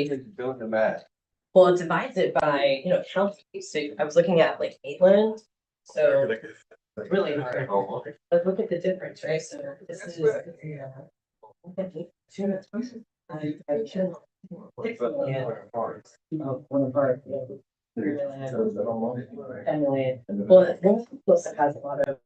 Building a map. Well, it divides it by, counties. So I was looking at like Maitland. So it's really hard. But look at the difference, right? So this is I should 6 million. Oh, one of our, 10 million. Well, one plus has a lot of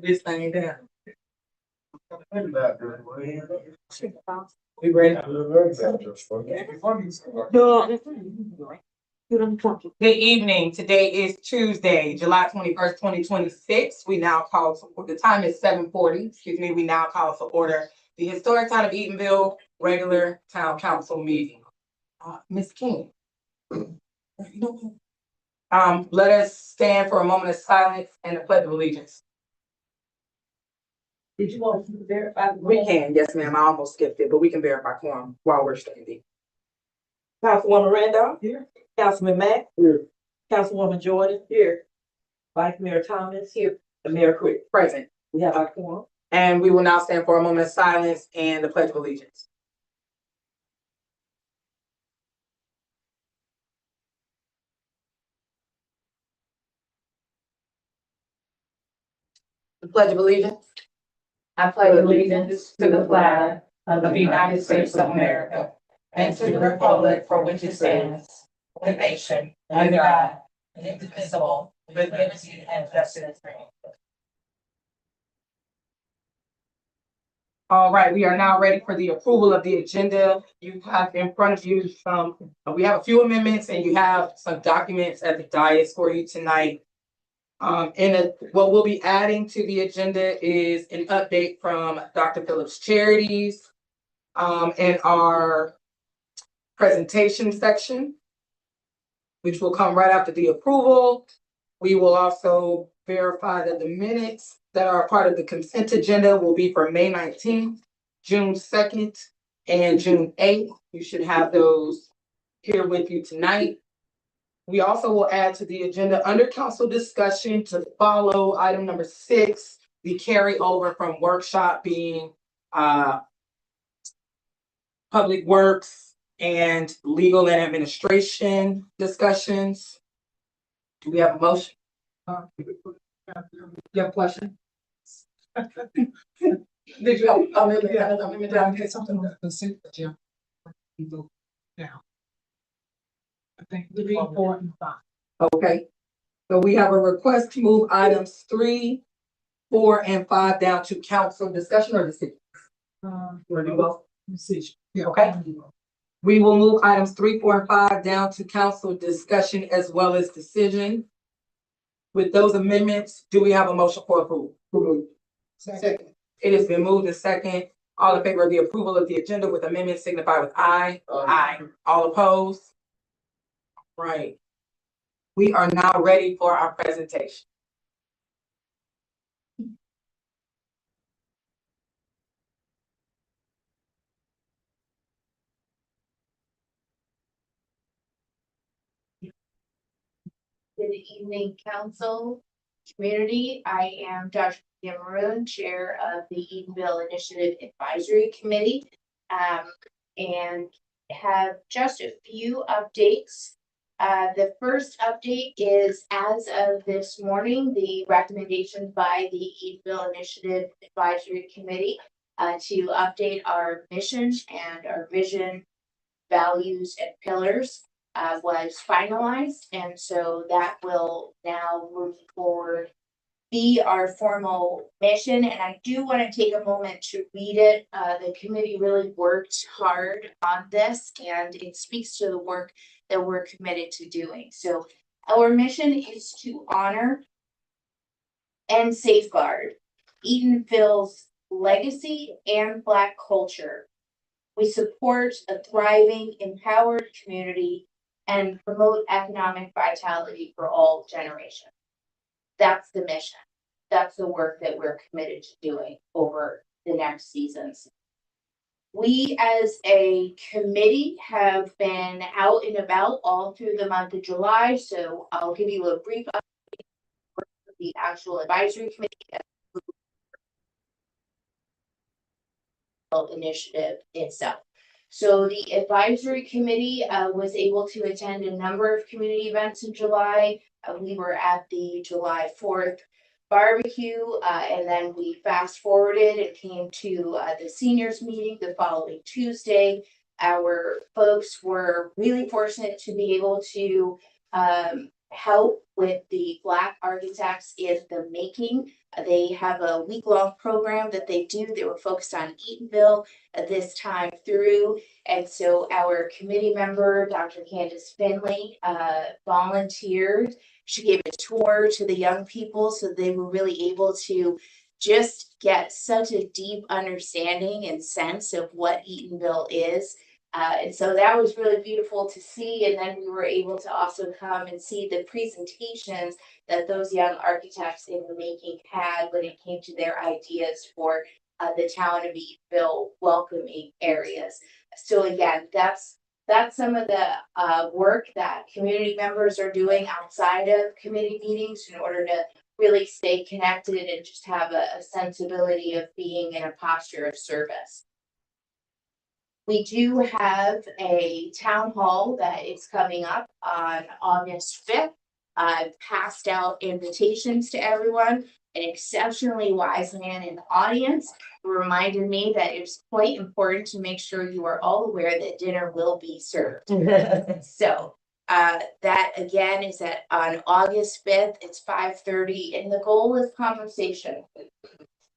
This thing down. We ready? Good evening. Today is Tuesday, July 21st, 2026. We now call the time is 7:40. Excuse me. We now call to order the historic town of Eatonville regular town council meeting. Ms. King. Let us stand for a moment of silence and the pledge of allegiance. Did you want to verify? We can, yes, ma'am. I almost skipped it, but we can verify quorum while we're standing. Councilwoman Randolph. Here. Councilman Mack. Here. Councilwoman Jordan. Here. Vice Mayor Thomas. Here. And Mayor Quick. Present. We have our quorum. And we will now stand for a moment of silence and the pledge of allegiance. The pledge of allegiance. I pledge allegiance to the flag of the United States of America and to the republic for which it stands, one nation, under God, indivisible, with liberty and justice for all. All right, we are now ready for the approval of the agenda. You have in front of you we have a few amendments and you have some documents at the dais for you tonight. What we'll be adding to the agenda is an update from Dr. Phillips Charities in our presentation section, which will come right after the approval. We will also verify that the minutes that are part of the consent agenda will be for May 19th, June 2nd, and June 8th. You should have those here with you tonight. We also will add to the agenda under council discussion to follow item number 6, the carryover from workshop being public works and legal and administration discussions. Do we have a motion? You have a question? Did you have something on the consent agenda? Yeah. I think 3, 4, and 5. Okay. So we have a request to move items 3, 4, and 5 down to council discussion or decision. Or do both? Decision. Yeah. Okay. We will move items 3, 4, and 5 down to council discussion as well as decision. With those amendments, do we have a motion for approval? Second. It has been moved and second. All in favor of the approval of the agenda with amendments signify with aye. Aye. All opposed? Right. We are now ready for our presentation. Good evening, council, community. I am Dr. Maroon, chair of the Eatonville Initiative Advisory Committee, and have just a few updates. The first update is, as of this morning, the recommendation by the Eatonville Initiative Advisory Committee to update our mission and our vision, values, and pillars was finalized, and so that will now move forward, be our formal mission. And I do want to take a moment to read it. The committee really worked hard on this, and it speaks to the work that we're committed to doing. So our mission is to honor and safeguard Eatonville's legacy and Black culture. We support a thriving, empowered community and promote economic vitality for all generations. That's the mission. That's the work that we're committed to doing over the next seasons. We as a committee have been out and about all through the month of July, so I'll give you a brief update of the actual advisory committee initiative itself. So the advisory committee was able to attend a number of community events in July. We were at the July 4th barbecue, and then we fast forwarded and came to the seniors meeting the following Tuesday. our folks were really fortunate to be able to help with the Black Architects in the Making. They have a week-long program that they do. They were focused on Eatonville this time through. And so our committee member, Dr. Candace Finley, volunteered. She gave a tour to the young people so they were really able to just get such a deep understanding and sense of what Eatonville is. And so that was really beautiful to see. And then we were able to also come and see the presentations that those young architects in the making had when it came to their ideas for the town of Eatonville welcoming areas. So again, that's some of the work that community members are doing outside of committee meetings in order to really stay connected and just have a sensibility of being in a posture of service. We do have a town hall that is coming up on August 5th. I've passed out invitations to everyone. An exceptionally wise man in the audience reminded me that it's quite important to make sure you are all aware that dinner will be served. So that again is on August 5th. It's 5:30, and the goal is conversation.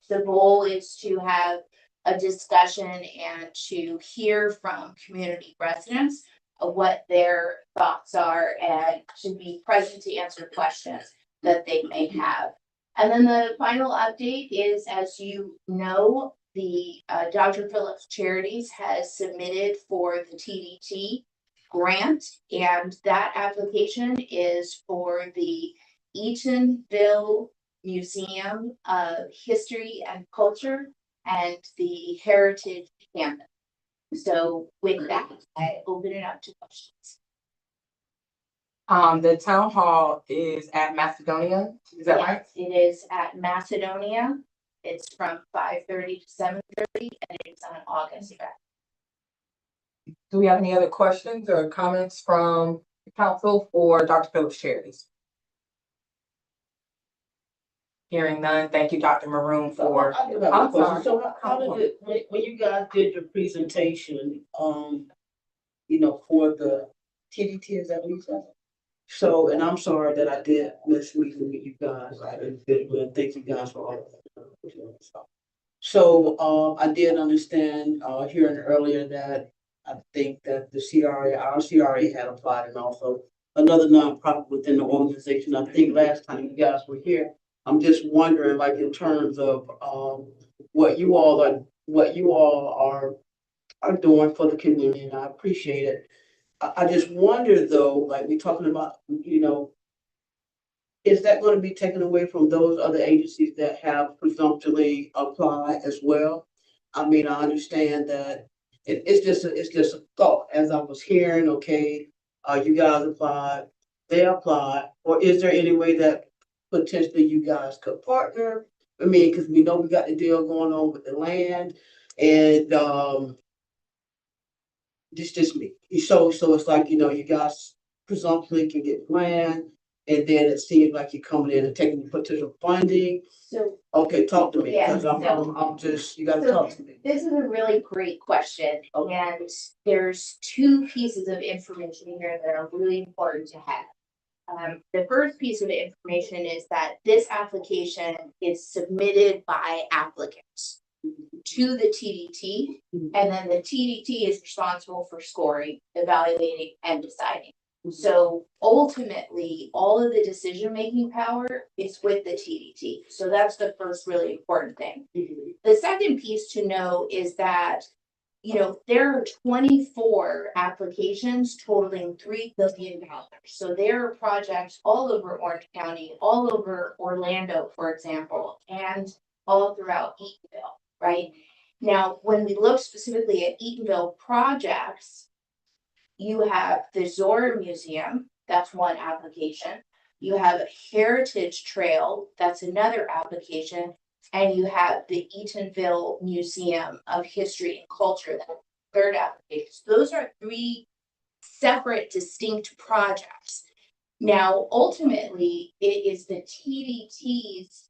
The goal is to have a discussion and to hear from community residents of what their thoughts are and to be present to answer questions that they may have. And then the final update is, as you know, the Dr. Phillips Charities has submitted for the TDT grant, and that application is for the Eatonville Museum of History and Culture and the Heritage Campus. So with that, I open it up to questions. The town hall is at Macedonia, is that right? Yes, it is at Macedonia. It's from 5:30 to 7:30, and it's on August 5th. Do we have any other questions or comments from the council for Dr. Phillips Charities? Hearing none, thank you, Dr. Maroon, for. I do have a question. So how did it, when you guys did your presentation, for the TDT, is that what you said? So, and I'm sorry that I did miss meeting with you guys. I didn't thank you guys for all of that. So, I did understand, hearing earlier that I think that our CRA had applied, and also another nonprofit within the organization. I think last time you guys were here, I'm just wondering, like, in terms of what you all are doing for the community, and I appreciate it. I just wonder though, like we're talking about, is that going to be taken away from those other agencies that have presumptively applied as well? I mean, I understand that it's just a thought as I was hearing. Okay, you guys applied, they applied, or is there any way that potentially you guys could partner? I mean, because we know we got the deal going on with the land, and just me. So it's like, you guys presumptively can get land, and then it seems like you're coming in and taking potential funding. So Okay, talk to me, Yeah, because I'm just, you gotta So- talk to me. this is a really great question, Okay. and there's two pieces of information here that are really important to have. The first piece of information is that this application is submitted by applicants to the TDT, and then the TDT is responsible for scoring, evaluating, and deciding. So ultimately, all of the decision-making power is with the TDT. So that's the first really important thing. The second piece to know is that, there are 24 applications totaling $3 billion. So there are projects all over Orange County, all over Orlando, for example, and all throughout Eatonville, right? Now, when we look specifically at Eatonville projects, you have the Zora Museum, that's one application. You have a Heritage Trail, that's another application. And you have the Eatonville Museum of History and Culture, that's the third application. So those are three separate, distinct projects. Now, ultimately, it is the TDT's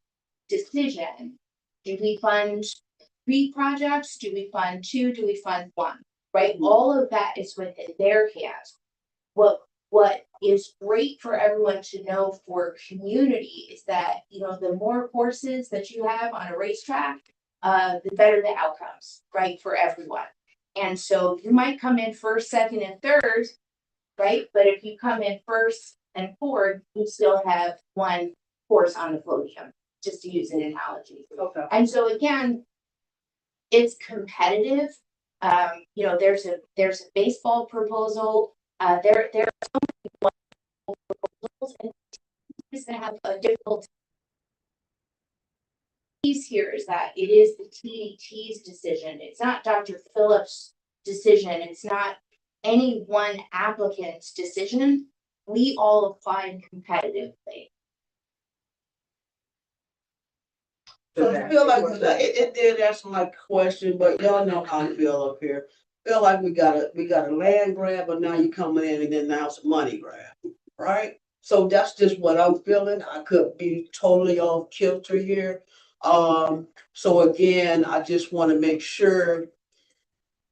decision. Do we fund 3 projects? Do we fund 2? Do we fund 1? right? All of that is within their hands. What is great for everyone to know for community is that, you know, the more horses that you have on a racetrack, the better the outcomes, right, for everyone. And so you might come in first, second, and third, right? But if you come in first and fourth, you still have one horse on the podium, just to use an analogy. Okay. And so again, it's competitive. You know, there's a baseball proposal. There are so many wonderful proposals, and it's gonna have a difficult piece here is that it is the TDT's decision. It's not Dr. Phillips' decision. It's not any one applicant's decision. We all applied competitively. So I feel like it did answer my question, but y'all know how I feel up here. Feel like we got a land grab, but now you coming in and then now it's a money grab, right? So that's just what I'm feeling. I could be totally off kilter here. So again, I just want to make sure,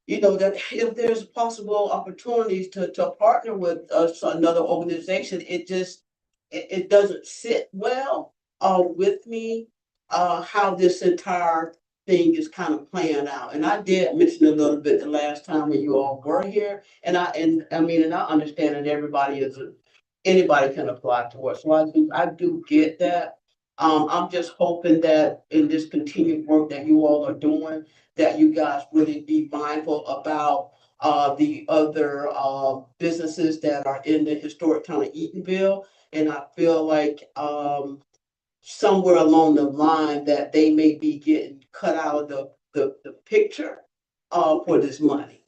you know, that if there's possible opportunities to partner with another organization, it doesn't sit well with me how this entire thing is kind of playing out. And I did mention a little bit the last time when you all were here, and I understand that anybody can apply to it. So I do get that. I'm just hoping that in this continued work that you all are doing, that you guys really be mindful about the other businesses that are in the historic town of Eatonville. And I feel like somewhere along the line that they may be getting cut out of the picture for this money.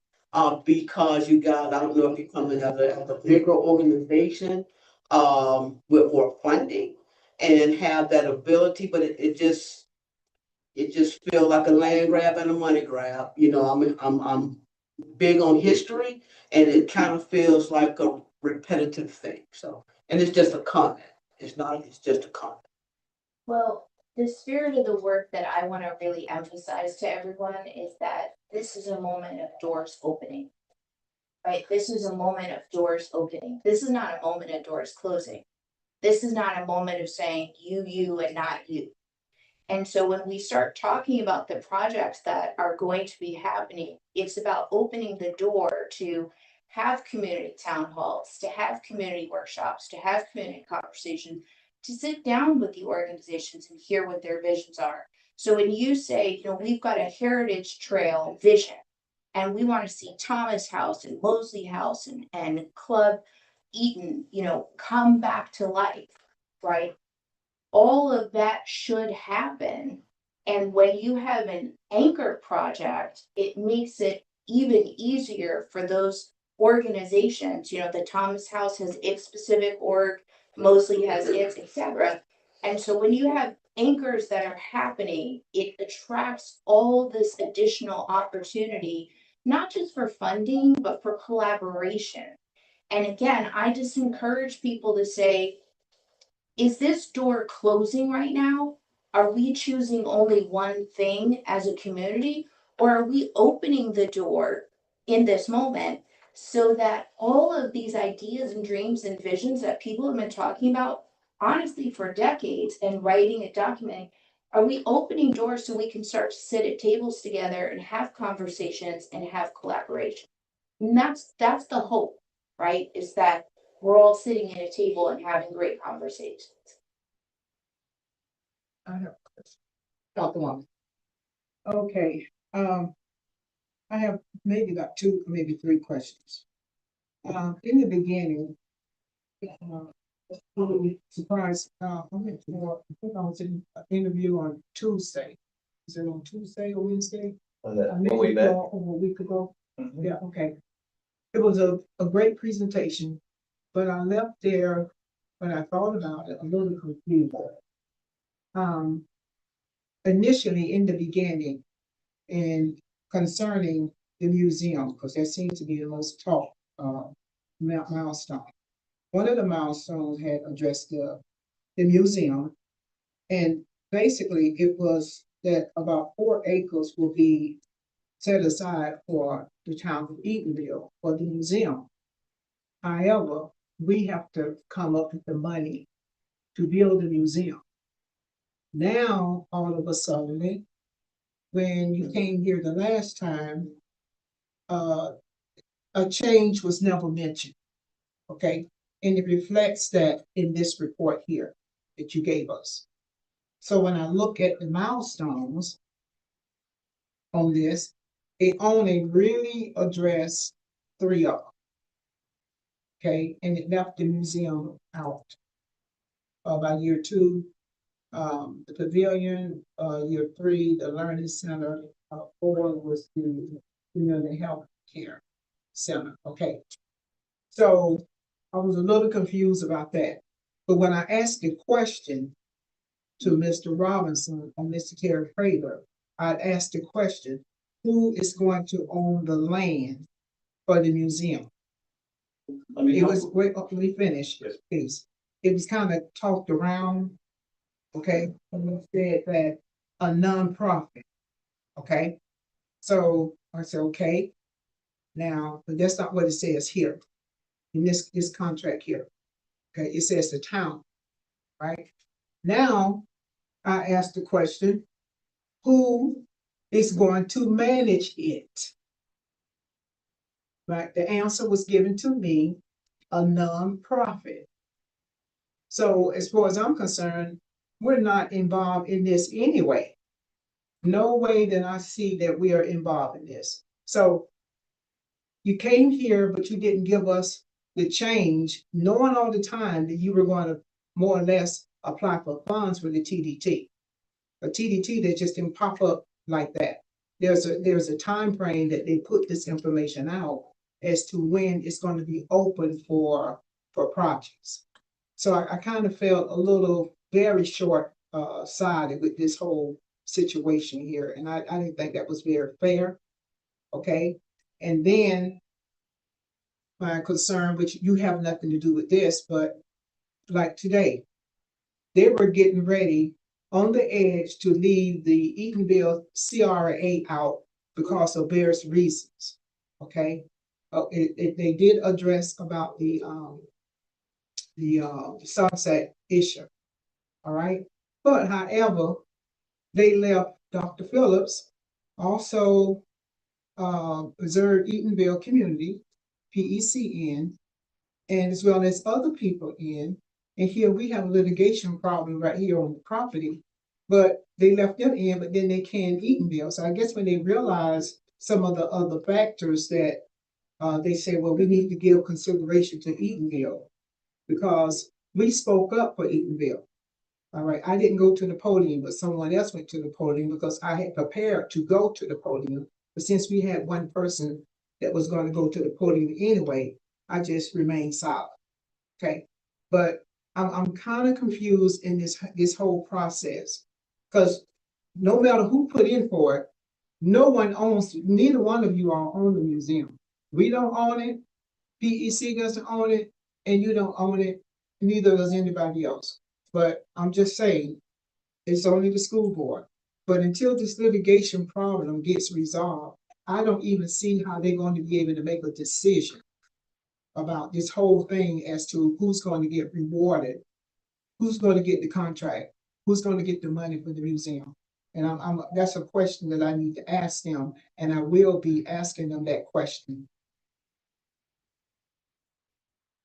Because you guys, I don't know if you're coming as a bigger organization with more funding and have that ability, but it just feels like a land grab and a money grab. You know, I'm big on history, and it kind of feels like a repetitive thing. So, and it's just a comment. It's just a comment. Well, the spirit of the work that I want to really emphasize to everyone is that this is a moment of doors opening. Right? This is a moment of doors opening. This is not a moment of doors closing. This is not a moment of saying you, and not you. And so when we start talking about the projects that are going to be happening, it's about opening the door to have community town halls, to have community workshops, to have community conversations, to sit down with the organizations and hear what their visions are. So when you say, you know, we've got a heritage trail vision, and we want to see Thomas House and Mosley House and Club Eaton, you know, come back to life, right? All of that should happen. And when you have an anchor project, it makes it even easier for those organizations. You know, the Thomas House has its specific org, Mosley has its, etc. And so when you have anchors that are happening, it attracts all this additional opportunity, not just for funding, but for collaboration. And again, I just encourage people to say, is this door closing right now? Are we choosing only one thing as a community? Or are we opening the door in this moment so that all of these ideas and dreams and visions that people have been talking about, honestly, for decades and writing and documenting, are we opening doors so we can start to sit at tables together and have conversations and have collaboration? And that's the hope, right? Is that we're all sitting at a table and having great conversations. I have a question. Dr. Wong. Okay, I have maybe about two, maybe three questions. In the beginning, surprised, I went for, I think I was in an interview on Tuesday. Is it on Tuesday or Wednesday? Maybe over a week ago. Yeah, okay. It was a great presentation, but I left there, when I thought about it, a little confused. Initially in the beginning, and concerning the museum, because that seems to be the most talk milestone. One of the milestones had addressed the museum, and basically it was that about 4 acres will be set aside for the town of Eatonville for the museum. However, we have to come up with the money to build the museum. Now, all of a sudden, when you came here the last time, a change was never mentioned. Okay, and it reflects that in this report here that you gave us. So when I look at the milestones on this, it only really addressed 3 of them. Okay, and it left the museum out. By year 2, the pavilion, year 3, the learning center, 4 was the health care center. Okay, so I was a little confused about that. But when I asked the question to Mr. Robinson and Mr. Terry Prater, I'd asked the question, who is going to own the land for the museum? It was, wait, let me finish, please. It was kind of talked around, okay? And we said that a nonprofit, okay? So I said, okay. Now, but that's not what it says here in this contract here. Okay, it says the town, right? Now, I asked the question, who is going to manage it? Right, the answer was given to me, a nonprofit. So as far as I'm concerned, we're not involved in this anyway. No way that I see that we are involved in this. So you came here, but you didn't give us the change, knowing all the time that you were going to more or less apply for funds for the TDT. A TDT that just didn't pop up like that. There's a time frame that they put this information out as to when it's going to be open for projects. So I kind of felt a little very short sided with this whole situation here, and I didn't think that was very fair. Okay, and then my concern, which you have nothing to do with this, but like today, they were getting ready on the edge to leave the Eatonville CRA out because of various reasons. Okay, they did address about the sunset issue. All right, but however, they left Dr. Phillips, also Preserve Eatonville Community, PECN, and as well as other people in. And here we have a litigation problem right here on the property, but they left them in, but then they canned Eatonville. So I guess when they realized some of the other factors that they said, well, we need to give consideration to Eatonville because we spoke up for Eatonville. All right, I didn't go to the podium, but someone else went to the podium because I had prepared to go to the podium. But since we had one person that was going to go to the podium anyway, I just remained silent. Okay, but I'm kind of confused in this whole process because no matter who put in for it, no one owns. Neither one of you all own the museum. We don't own it. PEC doesn't own it, and you don't own it. Neither does anybody else. But I'm just saying, it's only the school board. But until this litigation problem gets resolved, I don't even see how they're going to be able to make a decision about this whole thing as to who's going to get rewarded, who's going to get the contract, who's going to get the money for the museum. And that's a question that I need to ask them, and I will be asking them that question.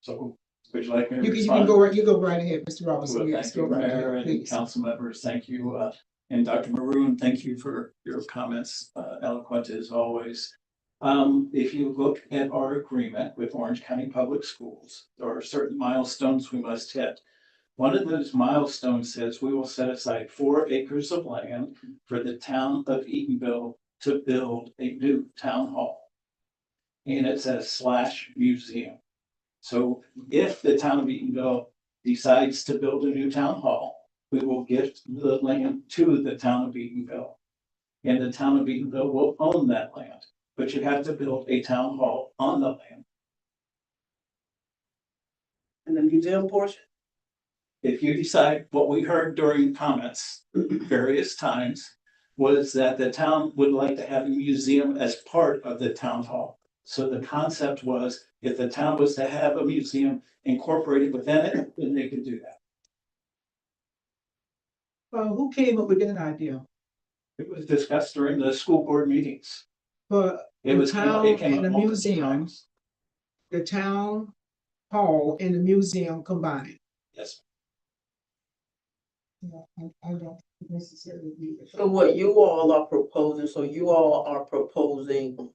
So would you like me to You respond? can go right ahead, Mr. Robinson. Well, Yes, thank you, go right Mayor ahead, and please. council members. Thank you. And Dr. Maroon, thank you for your comments, eloquent as always. If you look at our agreement with Orange County Public Schools, there are certain milestones we must hit. One of those milestones says we will set aside 4 acres of land for the town of Eatonville to build a new town hall. And it says /museum. So if the town of Eatonville decides to build a new town hall, we will gift the land to the town of Eatonville. And the town of Eatonville will own that land, but you have to build a town hall on the land. And the museum portion? If you decide what we heard during comments various times, was that the town would like to have a museum as part of the town hall. So the concept was, if the town was to have a museum incorporated within it, then they could do that. Who came up with that idea? It was discussed during the school board meetings. For It the was, town it came up and the multiple museum, times. the town hall and the museum combined. Yes. Yeah, I don't necessarily agree with So that. what you all are proposing, so you all are proposing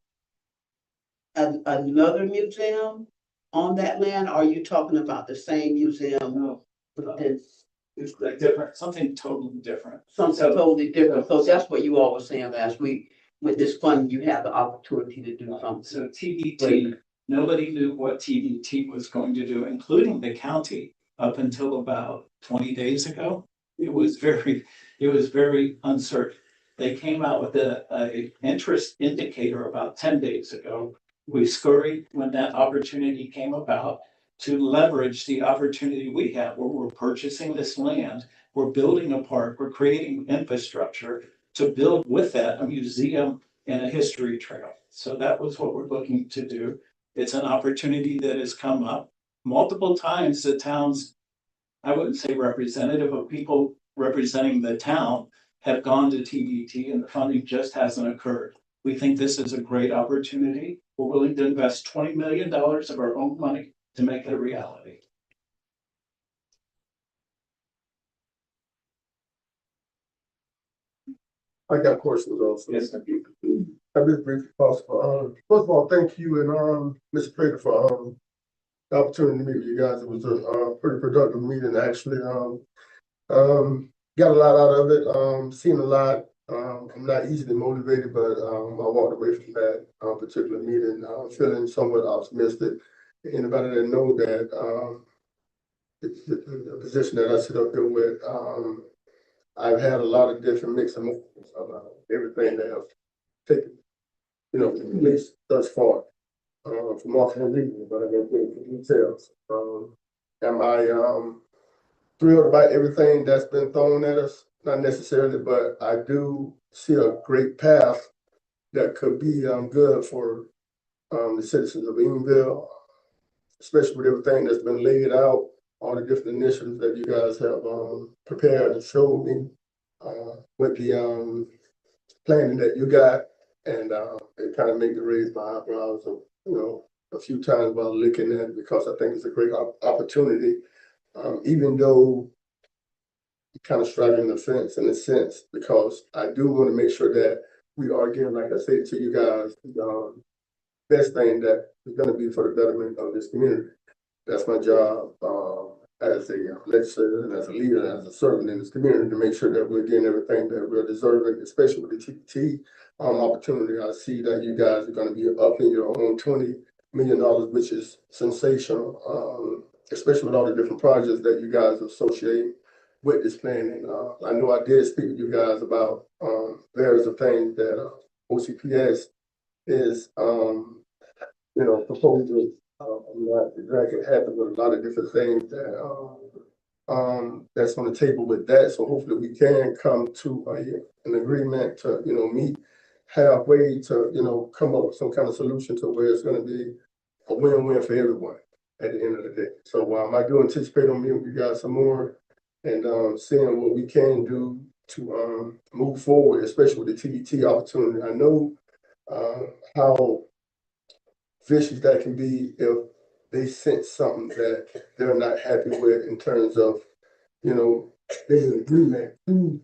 another museum on that land? Or are you talking about the same museum No, with this? it's like different, something totally different. Something totally different. So that's what you all were saying last week. With this fund, you have the opportunity to do something. So TBT, nobody knew what TBT was going to do, including the county, up until about 20 days ago. It was very uncertain. They came out with a interest indicator about 10 days ago. We scurried when that opportunity came about to leverage the opportunity we have, where we're purchasing this land, we're building a park, we're creating infrastructure to build with that a museum and a history trail. So that was what we're looking to do. It's an opportunity that has come up multiple times. The town's, I wouldn't say representative, but people representing the town have gone to TBT and the funding just hasn't occurred. We think this is a great opportunity. We're willing to invest $20 million of our own money to make it a reality. I got questions also. Yes. I'll be brief if possible. First of all, thank you and Mr. Prater for the opportunity to meet with you guys. It was a pretty productive meeting actually. Got a lot out of it. Seen a lot. I'm not easily motivated, but I walked away from that particular meeting feeling somewhat optimistic. Anybody that know that the position that I sit up here with, I've had a lot of different mixed emotions about everything that I've taken, at least thus far, from marketing and legal, but I got to get into details. Am I thrilled about everything that's been thrown at us? Not necessarily, but I do see a great path that could be good for the citizens of Eatonville, especially with everything that's been laid out, all the different initiatives that you guys have prepared and showed me with the planning that you got. And it kind of made me raise my eyebrows, a few times while looking at it, because I think it's a great opportunity, even though I'm kind of straddling the fence in a sense, because I do want to make sure that we are getting, like I said to you guys, the best thing that is going to be for the betterment of this community. That's my job as a legislator and as a leader, and as a servant in this community, to make sure that we're getting everything that we're deserving, especially with the TPT opportunity. I see that you guys are going to be up in your own $20 million, which is sensational, especially with all the different projects that you guys associate with this planning. I know I did speak with you guys about various of things that OCPS is, proposing. I'm not exactly happy with a lot of different things that that's on the table with that. So hopefully we can come to an agreement to, meet halfway to, come up with some kind of solution to where it's going to be a win-win for everyone at the end of the day. So I do anticipate on meeting with you guys some more and seeing what we can do to move forward, especially with the TBT opportunity. I know how vicious that can be if they sense something that they're not happy with in terms of, there's an agreement to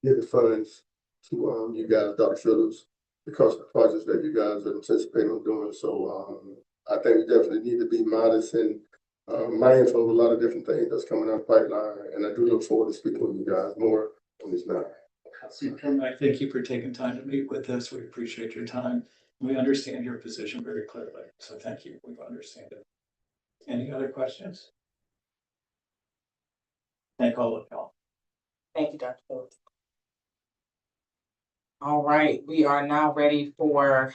give the funds to you guys, Dr. Phillips, because of the projects that you guys are anticipating on doing. So I think we definitely need to be modest and mindful of a lot of different things that's coming down the pipeline. And I do look forward to speaking with you guys more on this matter. I thank you for taking time to meet with us. We appreciate your time. We understand your position very clearly. So thank you. We understand it. Any other questions? Thank all of y'all. Thank you, Dr. Phillips. All right, we are now ready for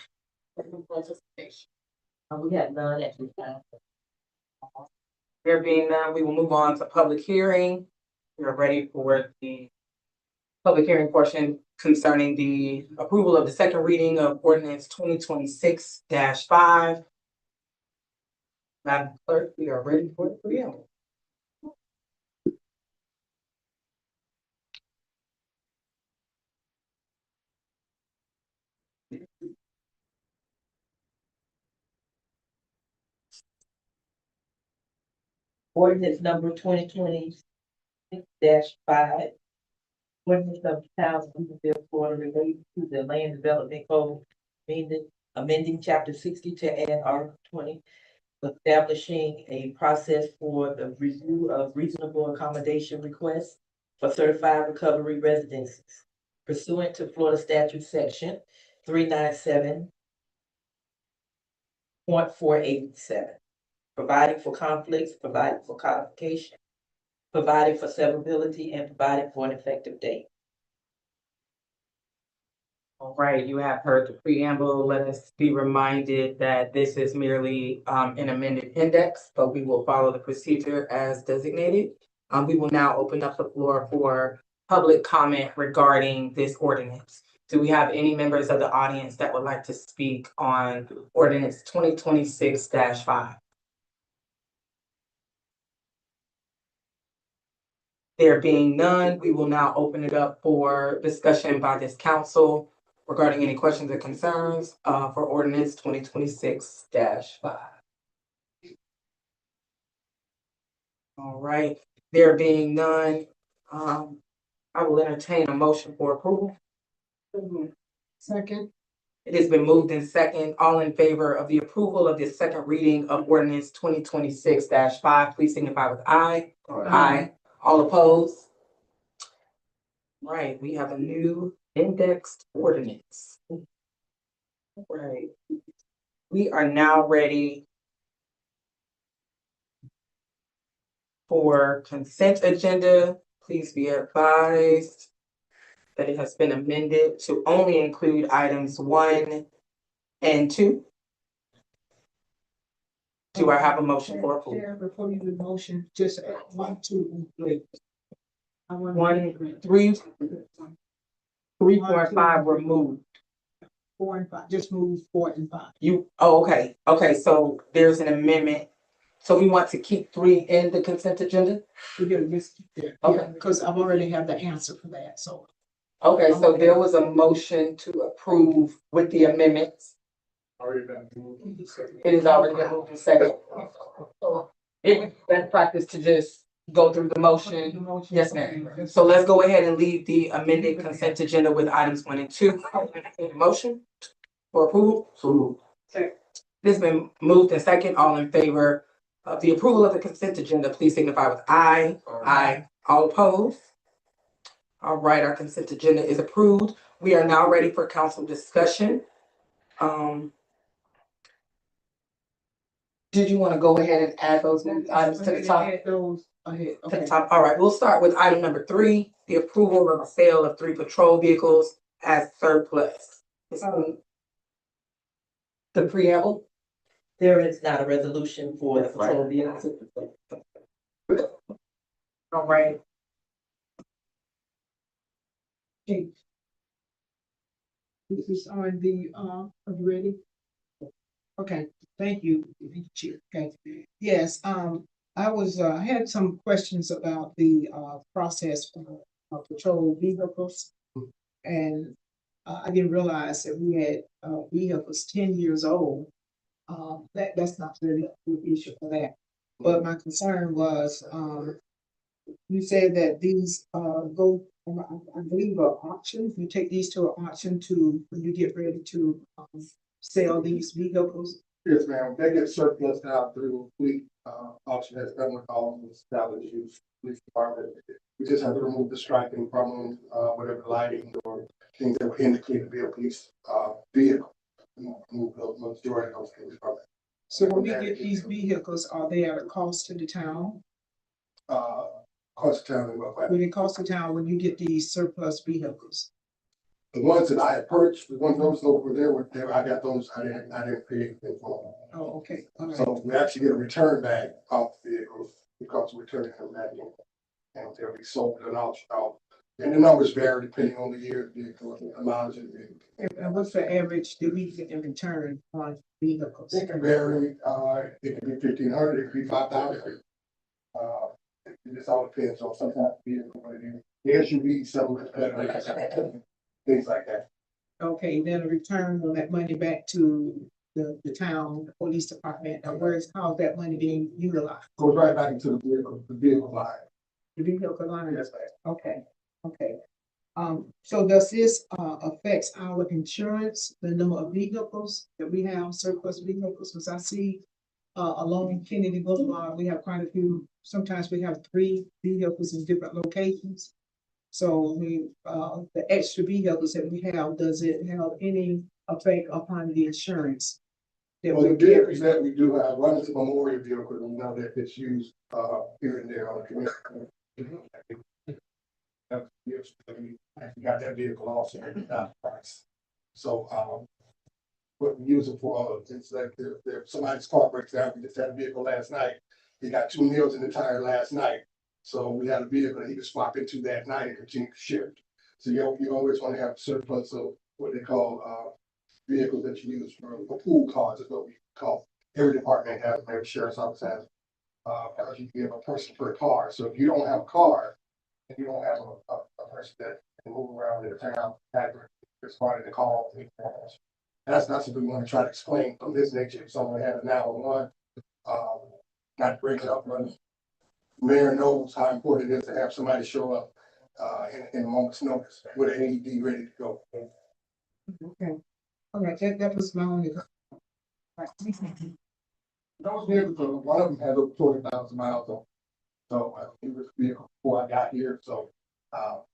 participation. We have none at this time. There being none, we will move on to public hearing. We are ready for the public hearing portion concerning the approval of the second reading of ordinance 2026-5. Madam Clerk, we are ready for the preamble. Ordinance number 2026-5. Ordinance of the Town of Eatonville, Florida, related to the Land Development Code, amending chapter 60 to add Article 20, establishing a process for the review of reasonable accommodation requests for certified recovery residences pursuant to Florida Statute Section 397.487, providing for conflicts, providing for codification, providing for severability, and providing for an effective date. All right, you have heard the preamble. Let us be reminded that this is merely an amended index, but we will follow the procedure as designated. We will now open up the floor for public comment regarding this ordinance. Do we have any members of the audience that would like to speak on ordinance 2026-5? There being none, we will now open it up for discussion by this council regarding any questions or concerns for ordinance 2026-5. All right, there being none, I will entertain a motion for approval. Second. It has been moved in second. All in favor of the approval of the second reading of ordinance 2026-5, please signify with aye. Aye. All opposed? Right, we have a new indexed ordinance. Right. We are now ready for consent agenda. Please be advised that it has been amended to only include items 1 and 2. Do I have a motion for approval? Chair, before you do the motion, just add 1, 2, and 3. I want 1, 3, 4, and 5 were moved. 4 and 5, just move 4 and 5. Okay, so there's an amendment. So we want to keep 3 in the consent agenda? We're gonna miss it there. Okay. Yeah, because I've already have the answer for that, so. Okay, so there was a motion to approve with the amendments. It is already been moved and second. It would be best practice to just go through the motion. Yes, ma'am. So let's go ahead and leave the amended consent agenda with items 1 and 2. Motion for approval? So moved. This has been moved and second. All in favor of the approval of the consent agenda, please signify with aye. Aye. All opposed? All right, our consent agenda is approved. We are now ready for council discussion. Did you want to go ahead and add those items to the top? Add those ahead, To the okay. top. All right, we'll start with item number 3, the approval of the sale of 3 patrol vehicles as surplus. The preamble. There is not a resolution for the patrol vehicles. All right. Okay. This is on the, are you ready? Okay, thank you, Chair. Okay, yes, I had some questions about the, process for patrol vehicles. And, I didn't realize that we had, vehicles 10 years old. That's not really a good issue for that. But my concern was, you said that these, go, I believe are auctions. You take these to an auction when you get ready to, sell these vehicles. Yes, ma'am. They get surplus out through fleet auction that's done with all of the established use police department. We just have to remove the striping from them, whatever lighting or things that would indicate to be a police vehicle. Move those majority of those things from it. So when we get these vehicles, are they at a cost to the town? Cost of town and what? When it costs the town, when you get these surplus vehicles? The ones that I had purchased, the ones those over there were there. I got those. I didn't pay anything for them. Oh, okay, all right. So we actually get a return back off the vehicles because we're turning them back in. And they'll be sold at an auction off And the numbers vary depending on the year, the mileage and the. And what's the average that we get in return on vehicles? It can vary, it can be 1,500, it could be 5,000. It just all depends on sometimes the vehicle, what it is. The SUV, some of it's things like that. Okay, then a return on that money back to the town, the police department, or how's that money being utilized? Goes right back into the vehicle line. The vehicle line? Yes, ma'am. Okay, okay. So does this, affects our insurance, the number of vehicles that we have, surplus vehicles? Because I see, along Kennedy Boulevard, we have quite a few, sometimes we have 3 vehicles in different locations. So the extra vehicles that we have, does it have any effect upon the insurance? That Well, the we vehicles that we do have, one is a memorial vehicle, and we know that it's used, here and there on the community. We got that vehicle also at that price. So, what we use it for is like if somebody's car breaks down, we just had a vehicle last night. He got 2 meals in the tire last night. So we had a vehicle that he could swap into that night and continue to shift. So you always want to have a surplus of what they call, vehicles that you use for pool cars is what we call. Every department has, every sheriff's office has, you give a person per car. So if you don't have a car, and you don't have a person that can move around in the town, responding to calls. That's not something we want to try to explain from this nature. If someone had a 911, not to break it up, but the mayor knows how important it is to have somebody show up in a moment's notice with an AED ready to go. Okay, all right, that was my only. Right. Those vehicles, one of them had over 20,000 miles on. So it was a vehicle before I got here. So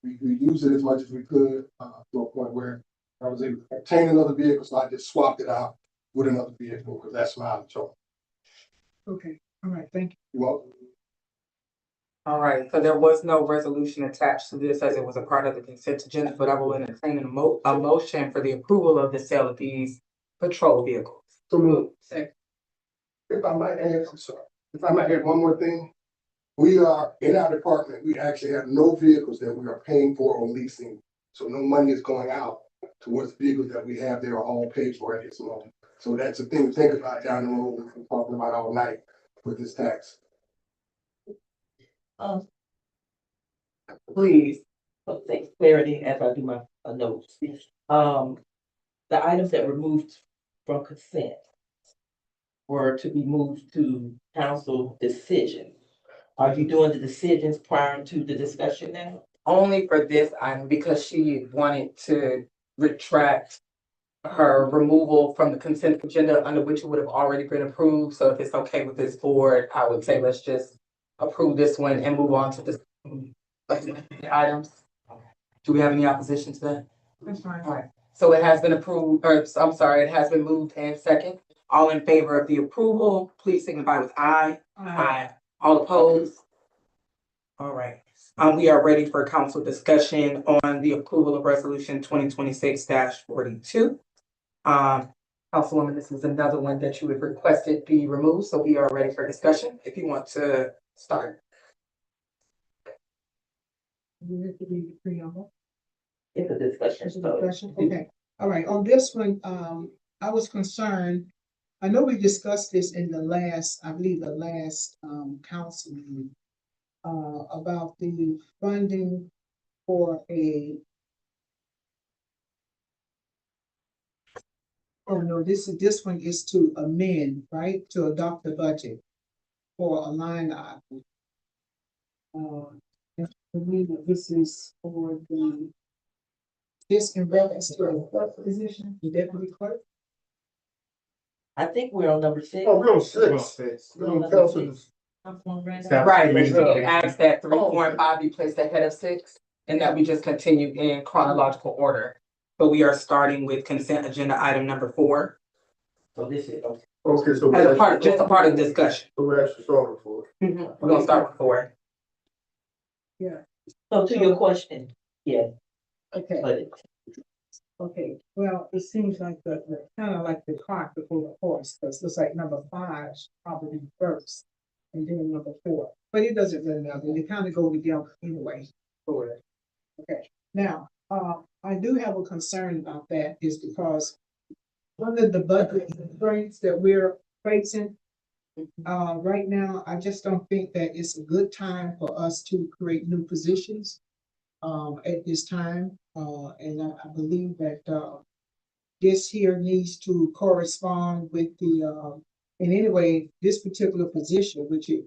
we used it as much as we could to a point where I was able to obtain another vehicle. So I just swapped it out with another vehicle because that's my choice. Okay, all right, thank you. You're welcome. All right, so there was no resolution attached to this as it was a part of the consent agenda, but I will entertain a motion for the approval of the sale of these patrol vehicles. So move. If I might add, I'm sorry. If I might add one more thing, we are in our department. We actually have no vehicles that we are paying for or leasing, so no money is going out towards the vehicles that we have. They are all paid for at this moment. So that's a thing to think about down the road. We're talking about all night with this tax. Please. For clarity as I do my notes. The items that were moved from consent were to be moved to council decision. Are you doing the decisions prior to the discussion now? Only for this item because she wanted to retract her removal from the consent agenda under which it would have already been approved. So if it's okay with this board, I would say let's just approve this one and move on to the items. Do we have any opposition to that? That's fine. All right, so it has been approved, or I'm sorry, it has been moved and second. All in favor of the approval, please signify with aye. Aye. All opposed? All right, we are ready for council discussion on the approval of resolution 2026-42. Councilwoman, this is another one that you had requested be removed, so we are ready for discussion. If you want to start. We have to read the preamble. It's a discussion. So Discussion, okay, all right, on this one, I was concerned. I know we discussed this in the last, I believe the last, council meeting. About the funding for a. Oh, no, this one is to amend, right, to adopt the budget for a line item. I believe that this is for this in reference to a clerk position, the deputy clerk. I think we're on number 6. Oh, we're on 6. We're on council's. Right, but you asked that 3.5 be placed ahead of 6, and that we just continue in chronological order. But we are starting with consent agenda item number 4. So this is, Okay, so As a part, just a part of the discussion. So we're actually starting for it. We're gonna start with 4. Yeah, so to your question, yeah, okay. but Okay, well, it seems like the kind of like the cart before the horse, because it's like number 5 should probably be first, and then number 4. But it doesn't really matter. They kind of go together anyway. Okay, now, I do have a concern about that is because one of the budget constraints that we're facing, right now, I just don't think that it's a good time for us to create new positions, at this time. And I believe that, this here needs to correspond with the, and anyway, this particular position, which it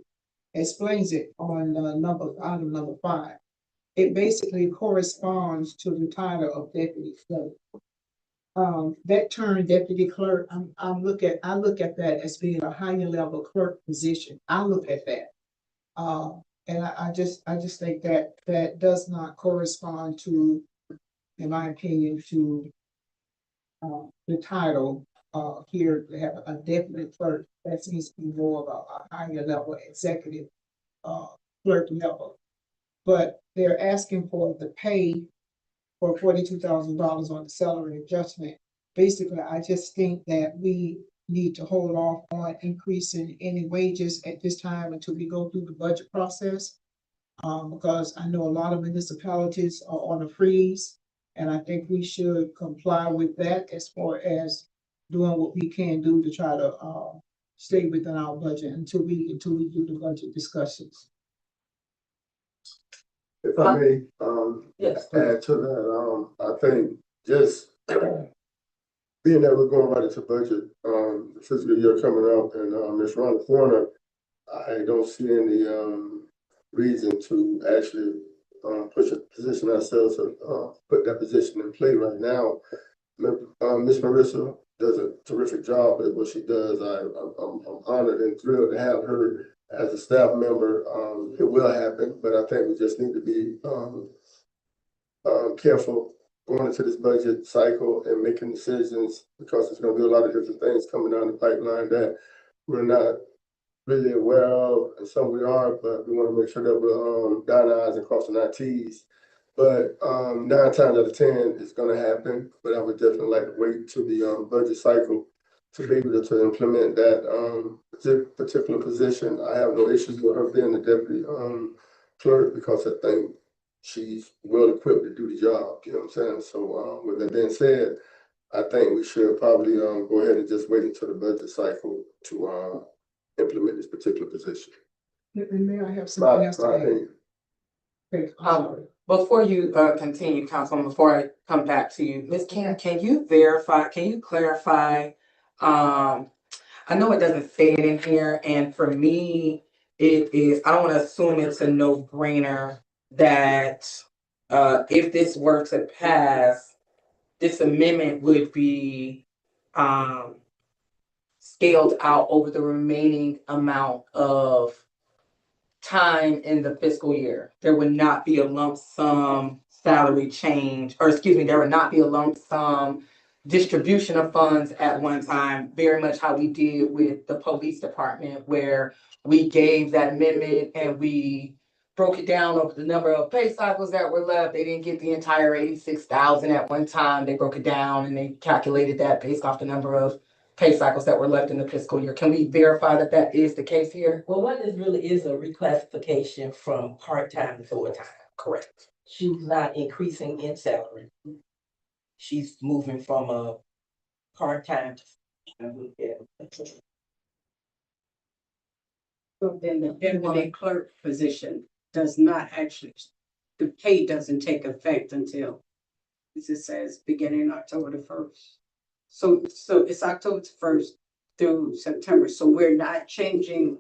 explains it on, item number 5. It basically corresponds to the title of deputy clerk. That term deputy clerk, I look at that as being a higher level clerk position. I look at that. And I just think that that does not correspond to, in my opinion, to the title, here, to have a deputy clerk. That seems to be more of a higher level executive, clerk level. But they're asking for the pay for $42,000 on the salary adjustment. Basically, I just think that we need to hold off on increasing any wages at this time until we go through the budget process. Because I know a lot of municipalities are on a freeze, and I think we should comply with that as far as doing what we can do to try to, stay within our budget until we do the budget discussions. If I may, Yes. add to that, I think just being that we're going right into budget, the fiscal year coming up and, it's around the corner, I don't see any, reason to actually, position ourselves to, put that position in play right now. Miss Marissa does a terrific job at what she does. I'm honored and thrilled to have her as a staff member. It will happen, but I think we just need to be, careful going into this budget cycle and making decisions because there's going to be a lot of different things coming down the pipeline that we're not really aware of, and some we are, but we want to make sure that we're dotting our I's and crossing our T's. But 9 times out of 10, it's going to happen. But I would definitely like to wait to the budget cycle to be able to implement that particular position. I have no issues with her being the deputy clerk because I think she's well equipped to do the job. You know what I'm saying? So with that being said, I think we should probably go ahead and just wait until the budget cycle to implement this particular position. And may I have something else to My add? opinion. Okay, I'm sorry. Before you continue, Councilman, before I come back to you, Ms. Karen, can you clarify? I know it doesn't say it in here, and for me, it is, I don't want to assume it's a no-brainer that if this were to pass, this amendment would be scaled out over the remaining amount of time in the fiscal year. There would not be a lump sum salary change, or excuse me, there would not be a lump sum distribution of funds at one time, very much how we did with the police department, where we gave that amendment and we broke it down over the number of pay cycles that were left. They didn't get the entire 86,000 at one time. They broke it down and they calculated that based off the number of pay cycles that were left in the fiscal year. Can we verify that that is the case here? Well, what this really is a reclassification from part-time to full-time. Correct. She's not increasing in salary. She's moving from a part-time to. So then the deputy clerk position does not actually, the pay doesn't take effect until, as it says, beginning October the 1st. So it's October 1st through September, so we're not changing,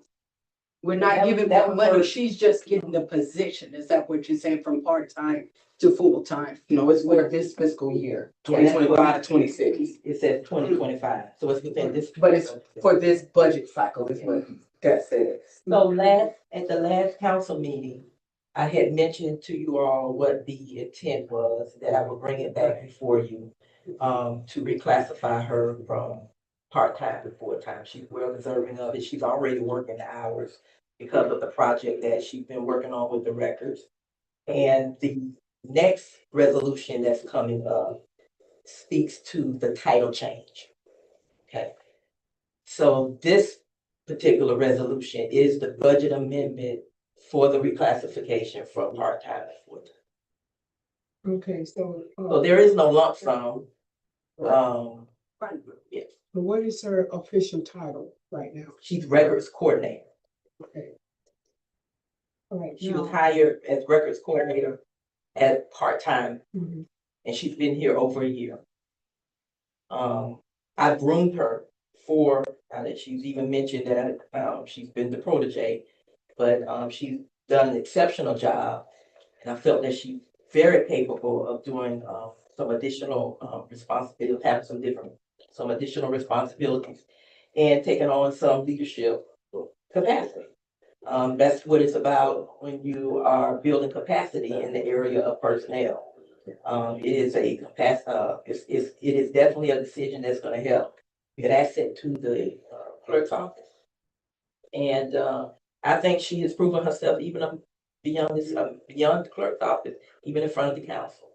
we're not giving that more was money, for- she's just getting the position, is that what you're saying, from part-time to full-time? No, it's for this fiscal year, Yeah, that's what 2025 to 26. It says 2025, so it's within this. But it's for this budget cycle is what that says. So at the last council meeting, I had mentioned to you all what the intent was, that I would bring it back before you, to reclassify her from part-time to full-time. She's well deserving of it. She's already working the hours because of the project that she's been working on with the records. And the next resolution that's coming up speaks to the title change. Okay. So this particular resolution is the budget amendment for the reclassification from part-time to full-time. Okay, so. So there is no lump sum. Yes, What is her official title right now? she's records coordinator. Okay. All right, She was now, hired as records coordinator at part-time, mhm, and she's been here over a year. I groomed her for, she's even mentioned that, she's been the protege, but, she's done an exceptional job. And I felt that she's very capable of doing, some additional, responsibilities, having some additional responsibilities and taking on some leadership capacity. That's what it's about when you are building capacity in the area of personnel. It is a it is definitely a decision that's gonna help get asset to the clerk's office. And, I think she has proven herself even beyond beyond the clerk's office, even in front of the council.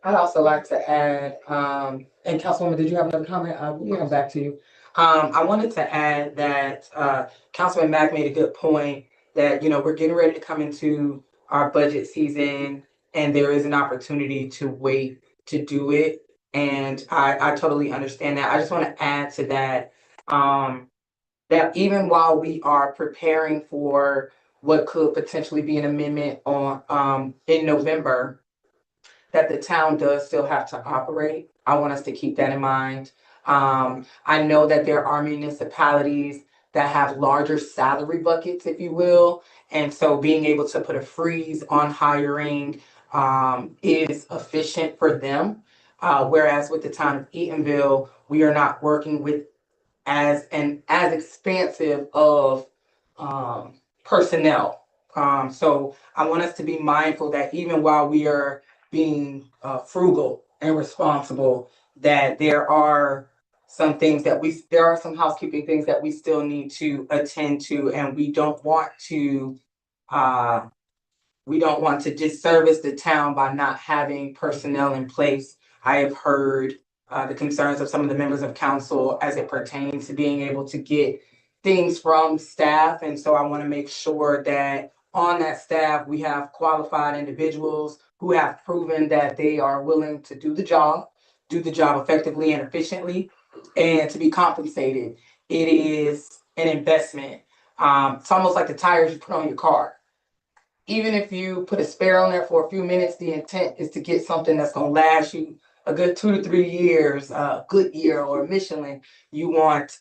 I'd also like to add, and Councilwoman, did you have another comment? We'll come back to you. I wanted to add that, Councilman Mack made a good point that, we're getting ready to come into our budget season and there is an opportunity to wait to do it. And I totally understand that. I just want to add to that, that even while we are preparing for what could potentially be an amendment on, in November, that the town does still have to operate. I want us to keep that in mind. I know that there are municipalities that have larger salary buckets, if you will. And so being able to put a freeze on hiring is efficient for them. Whereas with the town of Eatonville, we are not working with as expansive of personnel. So I want us to be mindful that even while we are being frugal and responsible, that there are some things that there are some housekeeping things that we still need to attend to, and we don't want to disservice the town by not having personnel in place. I have heard the concerns of some of the members of council as it pertains to being able to get things from staff. And so I want to make sure that on that staff, we have qualified individuals who have proven that they are willing to do the job effectively and efficiently, and to be compensated. It is an investment. It's almost like the tires you put on your car. Even if you put a spare on there for a few minutes, the intent is to get something that's gonna last you a good 2 to 3 years, Goodyear or Michelin. You want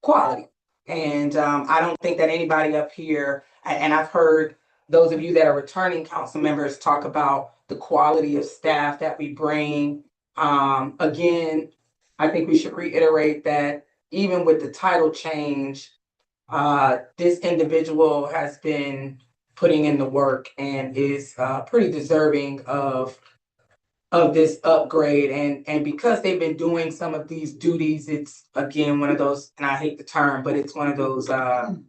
quality. And I don't think that anybody up here, and I've heard those of you that are returning council members talk about the quality of staff that we bring. Again, I think we should reiterate that even with the title change, this individual has been putting in the work and is pretty deserving of this upgrade. And because they've been doing some of these duties, it's again one of those, and I hate the term, but it's one of those ahas,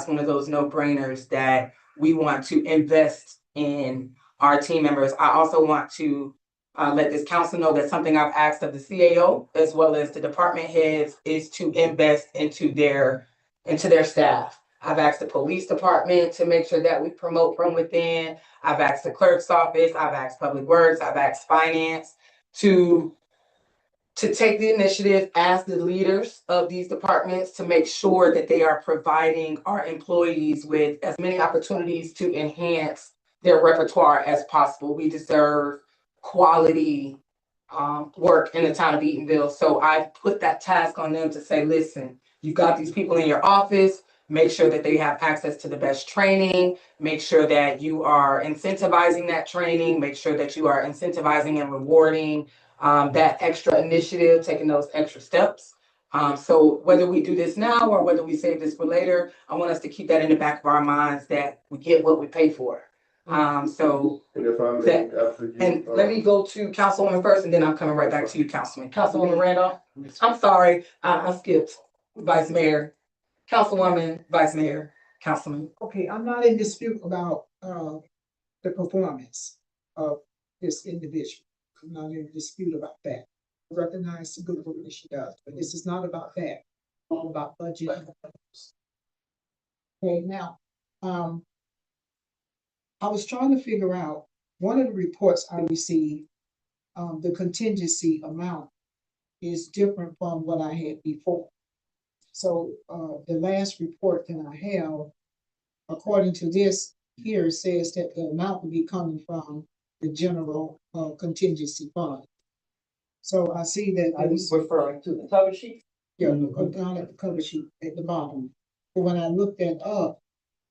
one of those no-brainers that we want to invest in our team members. I also want to let this council know that something I've asked of the CAO as well as the department heads is to invest into their staff. I've asked the police department to make sure that we promote from within. I've asked the clerk's office, I've asked public works, I've asked finance to take the initiative as the leaders of these departments to make sure that they are providing our employees with as many opportunities to enhance their repertoire as possible. We deserve quality work in the town of Eatonville. So I put that task on them to say, listen, you've got these people in your office, make sure that they have access to the best training, make sure that you are incentivizing that training, make sure that you are incentivizing and rewarding that extra initiative, taking those extra steps. So whether we do this now or whether we save this for later, I want us to keep that in the back of our minds that we get what we pay for. So And if I may, after you. and let me go to Councilwoman first, and then I'm coming right back to you, Councilman. Councilwoman Randolph, I'm sorry, I skipped Vice Mayor, Councilwoman, Vice Mayor, Councilman. okay, I'm not in dispute about the performance of this individual. I'm not in dispute about that. I recognize the good work that she does, but this is not about that. It's all about budget. Okay, now, I was trying to figure out one of the reports I received, the contingency amount is different from what I had before. So, the last report that I have, according to this here, says that the amount will be coming from the general, contingency fund. So I see that. Are you there's- referring to the cover sheet? Yeah, go down at the cover sheet at the bottom. But when I looked that up,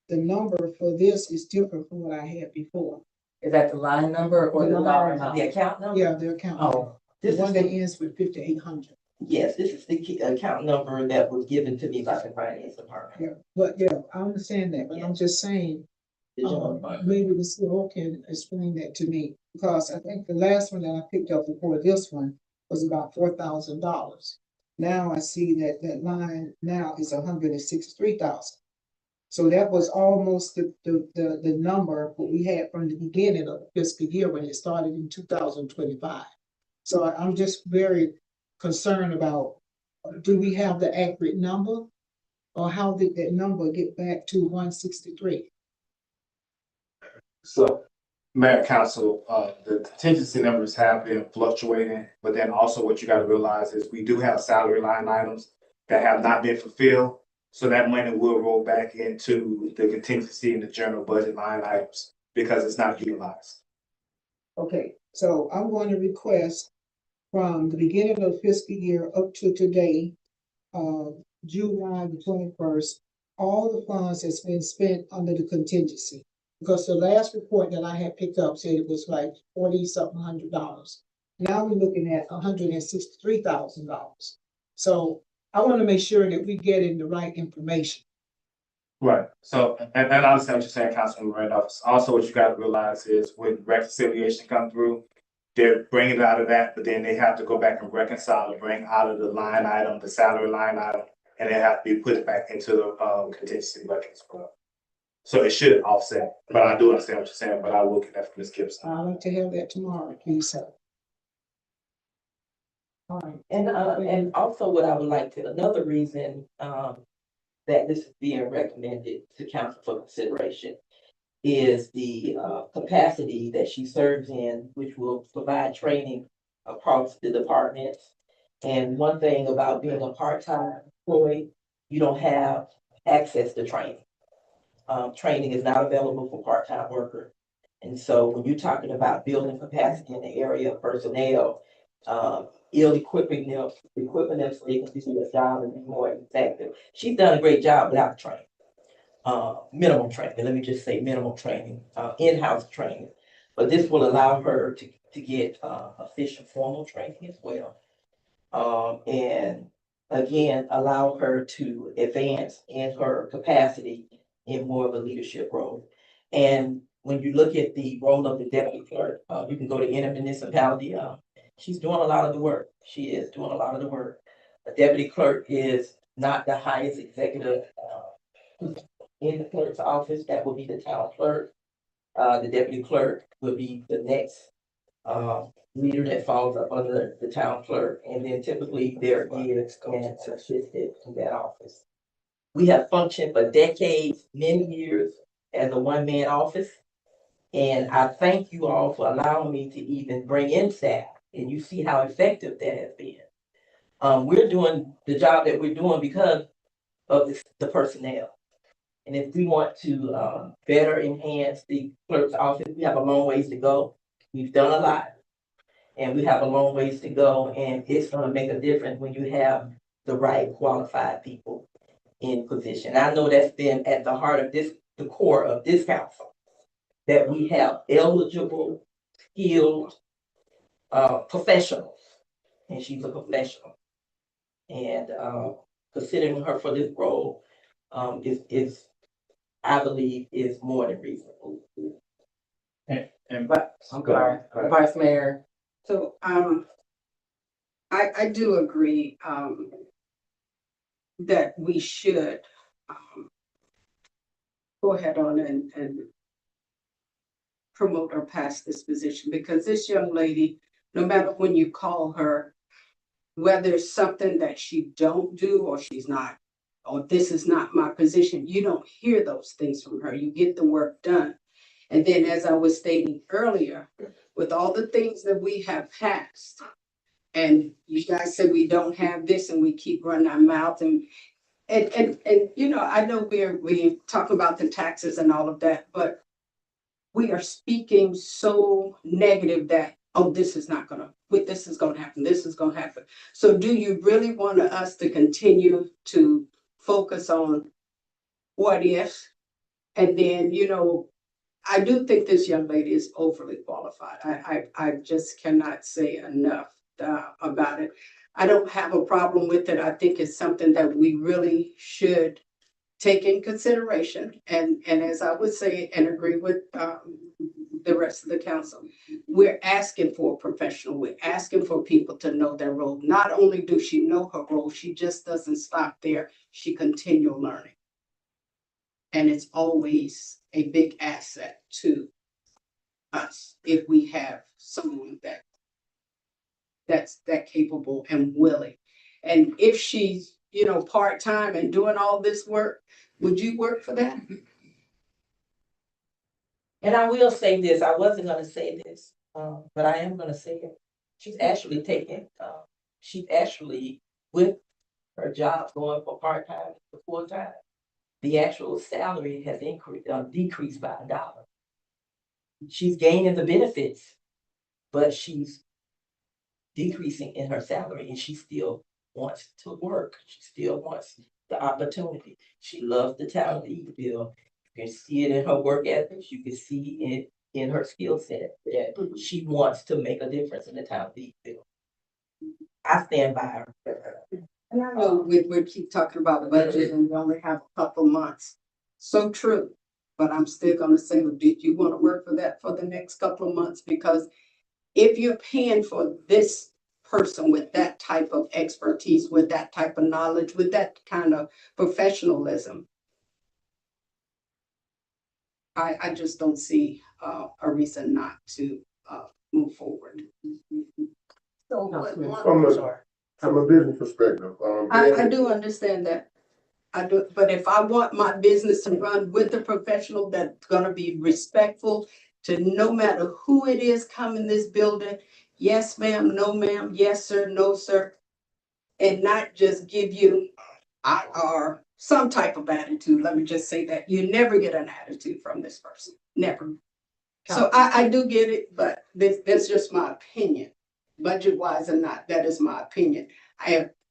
the number for this is different from what I had before. Is that the line number or The the line dollar number. amount? The account number? Yeah, the account. Oh, The this is one that the, ends with 5,800. yes, this is the account number that was given to me by the finance department. Yeah, but yeah, I understand that, but I'm just saying, The general fund. maybe the CEO can explain that to me, because I think the last one that I picked up before this one was about $4,000. Now I see that that line now is 163,000. So that was almost the number that we had from the beginning of the fiscal year when it started in 2025. So I'm just very concerned about, do we have the accurate number? Or how did that number get back to 163? So, Mayor, Council, the contingency numbers have been fluctuating, but then also what you gotta realize is we do have salary line items that have not been fulfilled. So that money will roll back into the contingency and the general budget line items because it's not utilized. Okay, so I'm going to request from the beginning of the fiscal year up to today, July the 21st, all the funds that's been spent under the contingency. Because the last report that I had picked up said it was like 40-something $100. Now we're looking at $163,000. So I want to make sure that we get in the right information. Right, so, and I understand what you're saying, Councilman Randolph. Also, what you gotta realize is when reconciliation come through, they're bringing it out of that, but then they have to go back and reconcile and bring out of the line item, the salary line item, and they have to be put back into the contingency budget as well. So it should offset, but I do understand what you're saying, but I will get that from Ms. Gibson. I'd like to have that tomorrow, please, sir. All right. And also what I would like to, another reason, that this is being recommended to council for consideration is the, capacity that she serves in, which will provide training across the departments. And one thing about being a part-time employee, you don't have access to training. Training is not available for part-time workers. And so when you're talking about building capacity in the area of personnel, equipping them so they can do their job and be more effective. She's done a great job without training. Minimal training, let me just say minimal training, in-house training. But this will allow her to get official formal training as well. And again, allow her to advance in her capacity in more of a leadership role. And when you look at the role of the deputy clerk, you can go to any municipality. She's doing a lot of the work. She is doing a lot of the work. A deputy clerk is not the highest executive in the clerk's office. That would be the town clerk. The deputy clerk would be the next leader that falls up under the town clerk, and then typically there is an assistant in that office. We have functioned for decades, many years, as a one-man office. And I thank you all for allowing me to even bring in staff, and you see how effective that has been. We're doing the job that we're doing because of the personnel. And if we want to better enhance the clerk's office, we have a long ways to go. We've done a lot, and we have a long ways to go, and it's gonna make a difference when you have the right qualified people in position. I know that's been at the heart of the core of this council, that we have eligible, skilled, professionals, and she's a professional. And considering her for this role is I believe is more than reasonable. And But, I'm sorry, Vice Mayor. So, I do agree, that we should, go ahead on and promote her past this position, because this young lady, no matter when you call her, whether it's something that she don't do or she's not, or this is not my position, you don't hear those things from her. You get the work done. And then, as I was stating earlier, with all the things that we have passed, and you guys say we don't have this and we keep running our mouth and you know, I know we talk about the taxes and all of that, but we are speaking so negative that, oh, this is not gonna, this is gonna happen, this is gonna happen. So do you really want us to continue to focus on what ifs? And then, you know, I do think this young lady is overly qualified. I just cannot say enough about it. I don't have a problem with it. I think it's something that we really should take in consideration. And as I would say and agree with the rest of the council, we're asking for a professional. We're asking for people to know their role. Not only does she know her role, she just doesn't stop there. She continue learning. And it's always a big asset to us if we have someone that's that capable and willing. And if she's, you know, part-time and doing all this work, would you work for that? And I will say this, I wasn't gonna say this, but I am gonna say it. She's actually with her job going for part-time to full-time, the actual salary has decreased by $1. She's gaining the benefits, but she's decreasing in her salary and she still wants to work. She still wants the opportunity. She loves the town of Eatonville. You can see it in her work ethics. You can see it in her skill set that she wants to make a difference in the town of Eatonville. I stand by her. And I know we keep talking about budget and we only have a couple months. So true. But I'm still gonna say, did you want to work for that for the next couple of months? Because if you're paying for this person with that type of expertise, with that type of knowledge, with that kind of professionalism, I just don't see a reason not to move forward. From a business perspective, I do understand that. I do, but if I want my business to run with a professional that's gonna be respectful to no matter who it is coming this building, yes, ma'am, no, ma'am, yes, sir, no, sir, and not just give you or some type of attitude. Let me just say that you never get an attitude from this person, never. So I do get it, but that's just my opinion, budget wise or not. That is my opinion.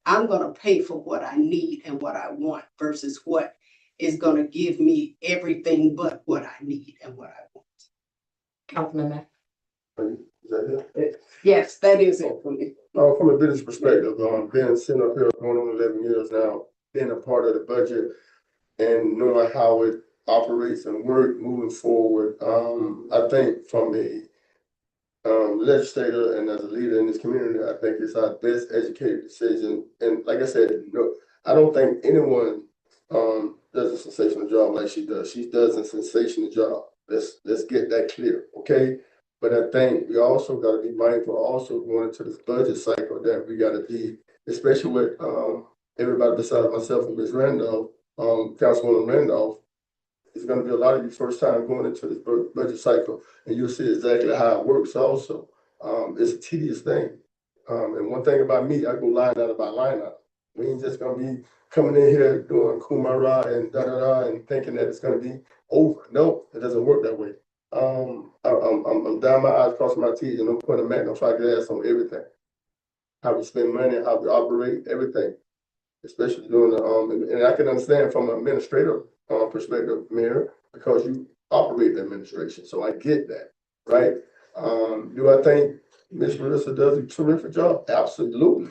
I'm gonna pay for what I need and what I want versus what is gonna give me everything but what I need and what I want. Councilman Mack. is that it? Yes, that is it for me. From a business perspective, being sitting up here going on 11 years now, being a part of the budget and knowing how it operates and work moving forward, I think from a legislator and as a leader in this community, I think it's our best educated decision. And like I said, no, I don't think anyone does a sensational job like she does. She does a sensational job. Let's get that clear, okay? But I think we also got to be mindful, also going into this budget cycle, that we got to be, especially with everybody besides myself and Ms. Randolph, Councilwoman Randolph. It's going to be a lot of you first time going into this budget cycle, and you'll see exactly how it works. Also, it's a tedious thing. And one thing about me, I go line out by line out. We ain't just going to be coming in here doing kumara and da da da and thinking that it's going to be over. No, it doesn't work that way. I'm down my eyes, crossing my T's, and I'm putting a magnifying glass on everything. How we spend money, how we operate, everything. Especially during the and I can understand from an administrative perspective, Mayor, because you operate the administration, so I get that, right? Do I think Ms. Marissa does a terrific job? Absolutely.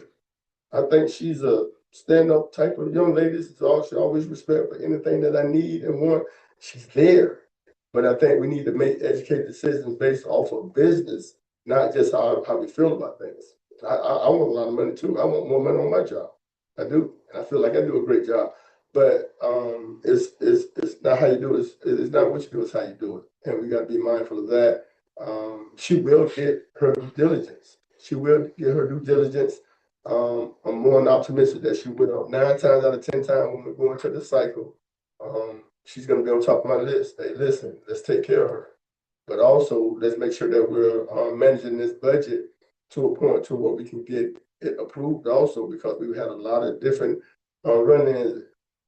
I think she's a stand-up type of young lady. She always respect for anything that I need and want. She's there. But I think we need to make educated decisions based off of business, not just how we feel about things. I want a lot of money too. I want more money on my job. I do, and I feel like I do a great job. But it's not how you do it. It's not what you do. It's how you do it, and we got to be mindful of that. She will get her due diligence. She will get her due diligence. I'm more than optimistic that she will. 9 times out of 10 times when we go into the cycle, she's going to be on top of my list. Hey, listen, let's take care of her. But also, let's make sure that we're managing this budget to a point to where we can get it approved also, because we had a lot of different run-ins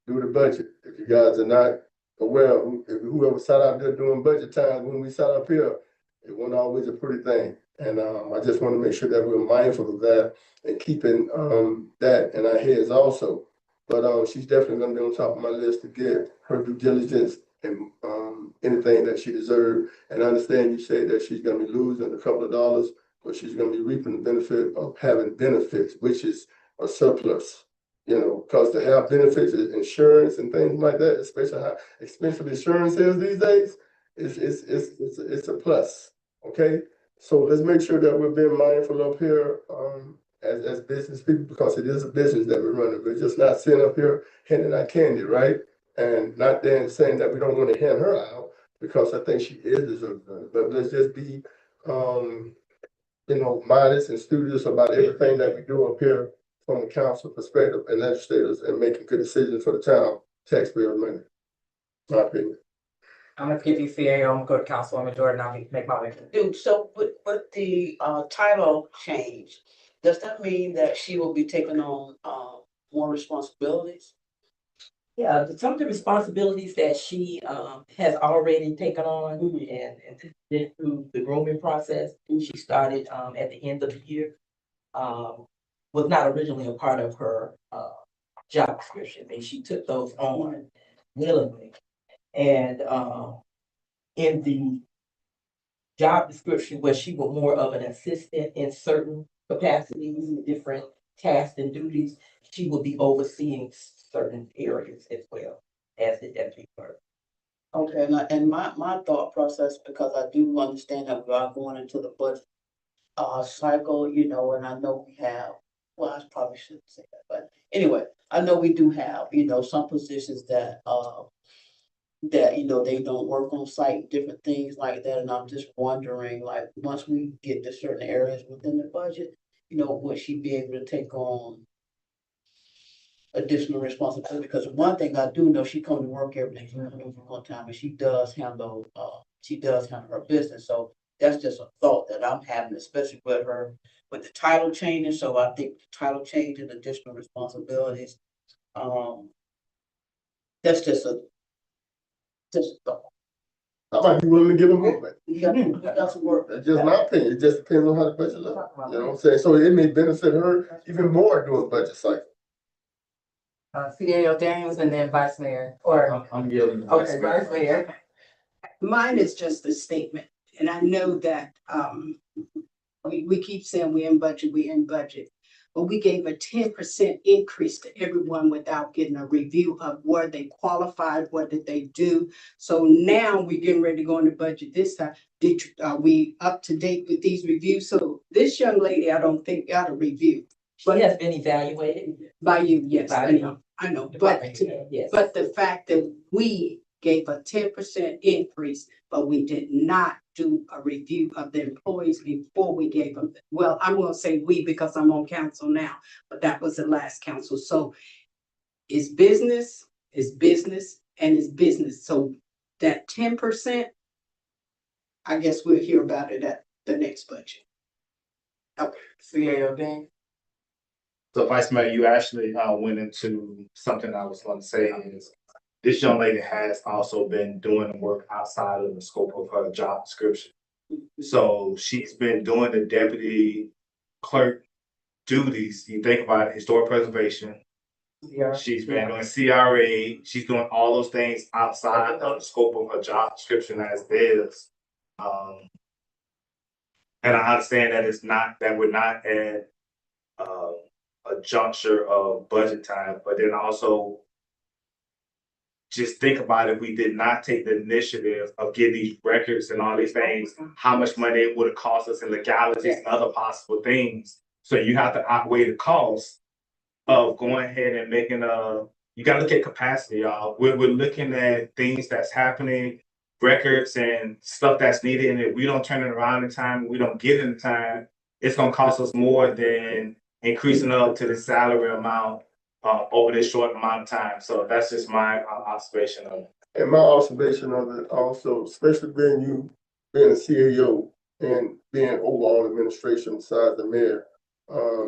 through the budget. If you guys are not aware, if whoever sat out there doing budget time when we sat up here, it wasn't always a pretty thing. And I just want to make sure that we're mindful of that and keeping that in our heads also. But she's definitely gonna be on top of my list to get her due diligence and anything that she deserves. And I understand you say that she's gonna be losing a couple of dollars, but she's gonna be reaping the benefit of having benefits, which is a surplus. You know, because to have benefits, insurance and things like that, especially how expensive insurance is these days, it's a plus. Okay, so let's make sure that we're being mindful up here as business people, because it is a business that we're running. We're just not sitting up here handing out candy, right? And not then saying that we don't want to hand her out, because I think she is deserving of it. But let's just be modest and studious about everything that we do up here from a council perspective and legislators, and making good decisions for the town taxpayer money. My opinion. I'm gonna give you CAO, I'm gonna go to Councilwoman Jordan, I'll make my way. Dude, so with the title change, does that mean that she will be taking on more responsibilities? Yeah, some of the responsibilities that she has already taken on and been through the grooming process, she started at the end of the year. Was not originally a part of her job description, and she took those on willingly. And in the job description where she was more of an assistant in certain capacities, different tasks and duties, she will be overseeing certain areas as well as the deputy clerk. Okay, and my thought process, because I do understand that we are going into the budget cycle, and I know we have, well, I probably shouldn't say that, but anyway, I know we do have, some positions that they don't work on site, different things like that, and I'm just wondering, like, once we get to certain areas within the budget, would she be able to take on additional responsibility? Because one thing I do know, she comes to work every day, she comes to work on time, and she does handle her business. So that's just a thought that I'm having, especially with the title changing. So I think the title change and additional responsibilities. That's just a thought. I might be willing to give them more, but That's work. that's just my opinion. It just depends on how the budget looks. You know what I'm saying? So it may benefit her even more during budget cycle. CAO Daniels and then Vice Mayor, or, I'm yielding. okay, Vice Mayor. Mine is just a statement, and I know that we keep saying we're in budget, but we gave a 10% increase to everyone without getting a review of where they qualified, what did they do. So now we're getting ready to go into budget this time. Are we up to date with these reviews? So this young lady, I don't think got a review. She has been evaluated By you, yes, by I know, but yes. but the fact that we gave a 10% increase, but we did not do a review of the employees before we gave them. Well, I'm gonna say we because I'm on council now, but that was the last council. So it's business, and it's business. So that 10%, I guess we'll hear about it at the next budget. CAO Daniels. So Vice Mayor, you actually went into something I was going to say is this young lady has also been doing work outside of the scope of her job description. So she's been doing the deputy clerk duties. You think about historic preservation. She's been doing CRA. She's doing all those things outside of the scope of her job description as is. And I understand that we're not at a juncture of budget time, but then also just think about if we did not take the initiative of getting these records and all these things, how much money it would have cost us in legalities and other possible things. So you have to outweigh the cost of going ahead and making you got to look at capacity, y'all. We're looking at things that's happening, records and stuff that's needed. And if we don't turn it around in time, we don't get it in time, it's going to cost us more than increasing up to the salary amount over this short amount of time. So that's just my observation of it. And my observation of it also, especially being you being a CEO and being overall administration besides the mayor,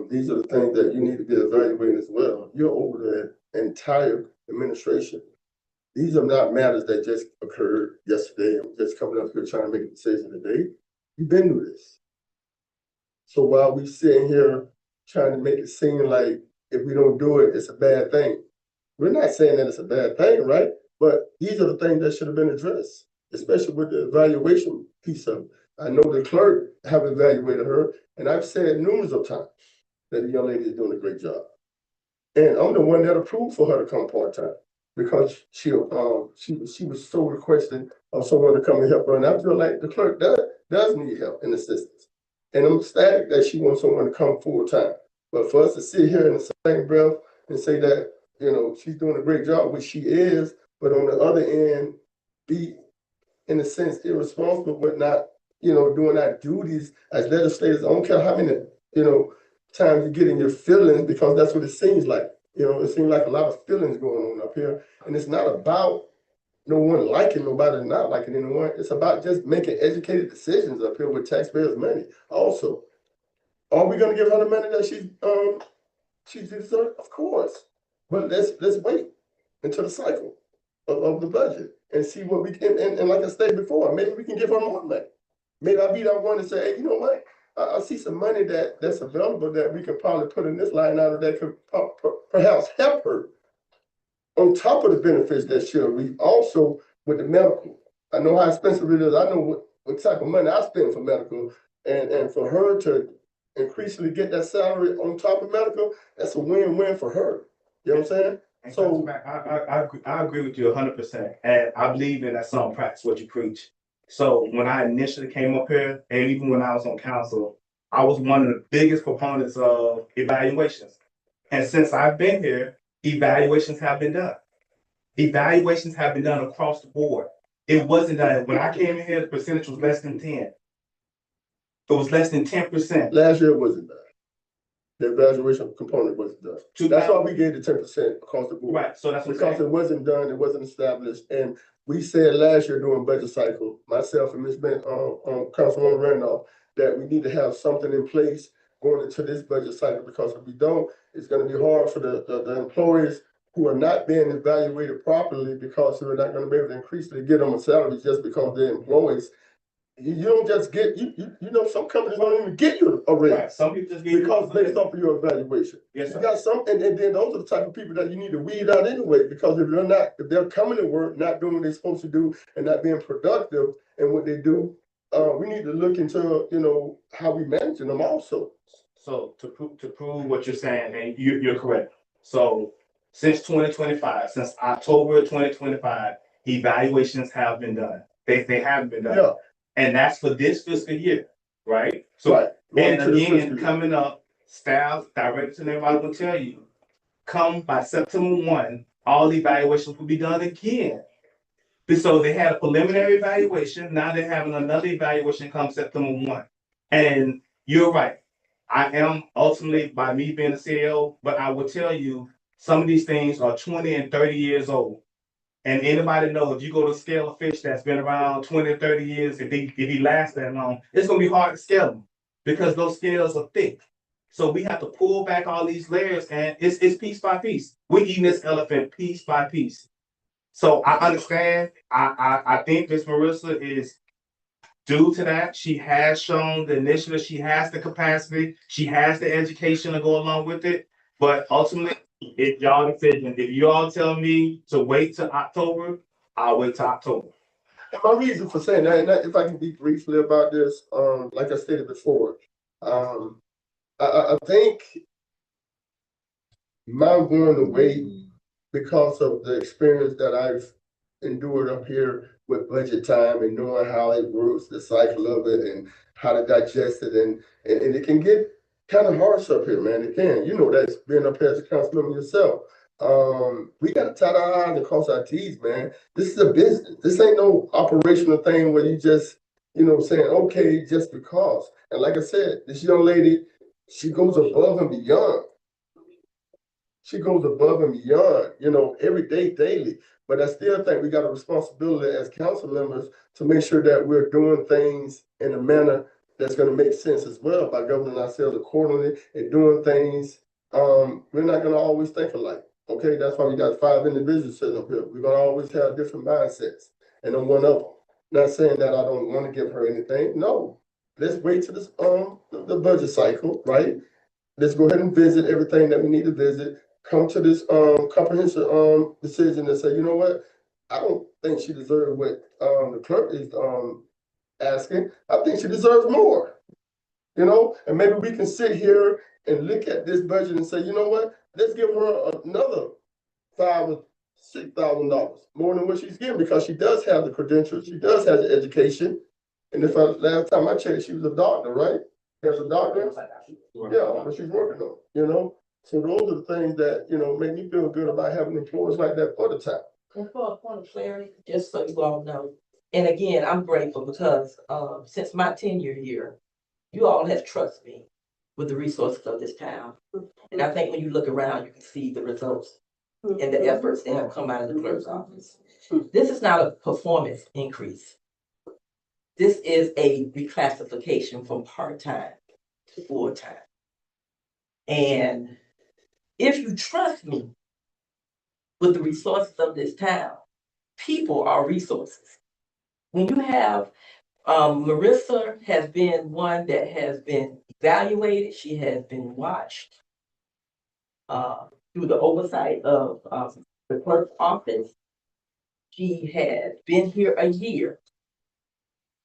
these are the things that you need to be evaluating as well. You're over the entire administration. These are not matters that just occurred yesterday. I'm just coming up here trying to make a decision today. You've been through this. So while we sitting here trying to make it seem like if we don't do it, it's a bad thing. We're not saying that it's a bad thing, right? But these are the things that should have been addressed, especially with the evaluation piece of it. I know the clerk have evaluated her, and I've said numerous of times that the young lady is doing a great job. And I'm the one that approved for her to come part-time because she was so requesting of someone to come and help her. And I feel like the clerk does need help and assistance. And I'm ecstatic that she wants someone to come full-time. But for us to sit here in the same breath and say that, she's doing a great job, which she is, but on the other end, be in a sense irresponsible with not, doing our duties as legislators. I don't care how many, times you get in your feelings, because that's what it seems like. It seems like a lot of feelings going on up here. And it's not about no one liking nobody, not liking anyone. It's about just making educated decisions up here with taxpayers' money. Also, are we gonna give her the money that she deserves? Of course. But let's wait until the cycle of the budget and see what we can, and like I said before, maybe we can give her more money. Maybe I'll be that one and say, hey, you know what? I see some money that's available that we could probably put in this line item that could perhaps help her on top of the benefits that she'll reap. Also with the medical. I know how expensive it is. I know what type of money I spend for medical, and for her to increasingly get that salary on top of medical, that's a win-win for her. You know what I'm saying? And So- I agree with you 100%, and I believe in that song practice what you preach. So when I initially came up here, and even when I was on council, I was one of the biggest proponents of evaluations. And since I've been here, evaluations have been done. Evaluations have been done across the board. It wasn't done when I came in here. The percentage was less than 10. It was less than 10%. Last year it wasn't done. The evaluation component wasn't done. That's why we gave the 10% across the board. Right. So that's what I'm Because saying. it wasn't done, it wasn't established, and we said last year during budget cycle, myself and Ms. Councilwoman Randolph, that we need to have something in place going into this budget cycle, because if we don't, it's gonna be hard for the employees who are not being evaluated properly, because we're not gonna be able to increase to get them a salary just because they're employees. You don't just get, some companies don't even get you a raise. Right. Some people just get Because based off of your evaluation. Yes, You sir. got some, and then those are the type of people that you need to weed out anyway, because if they're coming to work, not doing what they're supposed to do and not being productive in what they do, we need to look into, how we manage them also. So to prove what you're saying, and you're correct. So since 2025, since October of 2025, evaluations have been done. They haven't been done. Yeah, And that's for this fiscal year, right? So right. Going and to the again, fiscal year. coming up, staff, directors, and everybody will tell you, come by September 1, all evaluations will be done again. So they had a preliminary evaluation, now they're having another evaluation come September 1. And you're right. I am ultimately, by me being a CEO, but I will tell you, some of these things are 20 and 30 years old. And anybody know, if you go to scale a fish that's been around 20 or 30 years, if he lasts that long, it's gonna be hard to scale them because those scales are thick. So we have to pull back all these layers, and it's piece by piece. We're eating this elephant piece by piece. So I understand. I think Miss Marissa is due to that. She has shown the initiative, she has the capacity, she has the education to go along with it. But ultimately, it's y'all decision. If you all tell me to wait till October, I'll wait till October. And my reason for saying that, and if I can be briefly about this, like I stated before, I think my going away, because of the experience that I've endured up here with budget time and knowing how it works, the cycle of it, and how to digest it, and it can get kind of harsh up here, man. It can. You know that's being up here as a councilman yourself. We gotta tie our eyes and cross our T's, man. This is a business. This ain't no operational thing where you just, saying, okay, just because. And like I said, this young lady, she goes above and beyond. she goes above and beyond, you know, every day, daily. But I still think we got a responsibility as council members to make sure that we're doing things in a manner that's gonna make sense as well by governing ourselves accordingly and doing things. We're not gonna always think alike, okay? That's why we got 5 individuals sitting up here. We're gonna always have different mindsets, and I'm one of them. Not saying that I don't wanna give her anything, no. Let's wait till this, the budget cycle, right? Let's go ahead and visit everything that we need to visit, come to this, comprehensive, decision and say, you know what? I don't think she deserves what, the clerk is, asking. I think she deserves more. You know, and maybe we can sit here and look at this budget and say, you know what? Let's give her another $5,000 or $6,000 more than what she's getting because she does have the credentials, she does have the education. And if last time I checked, she was a doctor, right? Has a doctor? Yeah, but she's working on it, you know? So those are the things that, you know, make me feel good about having employees like that for the town. And for a point of clarity, just so you all know, and again, I'm grateful because, since my tenure here, you all have trusted me with the resources of this town. And I think when you look around, you can see the results and the efforts that have come out of the clerk's office. This is not a performance increase. This is a reclassification from part-time to full-time. And if you trust me with the resources of this town, people are resources. When you have, Marissa has been one that has been evaluated, she has been watched through the oversight of the clerk's office. She has been here a year.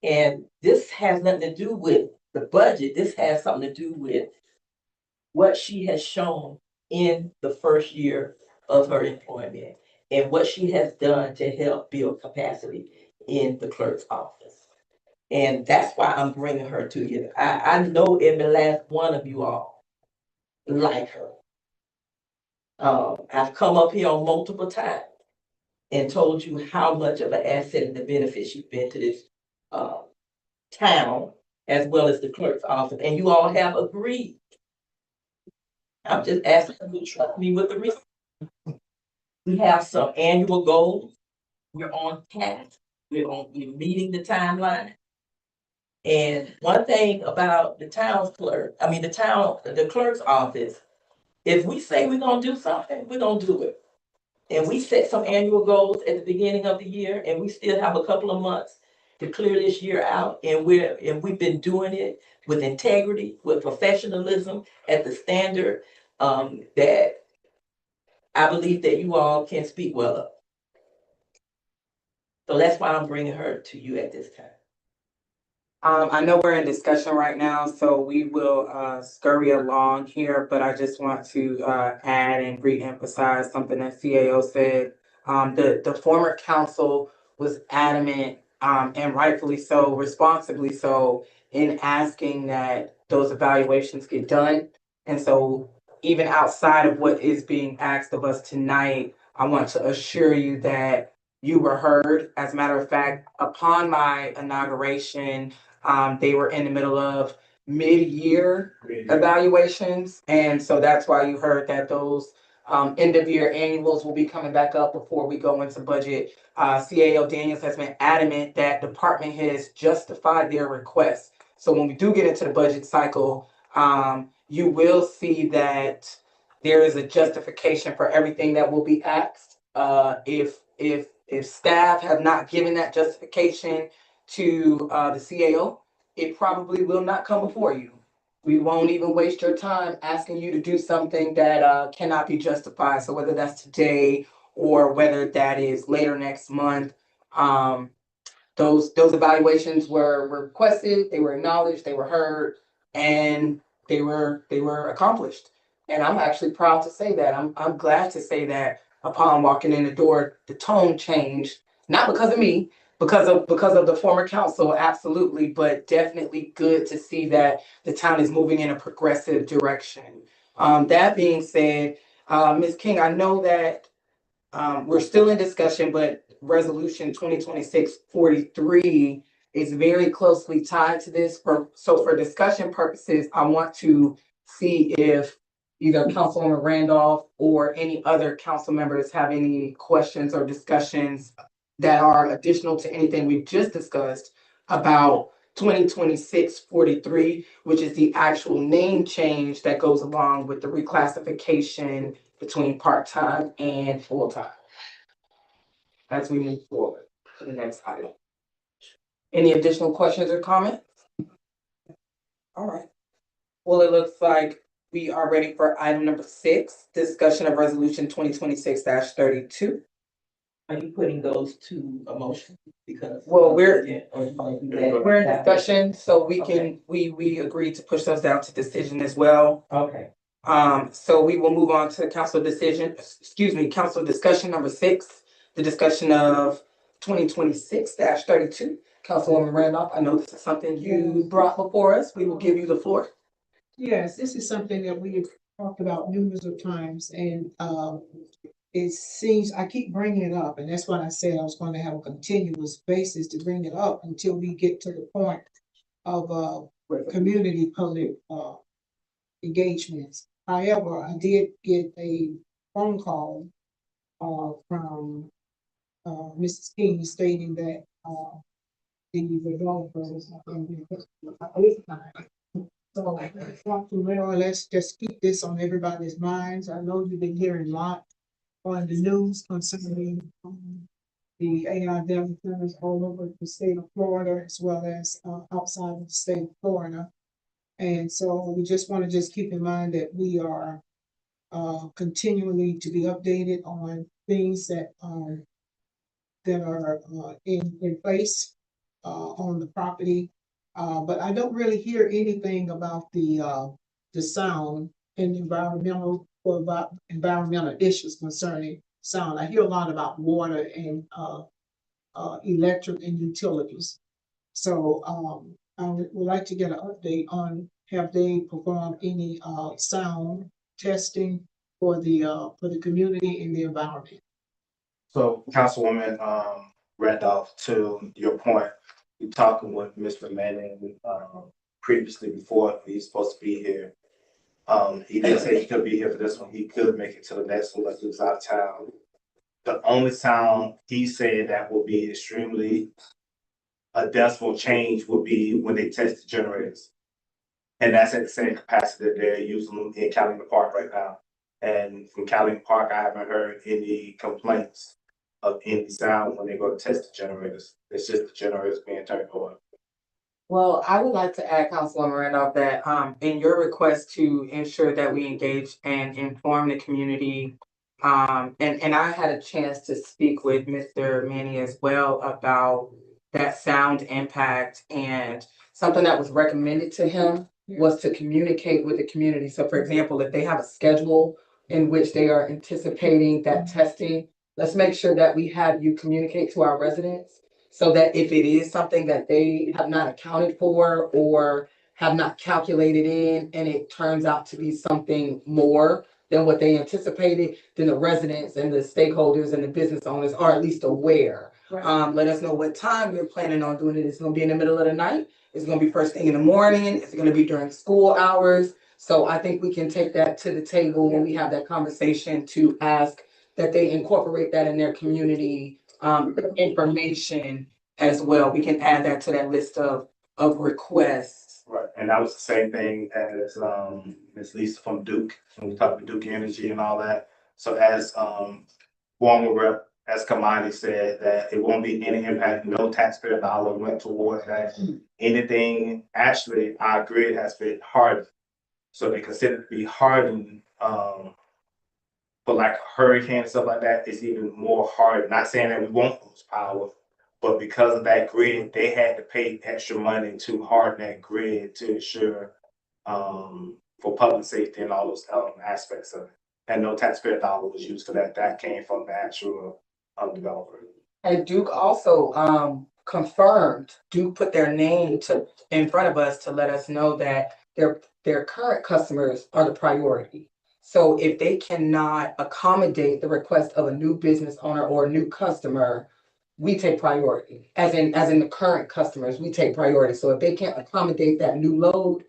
And this has nothing to do with the budget. This has something to do with what she has shown in the first year of her employment and what she has done to help build capacity in the clerk's office. And that's why I'm bringing her to you. I know every last one of you all like her. I've come up here on multiple times and told you how much of an asset and the benefit she's been to this town as well as the clerk's office, and you all have agreed. I'm just asking you to trust me with the resources. We have some annual goals. We're on task. We're meeting the timeline. And one thing about the the clerk's office, if we say we're gonna do something, we're gonna do it. And we set some annual goals at the beginning of the year, and we still have a couple of months to clear this year out. And we've been doing it with integrity, with professionalism at the standard that I believe that you all can speak well of. So that's why I'm bringing her to you at this time. I know we're in discussion right now, so we will scurry along here, but I just want to add and re-emphasize something that CAO said. The former council was adamant, and rightfully so, responsibly so, in asking that those evaluations get done. And so even outside of what is being asked of us tonight, I want to assure you that you were heard. As a matter of fact, upon my inauguration, they were in the middle of mid-year evaluations. And so that's why you heard that those end of year annuals will be coming back up before we go into budget. CAO Daniels has been adamant that department heads justified their requests. So when we do get into the budget cycle, you will see that there is a justification for everything that will be asked. If staff have not given that justification to the CAO, it probably will not come before you. We won't even waste your time asking you to do something that cannot be justified. So whether that's today or whether that is later next month, those evaluations were requested, they were acknowledged, they were heard, and they were accomplished. And I'm actually proud to say that. I'm glad to say that upon walking in the door, the tone changed, not because of me, because of the former council, absolutely, but definitely good to see that the town is moving in a progressive direction. That being said, Ms. King, I know that we're still in discussion, but resolution 2026-43 is very closely tied to this. So for discussion purposes, I want to see if either Councilwoman Randolph or any other council members have any questions or discussions that are additional to anything we've just discussed about 2026-43, which is the actual name change that goes along with the reclassification between part-time and full-time. As we move forward to the next item. Any additional questions or comments? All right. Well, it looks like we are ready for item number 6, discussion of resolution 2026-32. Are you putting those to a motion? Because. Well, we're Yeah, or you wanna do we're in that? discussion, so we Okay. can, we agreed to push those down to decision as well. Okay, So we will move on to council discussion number 6, the discussion of 2026-32. Councilwoman Randolph, I know this is something you brought before us. We will give you the floor. Yes, this is something that we've talked about numerous of times, and it seems, I keep bringing it up, and that's why I said I was going to have a continuous basis to bring it up until we get to the point of community public engagements. However, I did get a phone call from Mrs. King stating that the developers are going to be so I want to let's just keep this on everybody's minds. I know you've been hearing a lot on the news concerning the AI developers all over the state of Florida as well as outside of the state of Florida. And so we just want to just keep in mind that we are continually to be updated on things that are in place on the property. But I don't really hear anything about the sound and environmental or about environmental issues concerning sound. I hear a lot about water and electric and utilities. So I would like to get an update on have they performed any sound testing for the community and the environment. So Councilwoman, Randolph, to your point, we talking with Mr. Manning, previously before he's supposed to be here. He did say he could be here for this one. He could make it to the next one, like he was out of town. The only sound he said that will be extremely a decibel change will be when they test the generators. And that's at the same capacity that they're using them in Calumet Park right now. And from Calumet Park, I haven't heard any complaints of any sound when they go to test the generators. It's just the generators being turned on. Well, I would like to add, Councilwoman Randolph, that in your request to ensure that we engage and inform the community, and I had a chance to speak with Mr. Manny as well about that sound impact, and something that was recommended to him was to communicate with the community. So for example, if they have a schedule in which they are anticipating that testing, let's make sure that we have you communicate to our residents so that if it is something that they have not accounted for or have not calculated in, and it turns out to be something more than what they anticipated, then the residents and the stakeholders and the business owners are at least aware. Let us know what time you're planning on doing it. It's gonna be in the middle of the night. It's gonna be first thing in the morning. It's gonna be during school hours. So I think we can take that to the table when we have that conversation to ask that they incorporate that in their community information as well. We can add that to that list of requests. Right, and that was the same thing as Ms. Lisa from Duke, when we talked about Duke Energy and all that. So as former rep, as Kamani said, that it won't be any impact, no taxpayer dollar went towards that. Anything, actually, our grid has been hardened. So they consider it to be hardened, but like a hurricane and stuff like that, it's even more hard. Not saying that we won't lose power, but because of that grid, they had to pay extra money to harden that grid to ensure for public safety and all those aspects of it. And no taxpayer dollar was used for that. That came from the actual developer. And Duke also confirmed, Duke put their name in front of us to let us know that their current customers are the priority. So if they cannot accommodate the request of a new business owner or a new customer, we take priority. As in the current customers, we take priority. So if they can't accommodate that new load,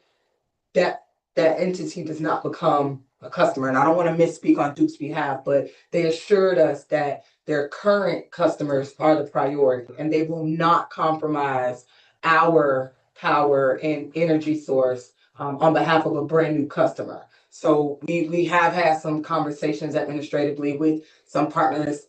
that entity does not become customer, and I don't want to misspeak on Duke's behalf, but they assured us that their current customers are the priority and they will not compromise our power and energy source on behalf of a brand new customer. So we have had some conversations administratively with some partners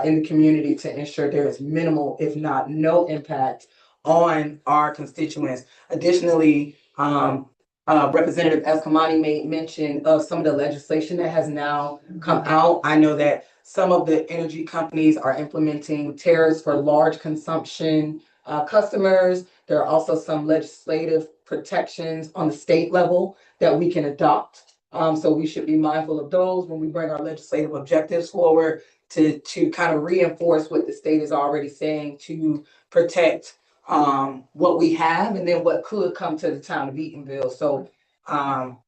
in the community to ensure there is minimal, if not no impact on our constituents. Additionally, Representative Escamani made mention of some of the legislation that has now come out. I know that some of the energy companies are implementing tariffs for large consumption customers. There are also some legislative protections on the state level that we can adopt. So we should be mindful of those when we bring our legislative objectives forward to kind of reinforce what the state is already saying to protect what we have and then what could come to the town of Eatonville. So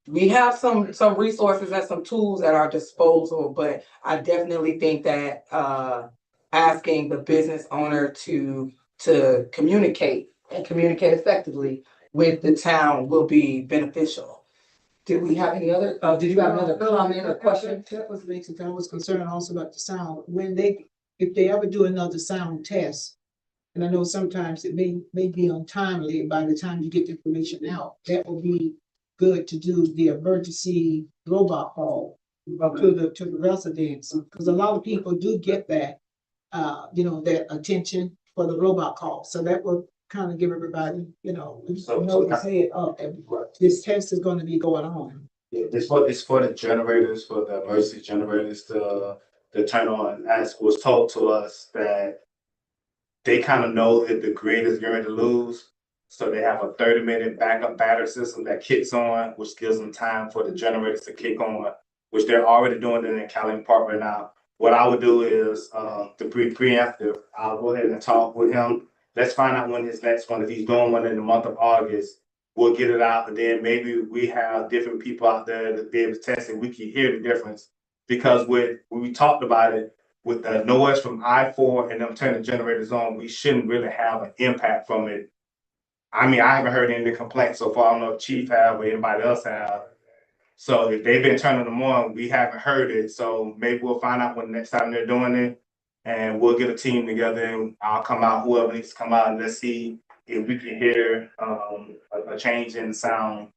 we have some resources and some tools at our disposal, but I definitely think that asking the business owner to communicate and communicate effectively with the town will be beneficial. Did we have any other, did you have another comment or question? That was basic. I was concerned also about the sound. If they ever do another sound test, and I know sometimes it may be untimely by the time you get the information out, that will be good to do the emergency robot call to the residents, because a lot of people do get that, that attention for the robot call. So that will kind of give everybody, know to say it up. This test is going to be going on. Yeah, it's for the generators, for the emergency generators to turn on. As was told to us that they kind of know that the grid is going to lose. So they have a 30-minute backup battery system that kicks on, which gives them time for the generators to kick on, which they're already doing in Callan Park right now. What I would do is to be preemptive, I'll go ahead and talk with him. Let's find out when his next one, if he's doing one in the month of August, we'll get it out, and then maybe we have different people out there to be able to test it. We can hear the difference, because when we talked about it, with the noise from I-4 and them turning generators on, we shouldn't really have an impact from it. I mean, I haven't heard any complaints so far. I don't know if Chief have or anybody else have. So if they've been turning them on, we haven't heard it. So maybe we'll find out when next time they're doing it, and we'll get a team together and I'll come out, whoever needs to come out, and let's see if we can hear a change in sound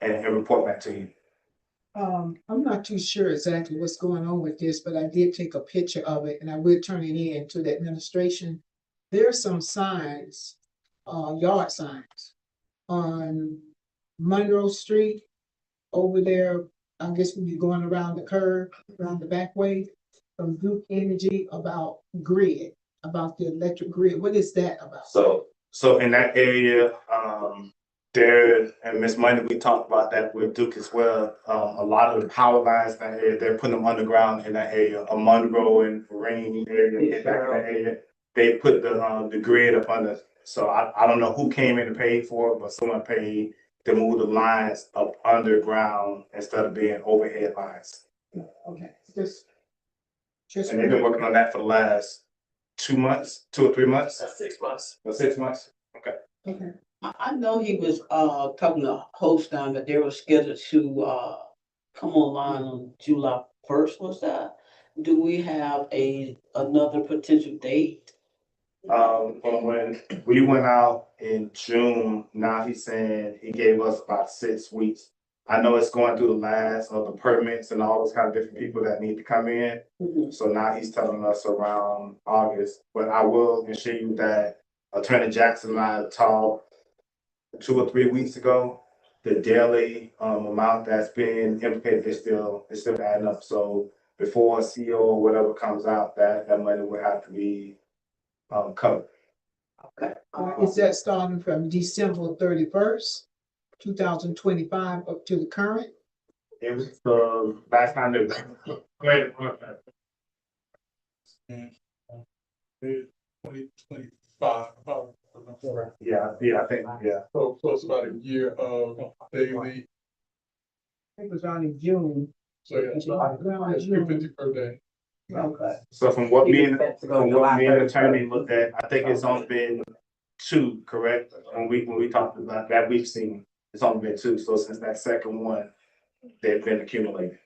and report back to you. I'm not too sure exactly what's going on with this, but I did take a picture of it and I will turn it in to the administration. There are some signs, yard signs on Monroe Street over there. I guess we'll be going around the curve, around the back way from Duke Energy about grid, about the electric grid. What is that about? So in that area, there, and Miss Monday, we talked about that with Duke as well. A lot of the power lines in that area, they're putting them underground in that area. A Monroe and Rain area, back in that area, they put the grid up under. So I don't know who came in and paid for it, but someone paid to move the lines up underground instead of being overhead lines. Okay, just. And they've been working on that for the last 2 months, 2 or 3 months. 6 months. 6 months. Okay. Okay. I know he was coming to Holstein, but they were scheduled to come online on July 1st, was that? Do we have another potential date? From when we went out in June, now he's saying he gave us about 6 weeks. I know it's going through the last of the permits and all those kind of different people that need to come in. So now he's telling us around August, but I will assure you that Attorney Jackson and I talked 2 or 3 weeks ago. The daily amount that's been implicated is still adding up. So before a CO or whatever comes out, that money will have to be covered. Okay. Is that starting from December 31st, 2025 up to the current? It was the last time they went. 2025. Yeah, I think, yeah. So it's about a year of daily, I think it was around in June. so it's about $350 per day. Okay. So from what me and the attorney looked at, I think it's only been 2, correct? When we talked about that, we've seen it's only been 2. So since that second one, they've been accumulating.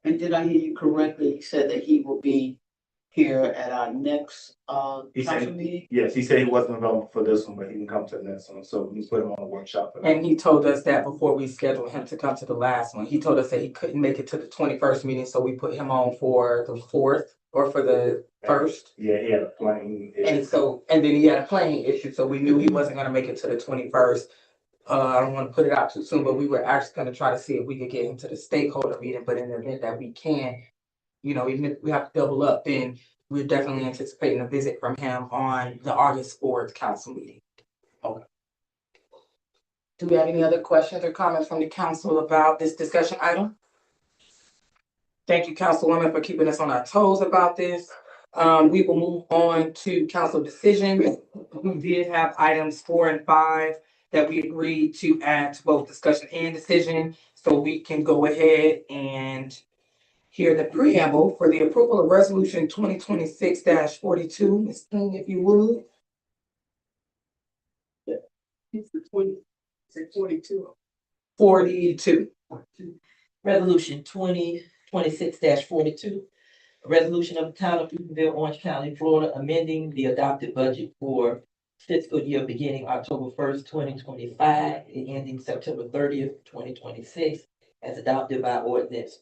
And did I hear you correctly? You said that he will be here at our next, He council said, meeting? yes, he said he wasn't available for this one, but he can come to the next one, so we put him on a workshop for that. And he told us that before we scheduled him to come to the last one. He told us that he couldn't make it to the 21st meeting, so we put him on for the 4th or for the 1st. Yeah, he had a plane. And so, and then he had a plane issue, so we knew he wasn't gonna make it to the 21st. I don't wanna put it out too soon, but we were actually gonna try to see if we could get him to the stakeholder meeting, but in the event that we can, even if we have to double up, then we're definitely anticipating a visit from him on the August 4th council meeting. Okay. Do we have any other questions or comments from the council about this discussion item? Thank you, Councilwoman, for keeping us on our toes about this. We will move on to council decisions. We did have items 4 and 5 that we agreed to add to both discussion and decision. So we can go ahead and hear the preamble for the approval of resolution 2026-42. Ms. King, if you would. It's the 42. 42. Resolution 2026-42. A resolution of the town of Eatonville, Orange County, Florida, amending the adopted budget for fiscal year beginning October 1st, 2025, and ending September 30th, 2026, as adopted by ordinance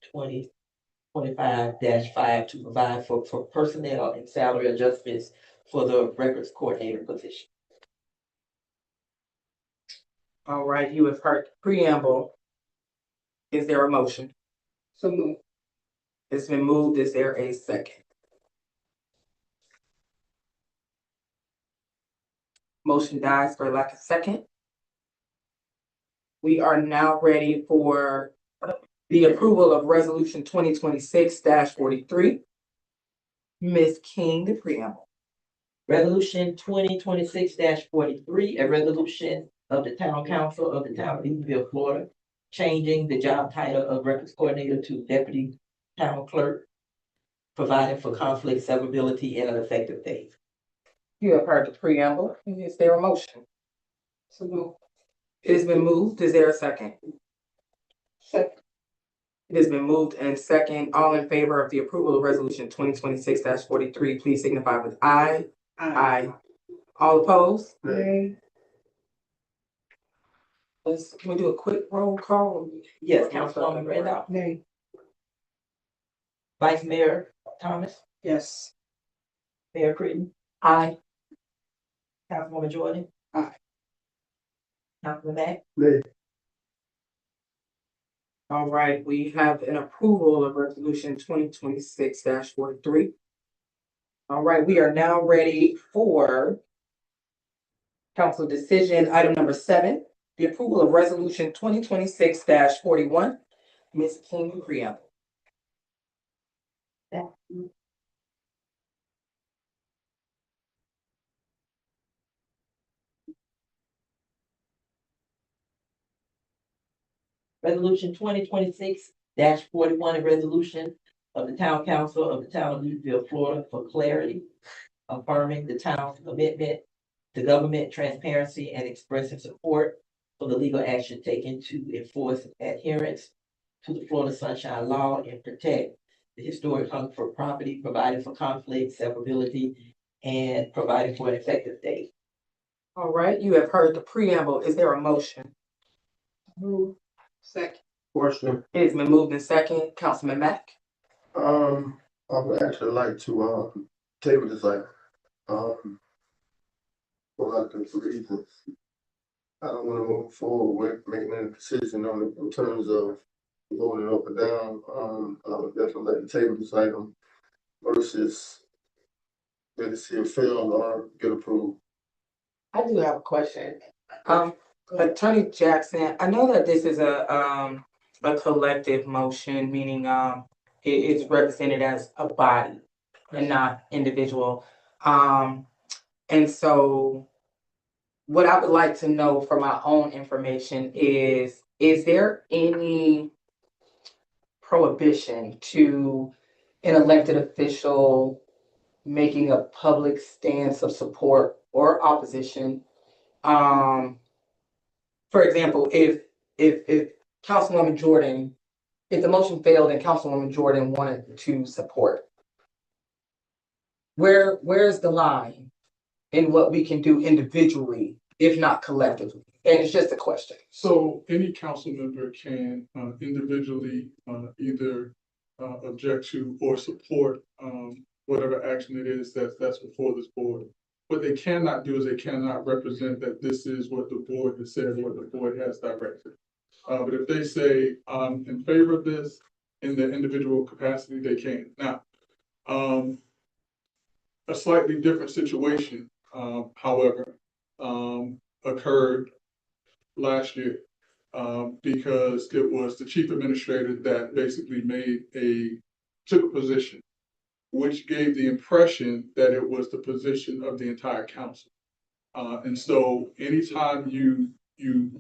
2025-5 to provide for personnel and salary adjustments for the records coordinator position. All right, you have heard the preamble. Is there a motion? So moved. It's been moved. Is there a second? Motion dies for lack of second. We are now ready for the approval of resolution 2026-43. Ms. King, the preamble. Resolution 2026-43, a resolution of the town council of the town of Eatonville, Florida, changing the job title of records coordinator to deputy town clerk, providing for conflict severability and an effective date. You have heard the preamble. Is there a motion? So moved. It has been moved. Is there a second? Second. It has been moved and second. All in favor of the approval of resolution 2026-43, please signify with aye. Aye. All opposed? Nay. Can we do a quick roll call? Yes, Councilwoman Randolph. Nay. Vice Mayor Thomas, Yes. Mayor Critton, Aye. Councilwoman Jordan. Aye. Councilman Mack. Nay. All right, we have an approval of resolution 2026-43. All right, we are now ready for council decision item number 7, the approval of resolution 2026-41. Ms. King, preamble. Resolution 2026-41, a resolution of the town council of the town of Eatonville, Florida, for clarity, affirming the town's commitment to government transparency and expressing support for the legal action taken to enforce adherence to the Florida Sunshine Law and protect the historic Hungerford property, providing for conflict, severability, and providing for an effective date. All right, you have heard the preamble. Is there a motion? Move. Second. Question. It has been moved in second. Councilman Mack. I would actually like to, table this item. For a lot of different reasons. I don't wanna move forward with making a decision on it in terms of voting up or down. I would definitely like to table this item versus let it see it fail or get approved. I do have a question. Attorney Jackson, I know that this is a collective motion, meaning it's represented as a body and not individual. And so what I would like to know for my own information is there any prohibition to an elected official making a public stance of support or opposition? For example, if Councilwoman Jordan if the motion failed and Councilwoman Jordan wanted to support, where's the line in what we can do individually, if not collectively? And it's just a question. So any council member can individually either object to or support whatever action it is that's before this board. What they cannot do is they cannot represent that this is what the board has said, what the board has directed. But if they say, I'm in favor of this in their individual capacity, they can. Now, a slightly different situation, however, occurred last year. Because it was the chief administrator that basically took a position, which gave the impression that it was the position of the entire council. And so anytime you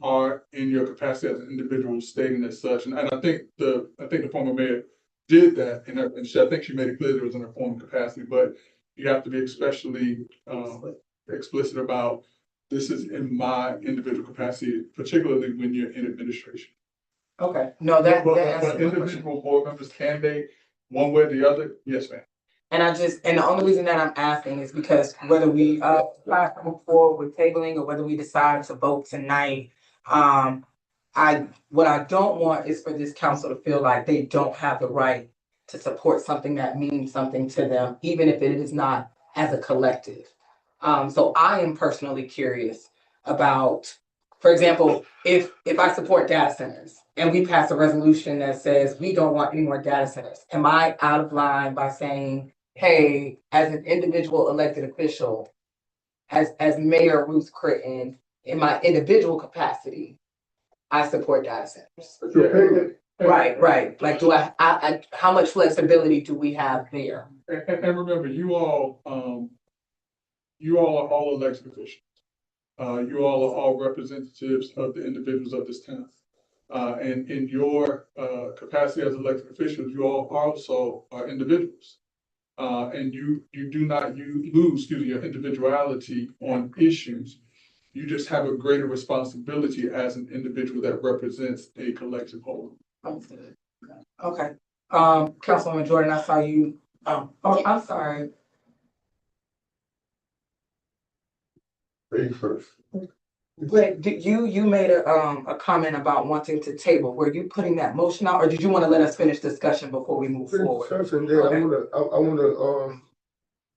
are in your capacity as an individual stating as such, and I think the former mayor did that, and I think she made it clear that it was in her former capacity, but you have to be especially explicit about this is in my individual capacity, particularly when you're in administration. Okay, no, that But answers my question. individual board members, can they, one way or the other? Yes, ma'am. And the only reason that I'm asking is because whether we move forward with tabling or whether we decide to vote tonight, what I don't want is for this council to feel like they don't have the right to support something that means something to them, even if it is not as a collective. So I am personally curious about, for example, if I support data centers and we pass a resolution that says we don't want any more data centers, am I out of line by saying, hey, as an individual elected official, as Mayor Ruth Critton, in my individual capacity, I support data centers? But you're paying. Right. Like, how much flexibility do we have there? And remember, you all are all elected officials. You all are all representatives of the individuals of this town. And in your capacity as elected officials, you all also are individuals. And you do not lose your individuality on issues. You just have a greater responsibility as an individual that represents a collective whole. Okay. Councilwoman Jordan, I saw you. I'm sorry. Ladies first. Wait, you made a comment about wanting to table. Were you putting that motion out, or did you want to let us finish discussion before we move forward? Discussion, then I wanna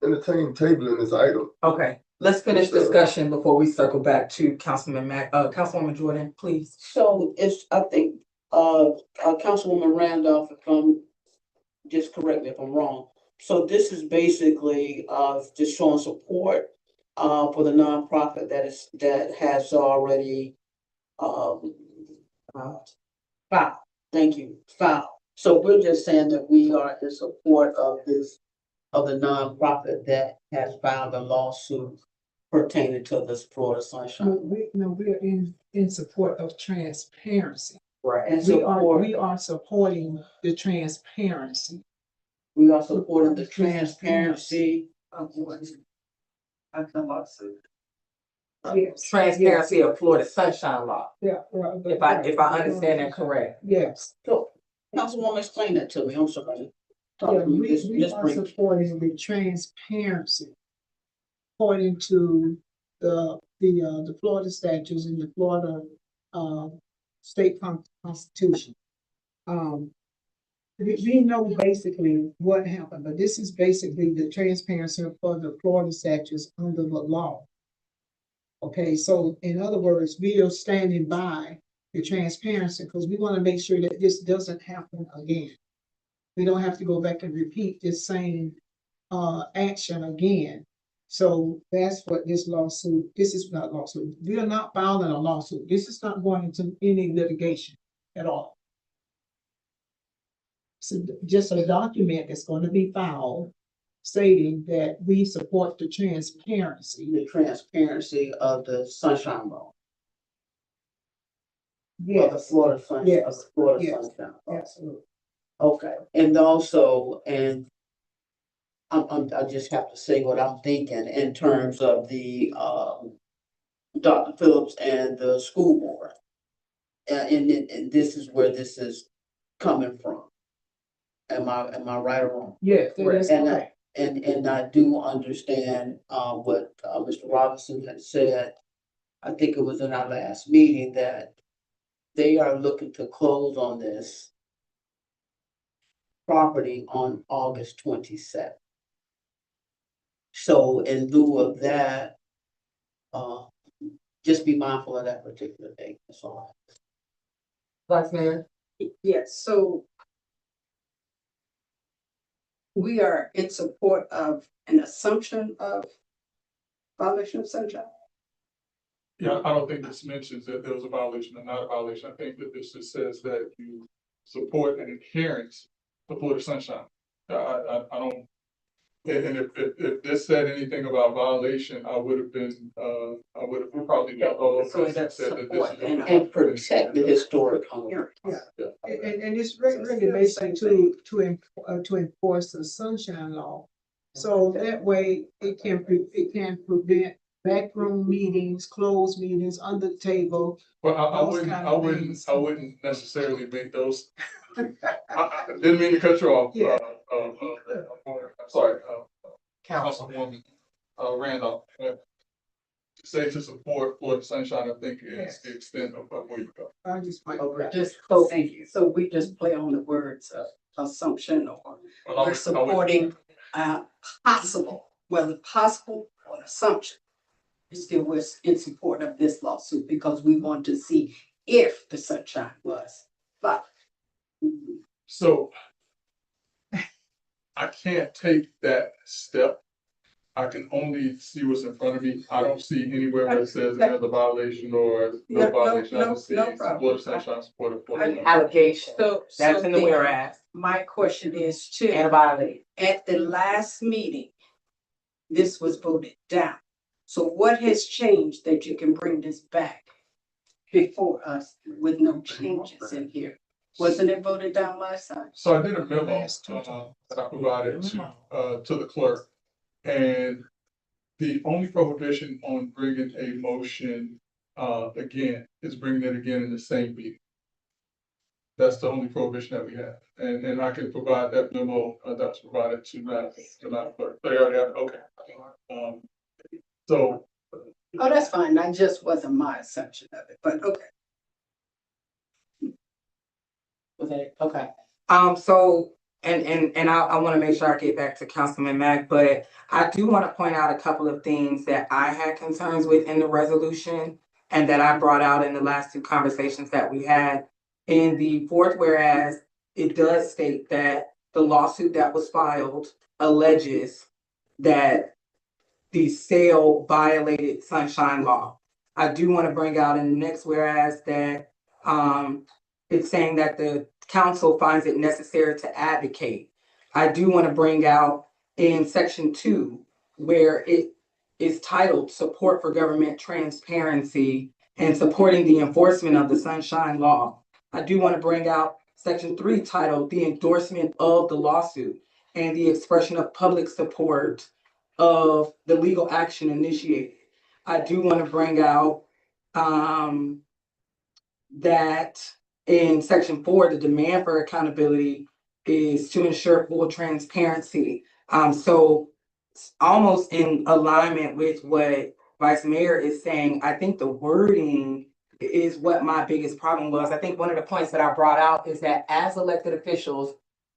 entertain tabling this item. Okay, let's finish discussion before we circle back to Councilwoman Jordan, please. So I think, Councilwoman Randolph, if I'm, just correct me if I'm wrong. So this is basically, just showing support, for the nonprofit that has already, filed. Thank you, filed. So we're just saying that we are in support of the nonprofit that has filed a lawsuit pertaining to this Florida Sunshine. We're in support of transparency. Right. And We are supporting the transparency. we are supporting the transparency of what? Of the lawsuit. Yes. Transparency of Florida Sunshine Law, Yeah, right. if I understand that correct. Yes. So, Councilwoman, explain that to me, I'm sorry. Talk Yeah, to me, we just are bring. supporting the transparency according to the Florida statutes and the Florida state constitution. We know basically what happened, but this is basically the transparency for the Florida statutes under the law. Okay, so in other words, we are standing by the transparency because we want to make sure that this doesn't happen again. We don't have to go back and repeat this same action again. So that's what this is not lawsuit. We are not filing a lawsuit. This is not going into any litigation at all. So just a document that's going to be filed stating that we support the transparency. The transparency of the Sunshine Law. Of the Yes, Florida Sunshine, Yes. of the Florida Yes. Sunshine. Law. absolutely. Okay, and also, I just have to say what I'm thinking in terms of the, Dr. Phillips and the school board. And this is where this is coming from. Am I right or wrong? Yes, that is And correct. and I do understand, what, Mr. Robinson had said. I think it was in our last meeting that they are looking to close on this property on August 27th. So in lieu of that, uh, just be mindful of that particular date, that's all. Vice Mayor? Yes, so we are in support of an assumption of violation of sunshine. Yeah, I don't think this mentions that there was a violation or not a violation. I think that this just says that you support an adherence to Florida sunshine. I don't, and if this said anything about violation, I would have been, I would have probably got all of So this and that's said that this support is. And protect the historic home. Yeah. Yeah. And it's really basically to enforce the sunshine law. So that way it can prevent backroom meetings, closed meetings, under the table. Well, I Those wouldn't, kind I of wouldn't, things. I wouldn't necessarily make those. I didn't mean to cut you off. Yeah. I'm sorry, Councilwoman, Randolph. To say to support Florida sunshine, I think is the extent of where you go. I just might. Just, so, thank you. So we just play on the words of assumption or Well, I we're would- supporting possible, whether possible or assumption. Still, we're in support of this lawsuit because we want to see if the sunshine was. But So I can't take that step. I can only see what's in front of me. I don't see anywhere where it says there's a violation or no violation. I just see no problem. Florida sunshine supported. Allegation. so That's in the then whereas. my question is And a too, violation. at the last meeting, this was voted down. So what has changed that you can bring this back before us with no changes in here? Wasn't it voted down last time? So I did a memo, that I provided to the clerk. And the only prohibition on bringing a motion, again, is bringing it again in the same meeting. That's the only prohibition that we have. And I can provide that memo, that's provided to Madam Clerk. They already have, okay. So Oh, that's fine. That just wasn't my assumption of it, but okay. Okay. So, and I wanna make sure I get back to Councilman Mack, but I do wanna point out a couple of things that I had concerns with in the resolution and that I brought out in the last two conversations that we had. In the fourth whereas, it does state that the lawsuit that was filed alleges that the sale violated sunshine law. I do wanna bring out in the next whereas that, it's saying that the council finds it necessary to advocate. I do want to bring out in section 2, where it is titled Support for Government Transparency and Supporting the Enforcement of the Sunshine Law. I do want to bring out section 3 titled The Endorsement of the Lawsuit and the Expression of Public Support of the Legal Action Initiated. I do want to bring out that in section 4, the demand for accountability is to ensure full transparency. So almost in alignment with what Vice Mayor is saying, I think the wording is what my biggest problem was. I think one of the points that I brought out is that as elected officials,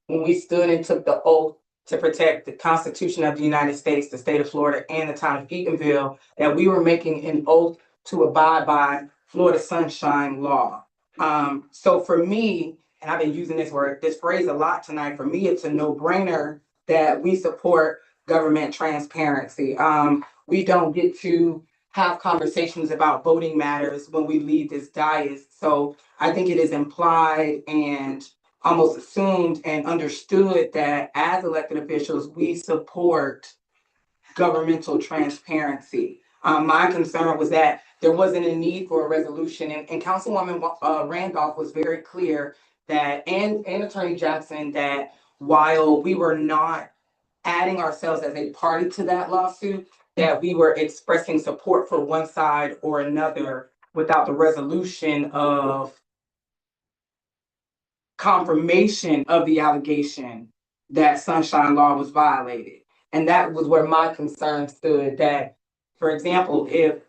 when we stood and took the oath to protect the Constitution of the United States, the state of Florida, and the town of Eatonville, that we were making an oath to abide by Florida sunshine law. So for me, and I've been using this phrase a lot tonight, for me, it's a no-brainer that we support government transparency. We don't get to have conversations about voting matters when we leave this dais. So I think it is implied and almost assumed and understood that as elected officials, we support governmental transparency. My concern was that there wasn't a need for a resolution, and Councilwoman Randolph was very clear that, and Attorney Jackson, that while we were not adding ourselves as a party to that lawsuit, that we were expressing support for one side or another without the resolution of confirmation of the allegation that sunshine law was violated. And that was where my concern stood, that, for example, if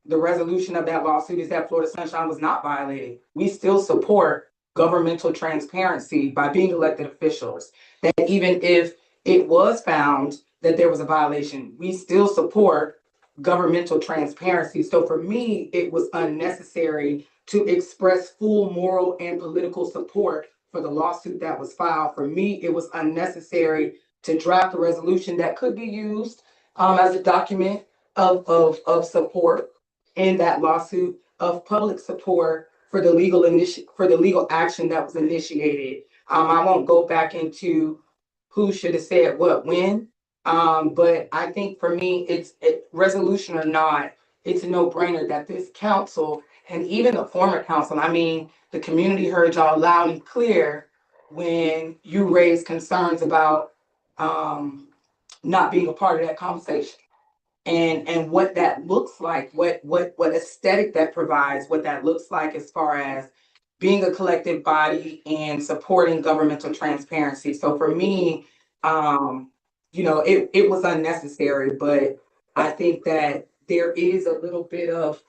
the resolution of that lawsuit is that Florida Sunshine was not violated, we still support governmental transparency by being elected officials. That even if it was found that there was a violation, we still support governmental transparency. So for me, it was unnecessary to express full moral and political support for the lawsuit that was filed. For me, it was unnecessary to draft a resolution that could be used as a document of support in that lawsuit, of public support for the legal action that was initiated. I won't go back into who should have said what when. But I think for me, resolution or not, it's a no-brainer that this council and even the former council, I mean, the community heard y'all loud and clear when you raised concerns about not being a part of that conversation. And what that looks like, what aesthetic that provides, what that looks like as far as being a collective body and supporting governmental transparency. So for me, it was unnecessary, but I think that there is a little bit of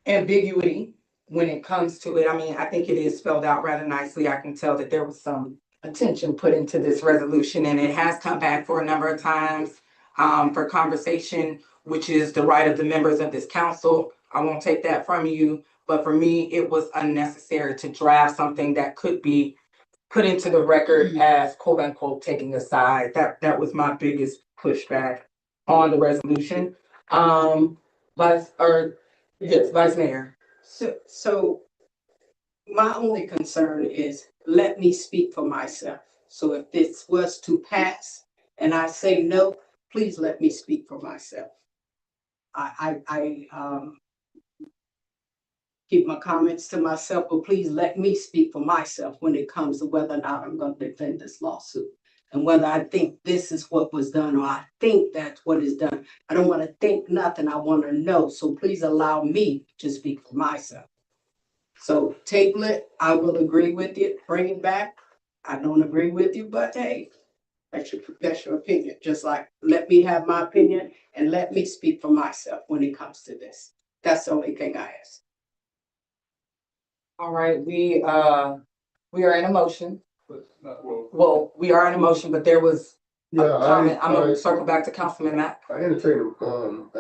ambiguity when it comes to it. I mean, I think it is spelled out rather nicely. I can tell that there was some attention put into this resolution, and it has come back for a number of times for conversation, which is the right of the members of this council. I won't take that from you, but for me, it was unnecessary to draft something that could be put into the record as quote unquote taking a side. That was my biggest pushback on the resolution. Vice Mayor. So my only concern is, let me speak for myself. So if this was to pass and I say no, please let me speak for myself. I keep my comments to myself, but please let me speak for myself when it comes to whether or not I'm going to defend this lawsuit. And whether I think this is what was done or I think that's what is done. I don't want to think nothing. I want to know. So please allow me to speak for myself. So table it. I will agree with you. Bring it back. I don't agree with you, but hey, that's your opinion. Just like let me have my opinion and let me speak for myself when it comes to this. That's the only thing I ask. All right, we are in a motion. Well, Well, we are in a motion, but there was a Yeah, comment. I'm I gonna circle back to Councilman Mack. entertain,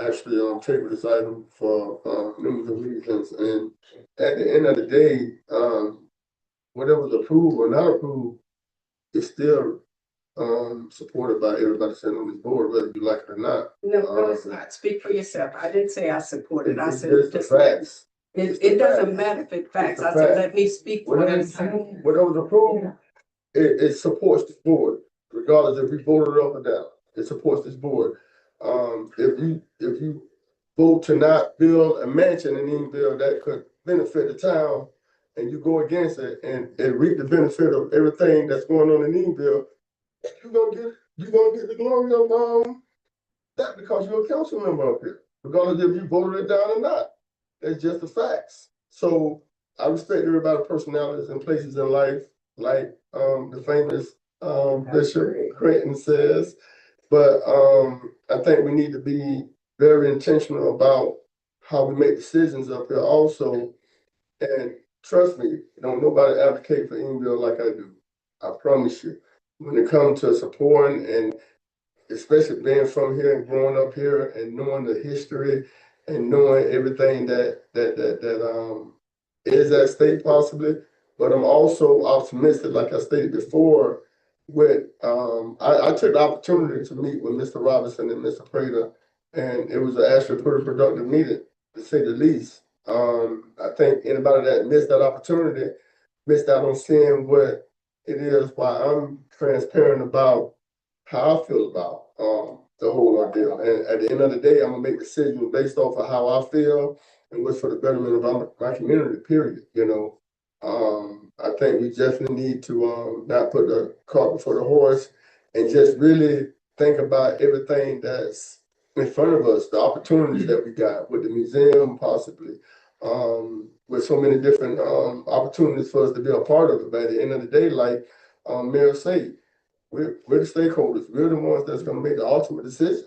actually, table this item for, numerous of reasons, and at the end of the day, whatever's approved or not approved, it's still, supported by everybody sitting on this board, whether you like it or not. No, it's not. Speak for yourself. I didn't say I support it. I It's said just the just let facts. it doesn't matter if it facts. I said, let me speak for myself. Whatever's approved, it supports this board, regardless if we voted up or down. It supports this board. If you vote to not build a mansion in Eatonville that could benefit the town, and you go against it and reap the benefit of everything that's going on in Eatonville, you're gonna get the glory of that because you're a council member up here, regardless if you voted it down or not. It's just the facts. So I respect everybody's personalities and places in life, like the famous Bishop Creighton says. But I think we need to be very intentional about how we make decisions up here also. And trust me, don't nobody advocate for Eatonville like I do. I promise you. When it comes to supporting and especially being from here and growing up here and knowing the history and knowing everything that is at stake possibly. But I'm also optimistic, like I stated before, with I took the opportunity to meet with Mr. Robinson and Mr. Prater, and it was actually a pretty productive meeting, to say the least. I think anybody that missed that opportunity missed out on seeing what it is, why I'm transparent about how I feel about the whole ordeal. And at the end of the day, I'm gonna make decisions based off of how I feel and what's for the betterment of my community, period, you know. I think we definitely need to not put the cart before the horse and just really think about everything that's in front of us, the opportunities that we got with the museum, possibly with so many different, opportunities for us to be a part of it. But at the end of the day, like, Mayor say, we're the stakeholders. We're the ones that's gonna make the ultimate decision.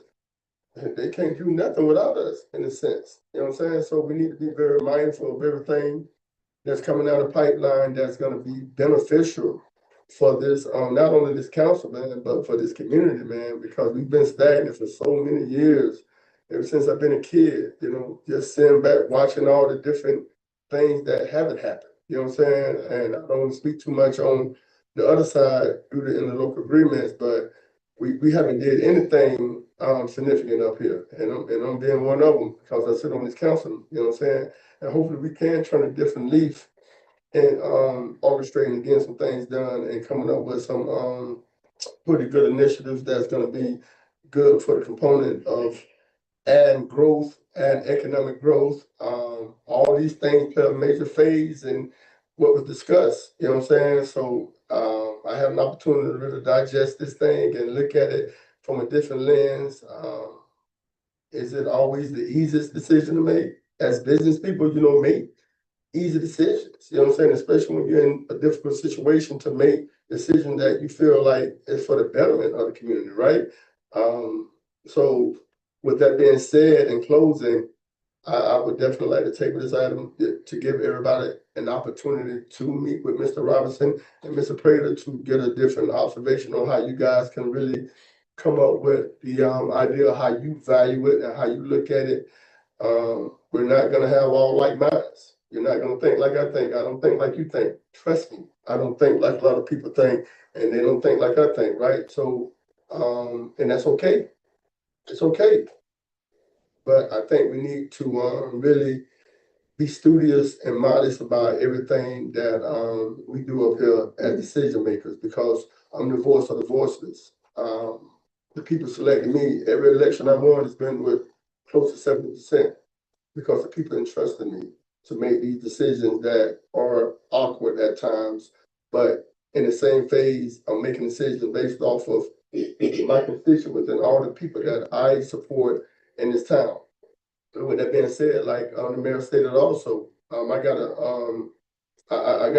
And they can't do nothing without us, in a sense. You know what I'm saying? So we need to be very mindful of everything that's coming out of the pipeline that's gonna be beneficial for this, not only this council, man, but for this community, man, because we've been stagnant for so many years. Ever since I've been a kid, you know, just sitting back, watching all the different things that haven't happened. You know what I'm saying? And I don't want to speak too much on the other side due to interlocal agreements, but we haven't did anything significant up here. And I'm being one of them because I sit on this council, you know what I'm saying? And hopefully we can turn a different leaf and orchestrating getting some things done and coming up with some pretty good initiatives that's gonna be good for the component of and growth and economic growth. All these things play a major phase in what was discussed, you know what I'm saying? So I had an opportunity to really digest this thing and look at it from a different lens. Is it always the easiest decision to make? As business people, you know, make easy decisions, you know what I'm saying? Especially when you're in a difficult situation to make decisions that you feel like is for the betterment of the community, right? So with that being said, in closing, I would definitely like to table this item to give everybody an opportunity to meet with Mr. Robinson and Mr. Prater to get a different observation on how you guys can really come up with the idea of how you value it and how you look at it. We're not gonna have all like minds. You're not gonna think like I think. I don't think like you think. Trust me, I don't think like a lot of people think, and they don't think like I think, right? So, and that's okay. It's okay. But I think we need to really be studious and modest about everything that we do up here as decision makers because I'm the voice of the voiceless. The people selected me. Every election I won has been with close to 70% because the people entrusted me to make these decisions that are awkward at times, but in the same phase, I'm making decisions based off of my constituents and all the people that I support in this town. With that being said, like the mayor stated also, I got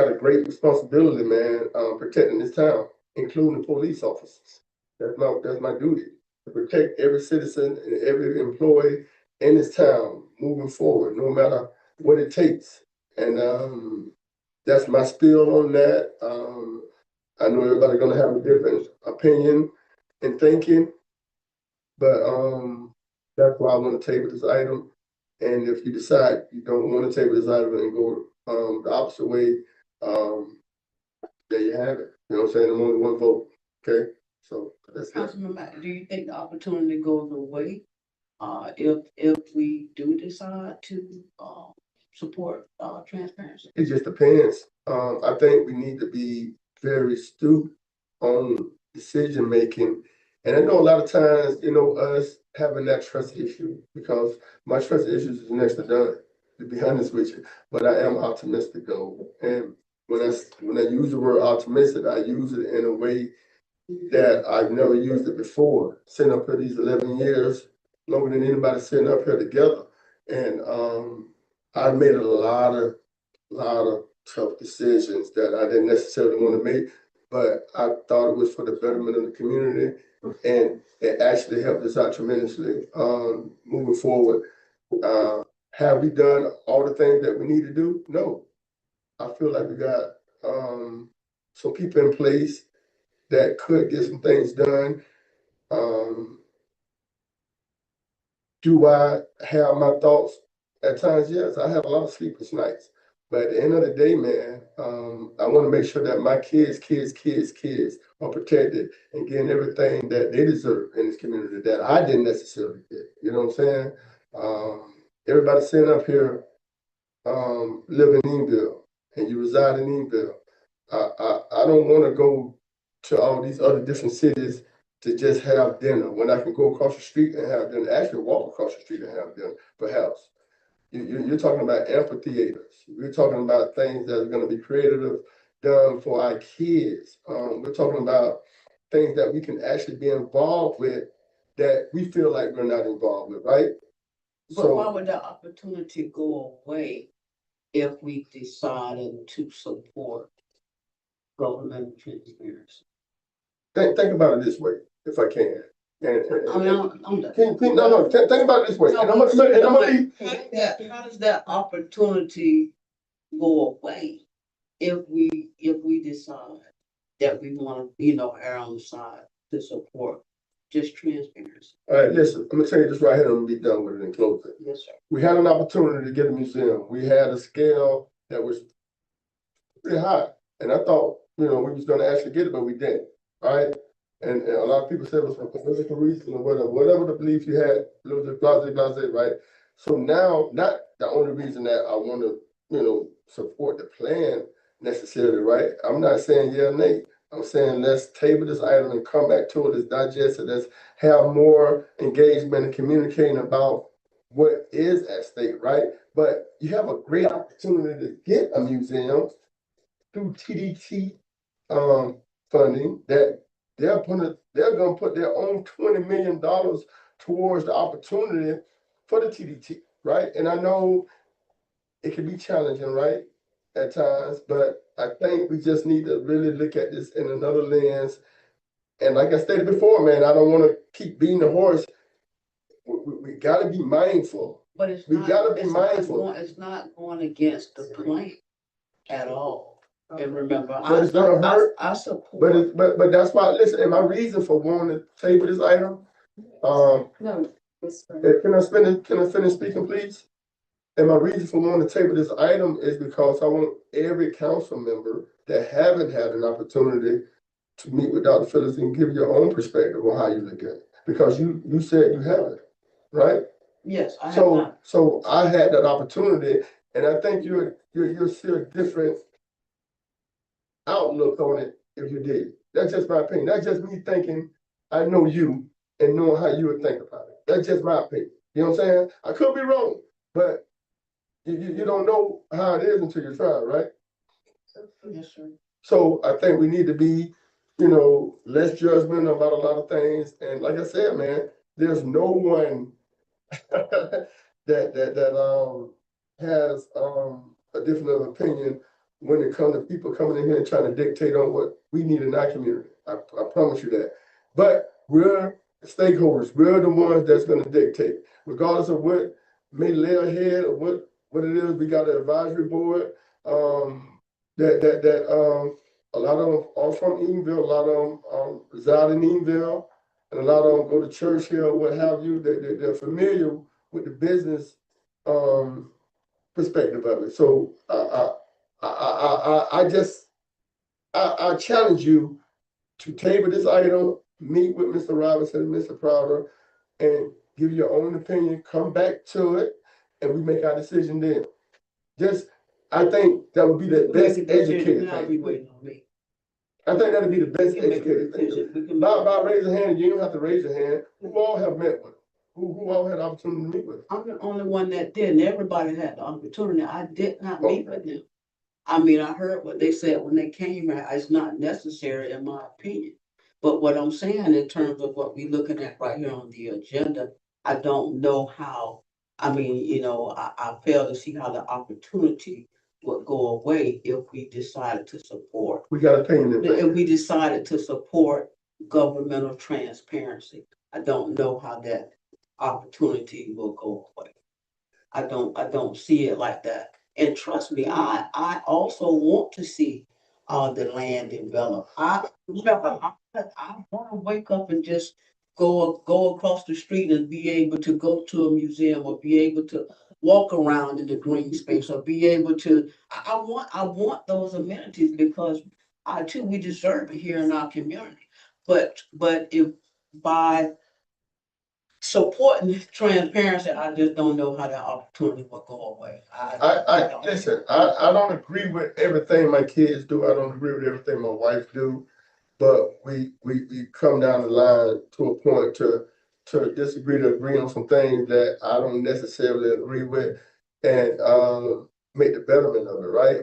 a great responsibility, man, protecting this town, including the police officers. That's my duty to protect every citizen and every employee in this town moving forward, no matter what it takes. And that's my spiel on that. I know everybody's gonna have a different opinion and thinking, but that's why I want to table this item. And if you decide you don't want to table this item and go the opposite way, there you have it. You know what I'm saying? I'm only one vote. Okay, so that's it. Councilman Matt, do you think the opportunity goes away? If we do decide to, support, transparency? It just depends. I think we need to be very astute on decision making. And I know a lot of times, you know, us having that trust issue because my trust issues is next to done, to be honest with you. But I am optimistic though. And when I use the word optimistic, I use it in a way that I've never used it before. Sitting up here these 11 years, longer than anybody sitting up here together. And I made a lot of tough decisions that I didn't necessarily want to make, but I thought it was for the betterment of the community, and it actually helped us out tremendously. Moving forward, have we done all the things that we need to do? No, I feel like we got some people in place that could get some things done. Um, Do I have my thoughts at times? Yes, I have a lot of sleepless nights. But at the end of the day, man, I want to make sure that my kids are protected and getting everything that they deserve in this community that I didn't necessarily get. You know what I'm saying? Everybody sitting up here live in Eatonville and you reside in Eatonville. I don't want to go to all these other different cities to just have dinner when I can go across the street and have dinner. Actually, walk across the street and have dinner, perhaps. You're talking about amphitheaters. We're talking about things that are going to be creative, done for our kids. We're talking about things that we can actually be involved with that we feel like we're not involved with, right? But why would the opportunity go away if we decided to support governmental transparency? Think about it this way, if I can. I mean, I'm done. Think about it this way, and I'm gonna be, How does that opportunity go away if we decide that we wanna, err on the side to support just transparency? all right, listen, I'm gonna tell you this right here, and I'm gonna be done with it and close it. Yes, sir. We had an opportunity to get a museum. We had a scale that was pretty high. And I thought, we was gonna actually get it, but we didn't, right? And a lot of people said it was for political reasons or whatever the belief you had, blase, right? So now, not the only reason that I wanna, support the plan necessarily, right? I'm not saying yeah or nay. I'm saying let's table this item and come back to it, let's digest it, let's have more engagement and communicating about what is at stake, right? But you have a great opportunity to get a museum through TDT funding that they're gonna put their own $20 million towards the opportunity for the TDT, right? And I know it can be challenging, right, at times, but I think we just need to really look at this in another lens. And like I stated before, man, I don't wanna keep beating the horse. We gotta be mindful. But it's We not. gotta be it's not mindful. It's not going against the plan at all. And remember, But it's gonna hurt. I support. But that's why, listen, and my reason for wanting to table this item, No. can I finish speaking, please? And my reason for wanting to table this item is because I want every council member that haven't had an opportunity to meet with Dr. Phillips and give your own perspective on how you look at it. Because you said you haven't, right? Yes, I have So, not. so I had that opportunity, and I think you're still a different outlook on it if you did. That's just my opinion. That's just me thinking, I know you and knowing how you would think about it. That's just my opinion. You know what I'm saying? I could be wrong, but you don't know how it is until you try, right? Yes, sir. So I think we need to be, less judgment about a lot of things. And like I said, man, there's no one that has a different opinion when it comes to people coming in here and trying to dictate on what we need in our community. I promise you that. But we're stakeholders. We're the ones that's going to dictate, regardless of what may lay ahead or what it is. We got an advisory board that a lot of them are from Eatonville. A lot of them reside in Eatonville, and a lot of them go to church here or what have you. They're familiar with the business perspective of it. So I challenge you to table this item, meet with Mr. Robinson and Mr. Crowder, and give your own opinion, come back to it, and we make our decision then. I think that would be the best educated Now thing. be waiting on me. I think that'd be the best We can make a educated thing. decision. We can By raising hand, you don't have to raise your hand. Who all have met with? Who all had the opportunity to meet with? I'm the only one that didn't. Everybody had the opportunity. I did not meet with them. I mean, I heard what they said when they came here. It's not necessary in my opinion. But what I'm saying in terms of what we're looking at right here on the agenda, I don't know how, I mean, I fail to see how the opportunity would go away if we decided to support. We got opinion in If we decided to support governmental transparency. I don't know how that opportunity will go away. I don't see it like that. And trust me, I also want to see the land developed. I wanna wake up and just go across the street and be able to go to a museum or be able to walk around in the green space or be able to, I want those amenities because we deserve it here in our community. But if by supporting transparency, I just don't know how that opportunity will go away. Listen, I don't agree with everything my kids do. I don't agree with everything my wife do. But we come down the line to a point to disagree, to agree on some things that I don't necessarily agree with, and make the betterment of it, right?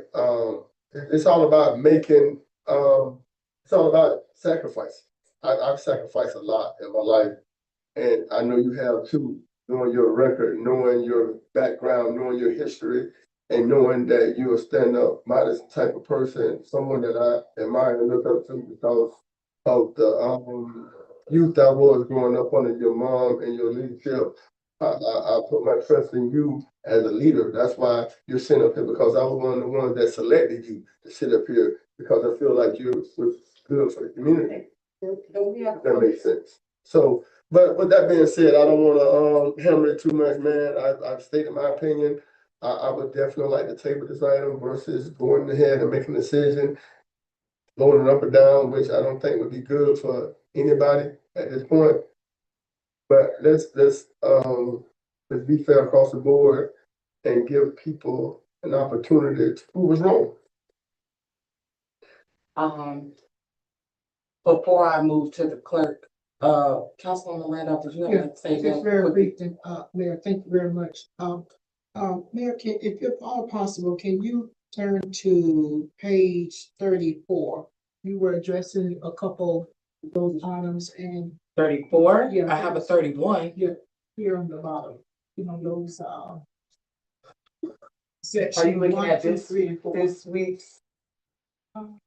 It's all about making it's all about sacrifice. I've sacrificed a lot in my life, and I know you have too, knowing your record, knowing your background, knowing your history. and knowing that you're a stand-up, modest type of person, someone that I admire and look up to because of the youth I was growing up under your mom and your leadership. I put my trust in you as a leader. That's why you're sitting up here, because I was one of the ones that selected you to sit up here, because I feel like you was good for the community. If that makes sense. So, but with that being said, I don't wanna hammer it too much, man. I've stated my opinion. I would definitely like to table this item versus going ahead and making a decision, voting up or down, which I don't think would be good for anybody at this point. But let's be fair across the board and give people an opportunity to prove us wrong. Before I move to the clerk, Councilwoman Randolph, did you have to say Just that? very brief, then, Mayor, thank you very much. Mayor, if it's all possible, can you turn to page 34? You were addressing a couple of those items and 34? Yeah. I have a 31. here on the bottom, you know, those, Are section you looking 1, at 2, this, 3, and 4. this week's?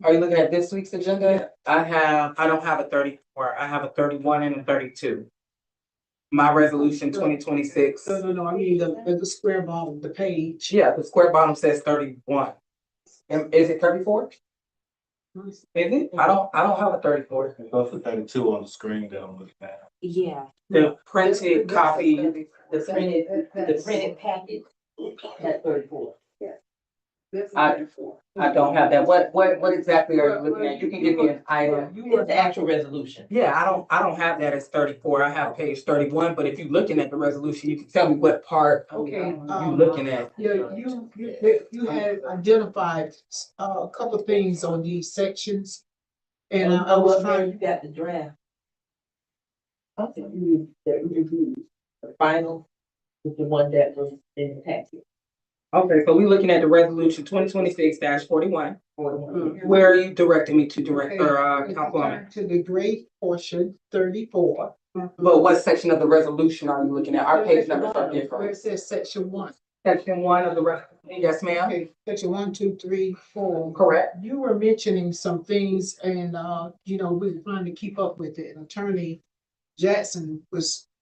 Are you looking at this week's agenda? I don't have a 34. I have a 31 and a 32. My resolution 2026. No, I mean the square bottom, the page. Yeah, the square bottom says 31. Is it 34? Is it? I don't have a 34. Go for 32 on the screen that I'm looking at. Yeah. The printed copy. The printed packet, at 34. I don't have that. What exactly are you looking at? You can give me an item. It's the actual resolution. Yeah, I don't have that as 34. I have page 31, but if you're looking at the resolution, you can tell me what part Okay, you looking at. Yeah, you had identified a couple of things on these sections. And I was You trying, got the draft. I think you, that review, the final, is the one that was in the packet. Okay, so we're looking at the resolution 2026-41. Where are you directing me to, Councilwoman? to the gray portion, 34. But what section of the resolution are you looking at? Our page numbers are Where it different. says section 1. Section 1 of the resolution, yes, ma'am? Okay, section 1, 2, 3, 4. Correct. You were mentioning some things and, you know, we were trying to keep up with it. Attorney Jackson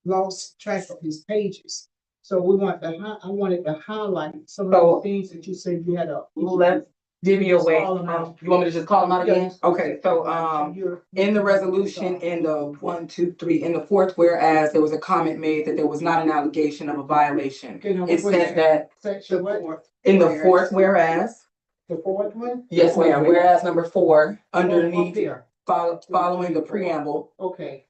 lost track of his pages. So I wanted to highlight some of the things that you said you had a. Let's divvy away. Call them out. You want me to just call them out again? Yes. Okay, so, You're- in the resolution, in the 1, 2, 3, in the fourth whereas, there was a comment made that there was not an allegation of a violation. Okay, no, It wait, says that section what? in the fourth whereas, The fourth one? yes, ma'am, whereas number 4, Up underneath, there. following the preamble, Okay,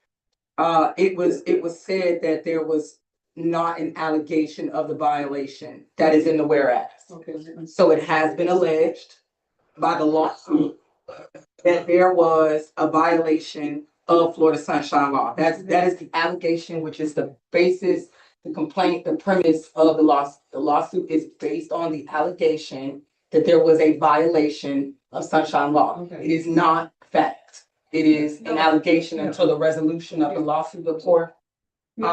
it was said that there was not an allegation of the violation that is in the whereas. okay. So it has been alleged by the lawsuit that there was a violation of Florida Sunshine Law. That is the allegation, which is the basis, the complaint, the premise of the lawsuit. The lawsuit is based on the allegation that there was a violation of Sunshine Law. Okay. It is not fact. It is an allegation until the resolution of the lawsuit before. You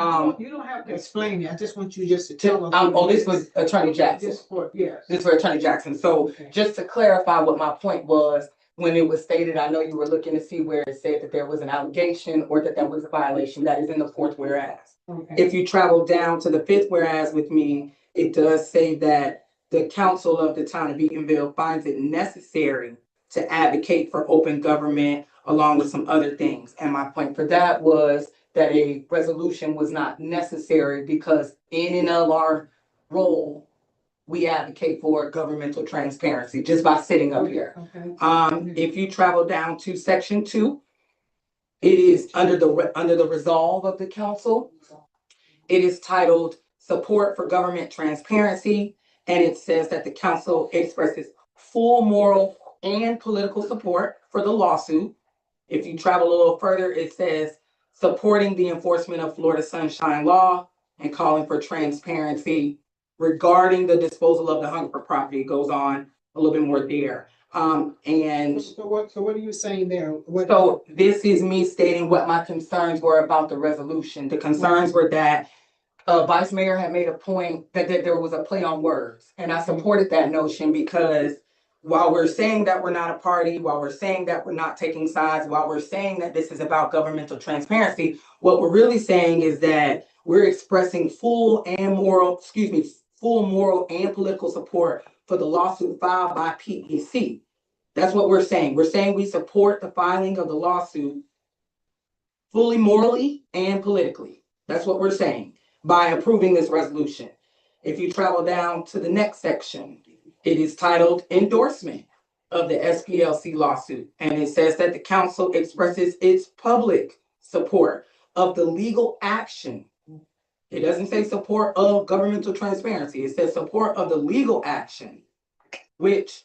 don't have to explain it. I just want you just to tell us. This was Attorney Jackson. Yes. This for Attorney Jackson. So Okay. just to clarify what my point was, when it was stated, I know you were looking to see where it said that there was an allegation or that was a violation. That is in the fourth whereas. Okay. If you travel down to the fifth whereas with me, it does say that the council of the town of Eatonville finds it necessary to advocate for open government along with some other things. And my point for that was that a resolution was not necessary because in and of our role, we advocate for governmental transparency just by sitting up here. Okay. If you travel down to section 2, it is under the resolve of the council. It is titled Support for Government Transparency, and it says that the council expresses full moral and political support for the lawsuit. If you travel a little further, it says supporting the enforcement of Florida Sunshine Law and calling for transparency regarding the disposal of the Hungerford property. It goes on a little bit more there. And So what are you saying there? so this is me stating what my concerns were about the resolution. The concerns were that Vice Mayor had made a point that there was a play on words, and I supported that notion because while we're saying that we're not a party, while we're saying that we're not taking sides, while we're saying that this is about governmental transparency, what we're really saying is that we're expressing full moral and political support for the lawsuit filed by PEC. That's what we're saying. We're saying we support the filing of the lawsuit fully morally and politically. That's what we're saying by approving this resolution. If you travel down to the next section, it is titled Endorsement of the SPLC lawsuit. And it says that the council expresses its public support of the legal action. It doesn't say support of governmental transparency. It says support of the legal action, which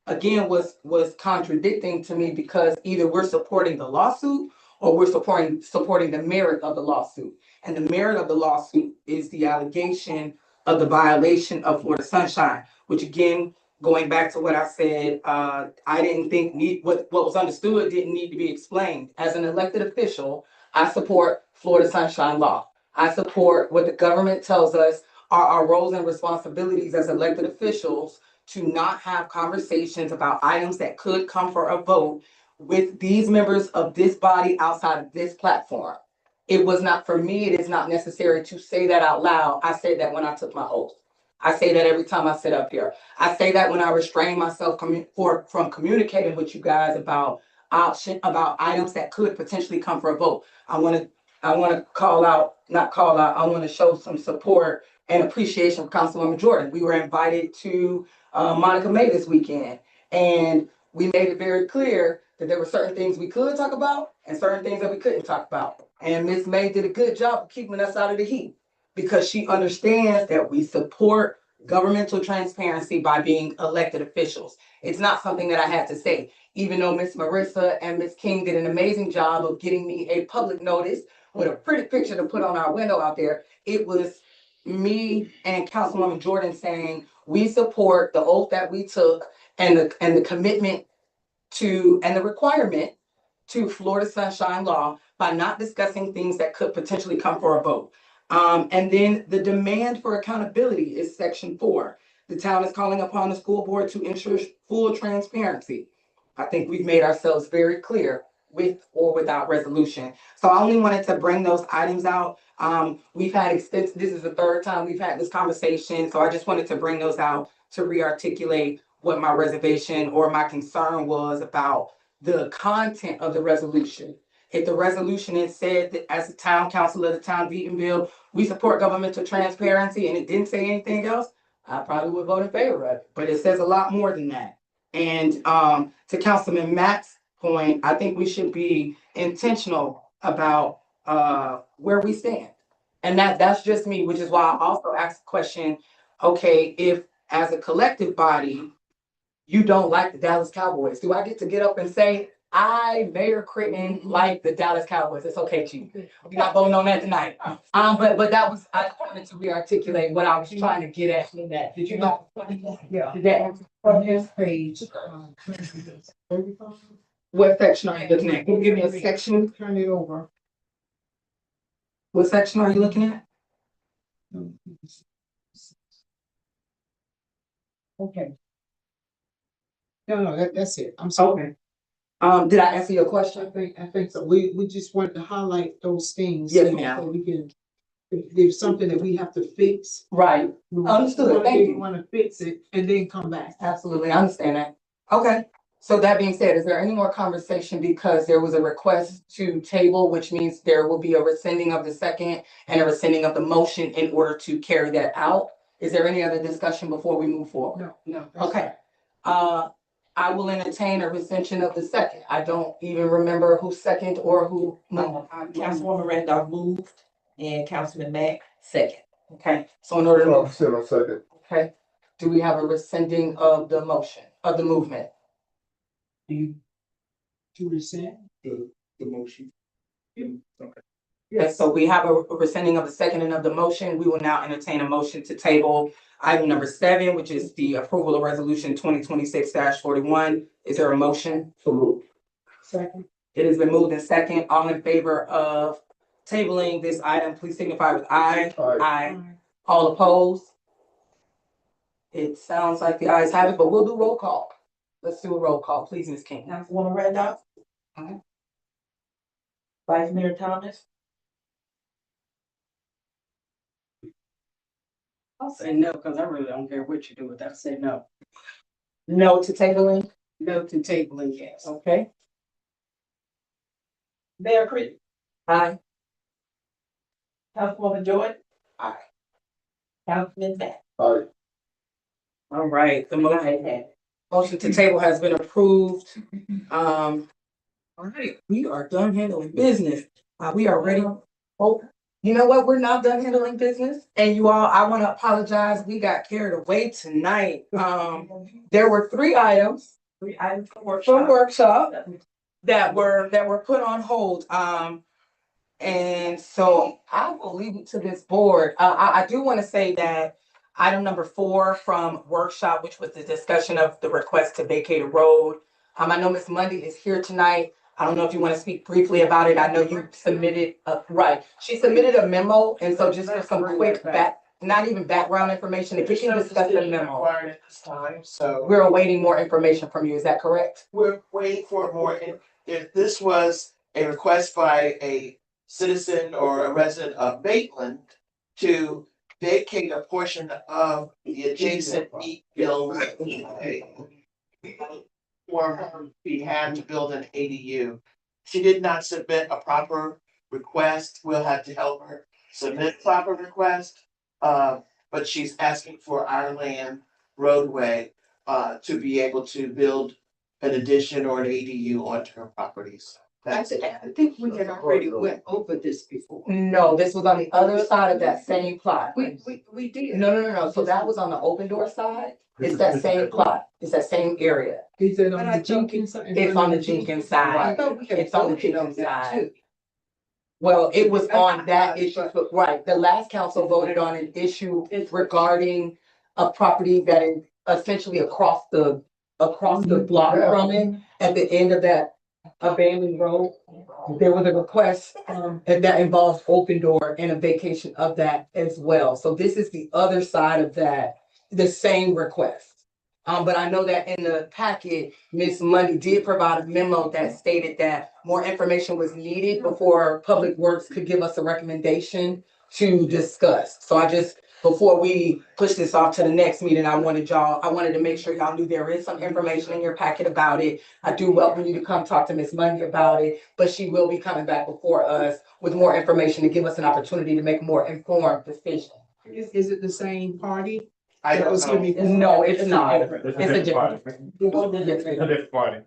again was contradicting to me because either we're supporting the lawsuit or we're supporting the merit of the lawsuit. And the merit of the lawsuit is the allegation of the violation of Florida Sunshine, which again, going back to what I said, I didn't think what was understood didn't need to be explained. As an elected official, I support Florida Sunshine Law. I support what the government tells us are our roles and responsibilities as elected officials to not have conversations about items that could come for a vote with these members of this body outside of this platform. It was not for me, it is not necessary to say that out loud. I said that when I took my oath. I say that every time I sit up here. I say that when I restrain myself from communicating with you guys about items that could potentially come for a vote. I want to I want to show some support and appreciation for Councilwoman Jordan. We were invited to Monica May this weekend, and we made it very clear that there were certain things we could talk about and certain things that we couldn't talk about. And Ms. May did a good job of keeping us out of the heat because she understands that we support governmental transparency by being elected officials. It's not something that I had to say, even though Ms. Marissa and Ms. King did an amazing job of getting me a public notice with a pretty picture to put on our window out there. It was me and Councilwoman Jordan saying, we support the oath that we took and the commitment to, and the requirement to Florida Sunshine Law by not discussing things that could potentially come for a vote. And then the demand for accountability is section 4. The town is calling upon the school board to ensure full transparency. I think we've made ourselves very clear with or without resolution. So I only wanted to bring those items out. We've had this is the third time we've had this conversation. So I just wanted to bring those out to re-articulate what my reservation or my concern was about the content of the resolution. If the resolution had said that as the town council of the town of Eatonville, we support governmental transparency and it didn't say anything else, I probably would vote in favor of it. But it says a lot more than that. And to Councilman Matt's point, I think we should be intentional about where we stand. And that's just me, which is why I also asked the question, okay, if as a collective body, you don't like the Dallas Cowboys, do I get to get up and say, I, Mayor Critton, like the Dallas Cowboys? It's okay, Chief. We're not voting on that tonight. But that was, I wanted to re-articulate what I was trying to get at in that. Did you know? Yeah. Did that answer? From this page. What section are you looking at? Can you give me a section? Turn it over. What section are you looking at? Okay. No, that's it. I'm sorry. Okay. Did I answer your question? I think so. We just wanted to highlight those things. Yes, so ma'am. we can, if there's something that we have to fix. Right. Understood. Thank you. We want to fix it and then come back. Absolutely, I understand that. Okay, so that being said, is there any more conversation because there was a request to table, which means there will be a rescinding of the second and a rescinding of the motion in order to carry that out? Is there any other discussion before we move forward? No. Okay, I will entertain a rescission of the second. I don't even remember who second or who moved. Councilwoman Randolph moved and Councilman Mack second. Okay, so in order to move, Sit on second. okay, do we have a rescinding of the motion, of the movement? To rescind? The motion. Yes, so we have a rescinding of the second and of the motion. We will now entertain a motion to table item number 7, which is the approval of resolution 2026-41. Is there a motion? So moved. Second. It has been moved in second. All in favor of tabling this item, please signify with aye. Aye. Aye. All opposed? It sounds like the ayes have it, but we'll do roll call. Let's do a roll call, please, Ms. King. Councilwoman Randolph. Aye. Vice Mayor Thomas. I'll say no, because I really don't care what you do with that. I say no. No to tabling, No to tabling, yes. okay? Mayor Chris. Aye. Councilwoman Jordan. Aye. Councilman Matt. Aye. All right, the motion to table has been approved. All right, we are done handling business. We are ready. Oh, you know what? We're not done handling business. And you all, I want to apologize. We got carried away tonight. There were 3 items from workshop that were put on hold. And so I will leave it to this board. I do want to say that item number 4 from workshop, which was the discussion of the request to vacate a road. I know Ms. Mundy is here tonight. I don't know if you want to speak briefly about it. I know you submitted, right. She submitted a memo, and so just for some quick not even background information, if we can discuss the memo. At this time, so We're awaiting more information from you. Is that correct? we're waiting for more. If this was a request by a citizen or a resident of Maitland to vacate a portion of the adjacent Eatonville for her behalf to build an ADU. She did not submit a proper request. We'll have to help her submit proper request. But she's asking for our land roadway to be able to build an addition or an ADU onto her properties. I think we had already went over this before. No, this was on the other side of that same plot. We did. No. So that was on the open door side. It's that same plot. It's that same area. Is it on But I the Jenkins side? It's on the Jenkins I side. thought we had It's on the voted on Jenkins that side. too. Well, it was on that issue, but right, the last council voted on an issue regarding a property that is essentially across the block from it, at the end of that abandoned road. There was a request, and that involves open door and a vacation of that as well. So this is the other side of that, the same request. But I know that in the packet, Ms. Mundy did provide a memo that stated that more information was needed before Public Works could give us a recommendation to discuss. So before we push this off to the next meeting, I wanted to make sure y'all knew there is some information in your packet about it. I do welcome you to come talk to Ms. Mundy about it, but she will be coming back before us with more information to give us an opportunity to make a more informed decision. Is it the same party? I don't know. No, it's not. It's a It's a different party. different. It's a different party.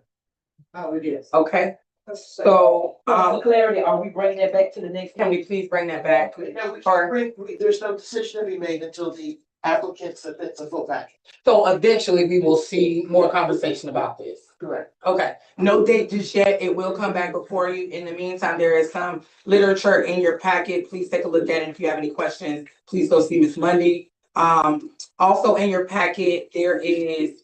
Oh, it is. Okay, so, For clarity, are we bringing that back to the next? can we please bring that back? No, Or- there's no decision to be made until the applicant submits a full package. So eventually we will see more conversation about this. Correct. Okay, no date just yet. It will come back before you. In the meantime, there is some literature in your packet. Please take a look at it. If you have any questions, please go see Ms. Mundy. Also in your packet, there is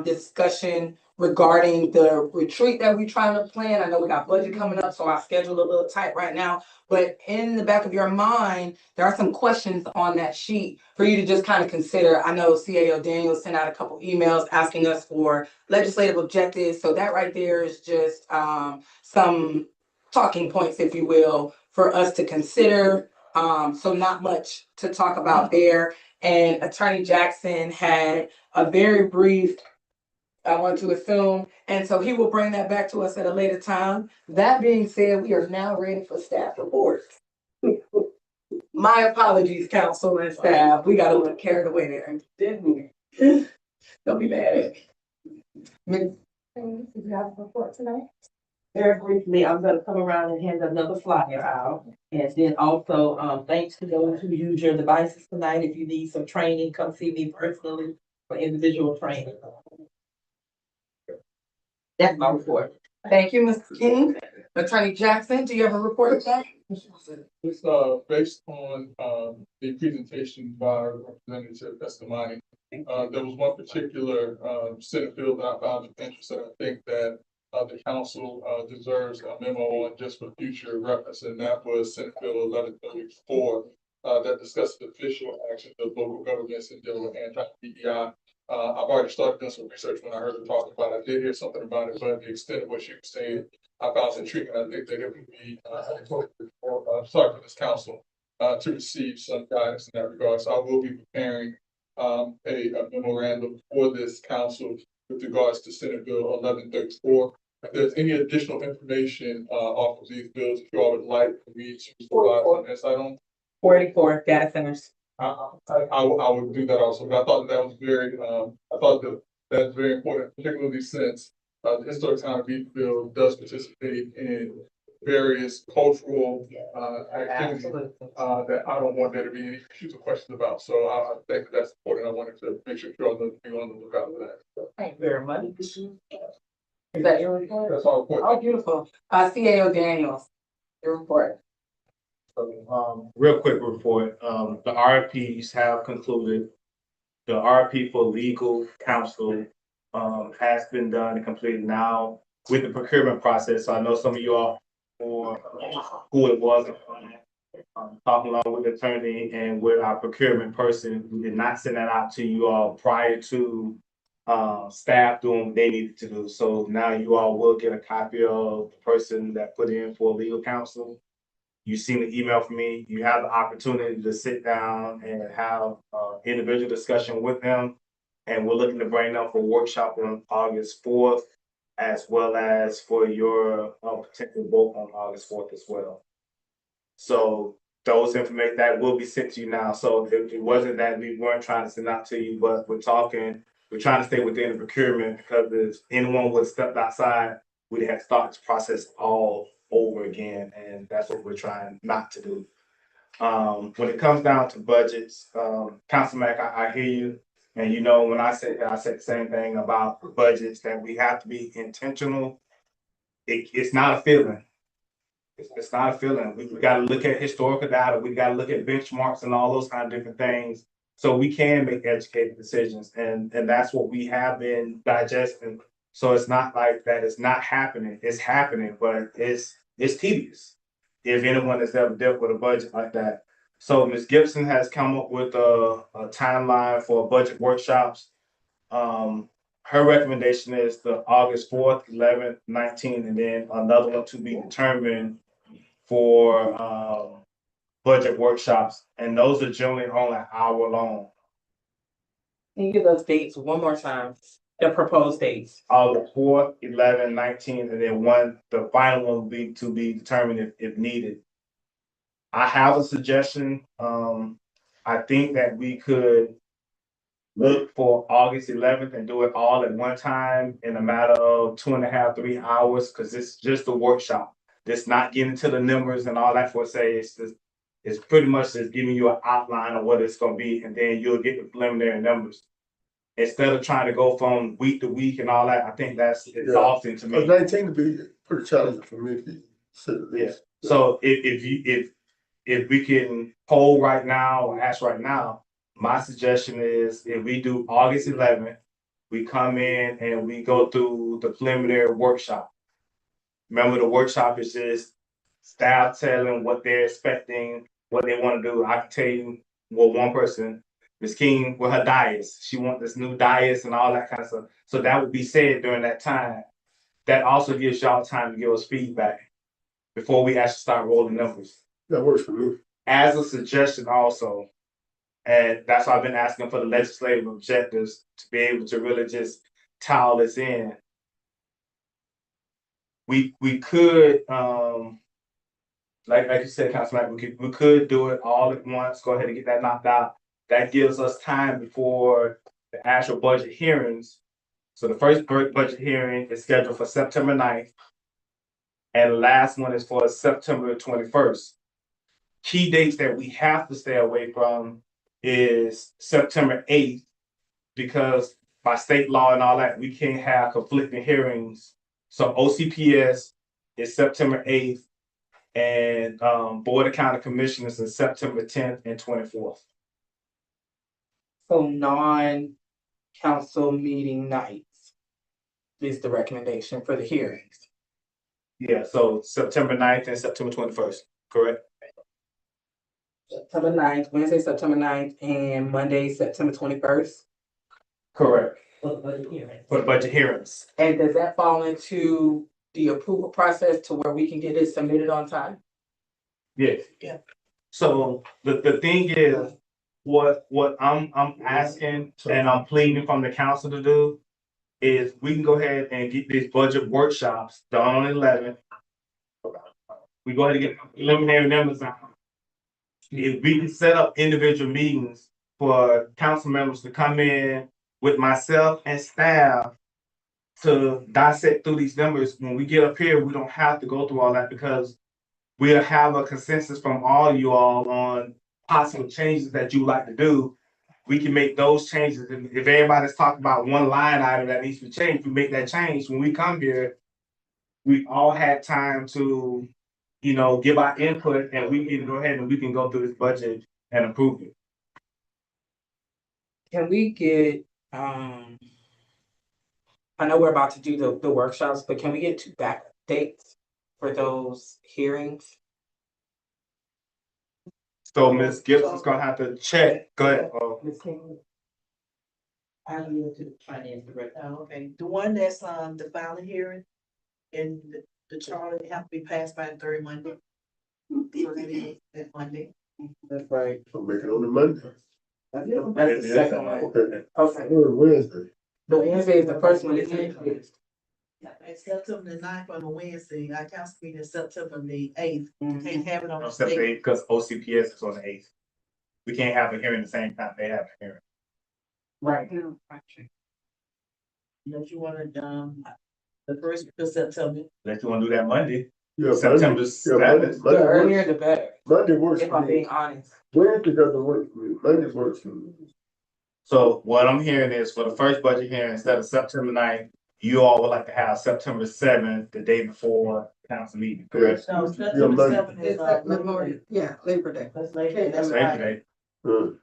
discussion regarding the retreat that we're trying to plan. I know we got budget coming up, so our schedule a little tight right now. But in the back of your mind, there are some questions on that sheet for you to just kind of consider. I know CAO Daniel sent out a couple emails asking us for legislative objectives. So that right there is just some talking points, if you will, for us to consider. So not much to talk about there. And Attorney Jackson had a very brief, I want to assume, and so he will bring that back to us at a later time. That being said, we are now ready for staff reports. My apologies, council and staff. We got a little carried away there. Didn't we? Don't be mad at me. Did you have a report tonight? Very briefly, I'm gonna come around and hand another flyer out. And then also, thanks to those who use your devices tonight. If you need some training, come see me personally for individual training. That's my report. Thank you, Mr. King. Attorney Jackson, do you have a report of that? It's based on the presentation by Representative Escamani. There was one particular Senate bill that I found of interest, and I think that the council deserves a memo on just for future reference, and that was Senate Bill 1134 that discusses official action of local governments in dealing with anti-DEI. I've already started doing some research when I heard her talk about it. I did hear something about it, but the extent of what she was saying, I found intriguing. I think that it would be sorry for this council to receive some guidance in that regard. So I will be preparing a memorandum for this council with regards to Senate Bill 1134. If there's any additional information off of these bills, if you all would like for me to provide some insight on, 44 data centers. I would do that also, but I thought that was very, I thought that that's very important, particularly since the historic town of Eatonville does participate in various cultural activities that I don't want there to be any issues or questions about. So I think that's important. I wanted to make sure you're on the lookout for that. Thank you very much. Is that your report? That's all important. Oh, beautiful. CAO Daniels, your report. Real quick report, the RFPs have concluded. The RFP for legal counsel, has been done and completed now with the procurement process. So I know some of you all, or who it was, talking along with the attorney and with our procurement person, we did not send that out to you all prior to staff doing what they needed to do. So now you all will get a copy of the person that put in for legal counsel. You've seen the email from me. You have the opportunity to sit down and have individual discussion with them. And we're looking to bring them for workshop on August 4th, as well as for your potential vote on August 4th as well. So those information that will be sent to you now. So it wasn't that we weren't trying to send out to you, but we're trying to stay within the procurement, because if anyone would have stepped outside, we'd have started the process all over again, and that's what we're trying not to do. When it comes down to budgets, Councilman, I hear you, and you know when I said the same thing about budgets, that we have to be intentional. It's not a feeling. It's not a feeling. We got to look at historical data. We got to look at benchmarks and all those kind of different things, so we can make educated decisions, and that's what we have been digesting. So it's not like that it's not happening. It's happening, but it's tedious if anyone has ever dealt with a budget like that. So Ms. Gibson has come up with a timeline for budget workshops. Her recommendation is the August 4th, 11th, 19th, and then another one to be determined for budget workshops. And those are generally only an hour long. Can you give those dates one more time? The proposed dates. August 4th, 11th, 19th, and then the final one will be to be determined if needed. I have a suggestion. I think that we could look for August 11th and do it all at one time in a matter of 2.5, 3 hours, because it's just a workshop. It's not getting to the numbers and all that for say. It's pretty much just giving you an outline of what it's going to be, and then you'll get the preliminary numbers. Instead of trying to go from week to week and all that, I think that's exhausting to me. 19 to be pretty challenging for me to say the least. So if we can poll right now or ask right now, my suggestion is if we do August 11th, we come in and we go through the preliminary workshop. Remember, the workshop is just staff telling what they're expecting, what they want to do. I can tell you what one person, Ms. King, with her dais, she wants this new dais and all that kind of stuff. So that would be said during that time. That also gives y'all time to give us feedback before we actually start rolling numbers. That works for me. As a suggestion also, and that's why I've been asking for the legislative objectives to be able to really just tile this in. We could, like you said, Councilman, we could do it all at once, go ahead and get that knocked out. That gives us time before the actual budget hearings. So the first budget hearing is scheduled for September 9th. And the last one is for September 21st. Key dates that we have to stay away from is September 8th, because by state law and all that, we can't have conflicting hearings. So OCPS is September 8th, and Board of County Commissioners is September 10th and 24th. So non-council meeting nights. is the recommendation for the hearings. Yeah, so September 9th and September 21st, correct? September 9th, Wednesday, September 9th, and Monday, September 21st. Correct. For the budget hearing. For the budget hearings. And does that fall into the approval process to where we can get it submitted on time? Yes. Yeah. So the thing is, what I'm asking and I'm pleading from the council to do is we can go ahead and get these budget workshops done on 11th. We go ahead and get preliminary numbers out. If we can set up individual meetings for council members to come in with myself and staff to dissect through these numbers, when we get up here, we don't have to go through all that because we'll have a consensus from all you all on possible changes that you like to do. We can make those changes. And if everybody's talking about one line item that needs to be changed, we make that change. When we come here, we all had time to, give our input and we can go ahead and we can go through this budget and approve it. Can we get, I know we're about to do the workshops, but can we get 2 back dates for those hearings? So Ms. Gibson's gonna have to check. Go ahead. Ms. King? I yield to the finance director. Oh, okay, the one that's, the filing hearing and the charter have to be passed by the third Monday. So that is that Monday. That's right. So make it on the Monday. That's the second one. Okay. Okay, Wednesday. the Wednesday is the first one. It's It's September the 9th on a Wednesday, our council meeting is September the 8th, can't have it on the Except state. because OCPS is on the 8th. We can't have a hearing the same time they have a hearing. Right. Unless you wanna, the first week of September. Unless you wanna do that Monday, Yeah, September Monday, 7th. The earlier the better, Monday works if for I'm me. being honest. Wednesday doesn't work for me. Monday works for me. So what I'm hearing is for the first budget hearing, instead of September 9th, you all would like to have September 7th, the day before council meeting, correct? No, September Monday. 7th is, Labor Day. Yeah, Labor Day. That's Labor Day, that's Labor right. Day.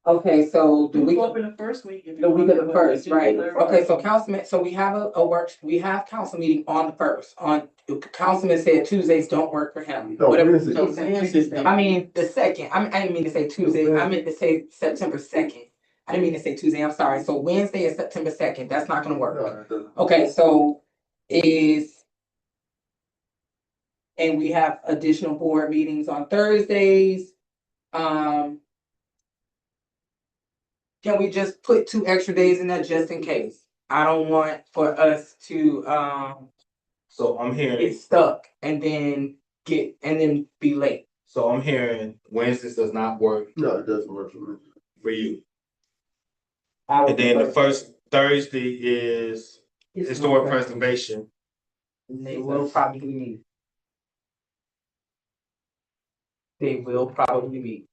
Okay, so the You week, can open the first week. if you the week of the want, first, but right? you do Okay, so councilman, so we have we have council meeting on the first, councilman said Tuesdays don't work for him. No, Whatever. Wednesday. No, I mean, the second, I didn't mean to say Tuesday, I meant to say September 2nd. I didn't mean to say Tuesday, I'm sorry. So Wednesday is September 2nd, that's not gonna work. No, it doesn't. Okay, so and we have additional board meetings on Thursdays. Can we just put 2 extra days in there just in case? I don't want for us to, So I'm hearing, get stuck and then be late. so I'm hearing Wednesdays does not work No, it doesn't work for me. for you. And then the first Thursday is historic preservation. They will probably meet. They will probably meet.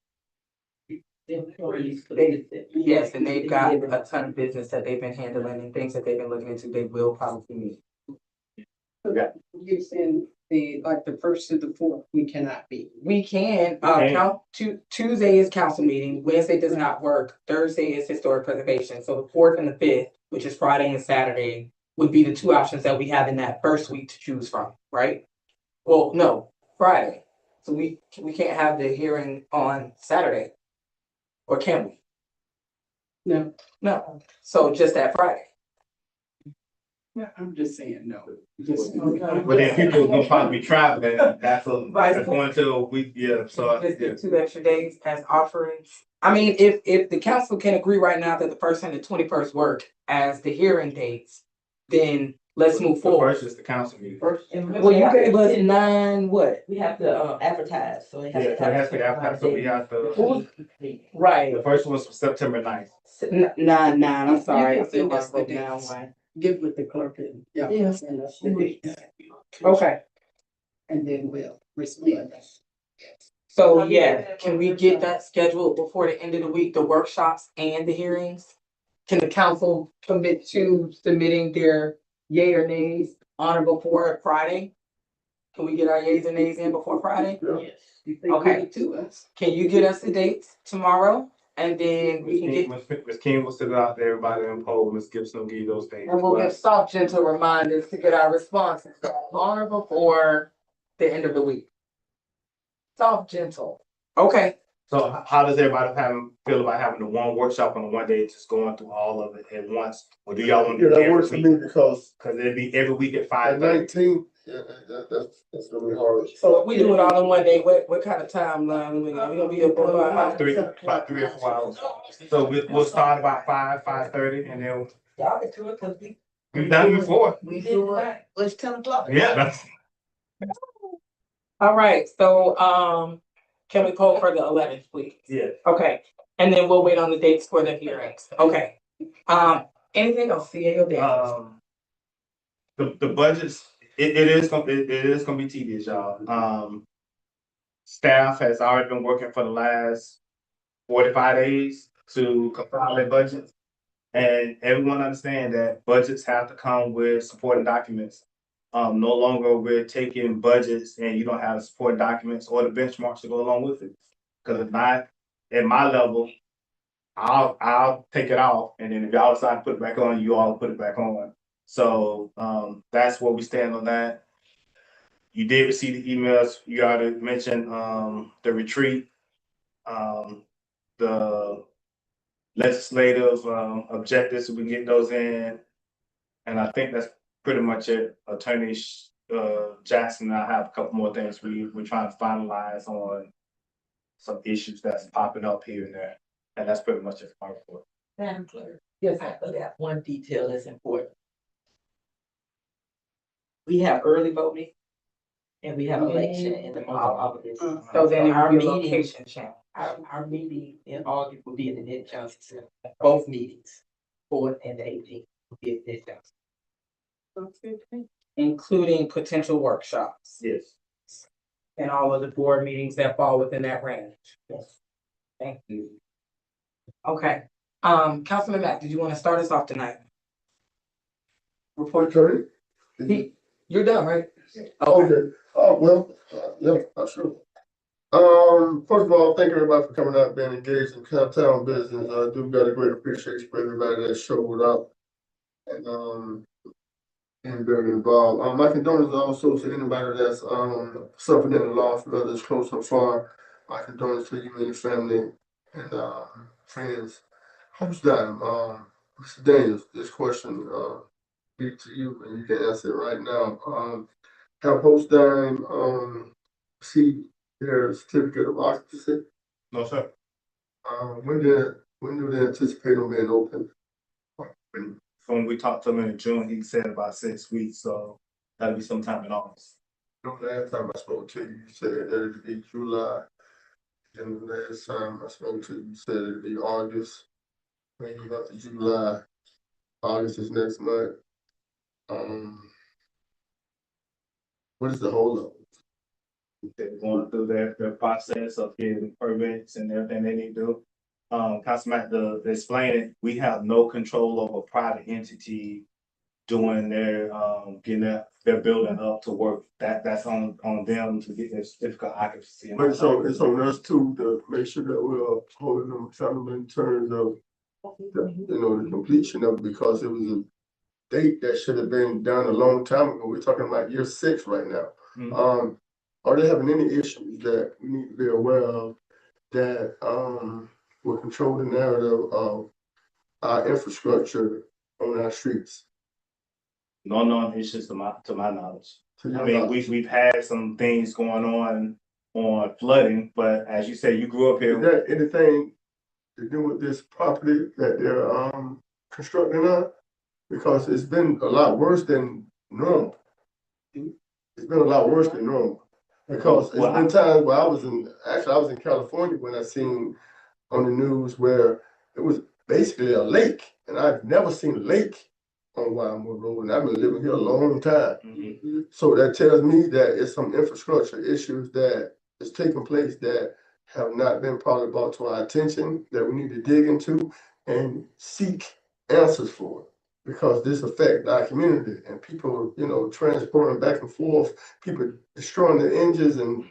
Yes, and they've got a ton of business that they've been handling and things that they've been looking into, they will probably meet. You're saying the first to the fourth, we cannot be. We can, Tuesday is council meeting, Wednesday does not work, Thursday is historic preservation, so the 4th and the 5th, which is Friday and Saturday, would be the 2 options that we have in that first week to choose from, right? Well, no, Friday, so we can't have the hearing on Saturday. Or can we? No. No, so just that Friday. Yeah, I'm just saying no. But then people gonna probably be traveling, that's going to a week, so. Just the 2 extra days as offerings. I mean, if the council can agree right now that the 1st and the 21st work as the hearing dates, then let's move forward. First is the council meeting. Well, you gave us 9, what? We have to advertise, so it has Yeah, to. so it has to be advertised, so we have to, Right. the first one's September 9th. 9, I'm sorry. You I can feel send like us the I wrote down dates. one. Get with the clerk and, yeah. Yeah. send us the dates, Okay, And then we'll respond. so yeah, can we get that scheduled before the end of the week, the workshops and the hearings? Can the council commit to submitting their yay or nays on or before Friday? Can we get our yays and nays in before Friday? Yeah. Yes. If they Okay. give it to us. Can you get us the dates tomorrow? And then we can get, Ms. King will sit out there, everybody in poll, Ms. Gibson will give you those things. and we'll give soft, gentle reminders to get our responses on or before the end of the week. Soft, gentle. Okay. So how does everybody feel about having the one workshop on the one day, just going through all of it at once? Or do y'all want to Yeah, do that every works for week? me because Cause it'd be every week at at 5:30. 19, yeah, that's gonna be hard. So if we do it all in one day, what kind of timeline we gonna be up for? About 3 or 4 hours. So we'll start about 5:30, and then Y'all get to it, cause we've done it before. we did it. It's 10 o'clock. Yeah, that's. All right, so, can we poll for the 11th, please? Yeah. Okay, and then we'll wait on the dates for the hearings. Okay. Anything else, CA or Dan? The budgets, it is gonna be tedious, y'all. Staff has already been working for the last 45 days to compile their budgets. And everyone understand that budgets have to come with supporting documents. No longer we're taking budgets and you don't have the supporting documents or the benchmarks to go along with it. Cause if not, at my level, I'll take it off, and then if y'all decide to put it back on, you all put it back on. So, that's where we stand on that. You did receive the emails, you already mentioned, the retreat, the legislative, objectives, we can get those in. And I think that's pretty much it. Attorney, Jackson and I have a couple more things we're trying to finalize on some issues that's popping up here and there. And that's pretty much it for my report. Madam Clerk. Yes, I forgot one detail that's important. We have early voting and we have election in the month of August. So then it our will be a meeting, location change. our meeting in August will be in the Nick Johnson Center. Both meetings, 4th and the 18th, will be at Nick Johnson. Including potential workshops Yes. and all of the board meetings that fall within that range. Yes. Thank you. Okay, Councilman Mack, did you want to start us off tonight? Report. Attorney? You're done, right? Okay, well, yeah, sure. First of all, thank everybody for coming out, being engaged in town business. I do got a great appreciation for everybody that showed up and very involved. My condolences also to anybody that's suffering in the loss, whether it's close or far. My condolences to you and your family and friends. Who's that? Mr. Daniels, this question be to you, and you can answer it right now. Have Holstein see their certificate of occupancy? No, sir. When do they anticipate them being open? When we talked to him in June, he said about 6 weeks, so that'll be sometime in August. The last time I spoke to you, you said that it'd be July. And the last time I spoke to you, you said it'd be August. When you got to July, August is next month. What is the holdup? They're going through their process of getting permits and everything they need to do. Councilman, to explain it, we have no control over a private entity doing their, getting their building up to work. That's on them to get their certificate of occupancy. But it's on us too to make sure that we're holding them accountable in terms of the completion of it, because it was a date that should have been done a long time ago. We're talking about year 6 right now. Mhm. Are they having any issues that we need to be aware of that will control the narrative of our infrastructure on our streets? No issues to my knowledge. To your I mean, knowledge? we've had some things going on flooding, but as you say, you grew up Is here. that anything to do with this property that they're constructing on? Because it's been a lot worse than normal. It's been a lot worse than normal. Because it's been times where I was in California when I seen on the news where it was basically a lake, and I've never seen a lake on Wildwood Road, and I've been living here a long time. Mhm. So that tells me that it's some infrastructure issues that is taking place that have not been probably brought to our attention, that we need to dig into and seek answers for. Because this affects our community and people, transporting back and forth, people destroying their engines and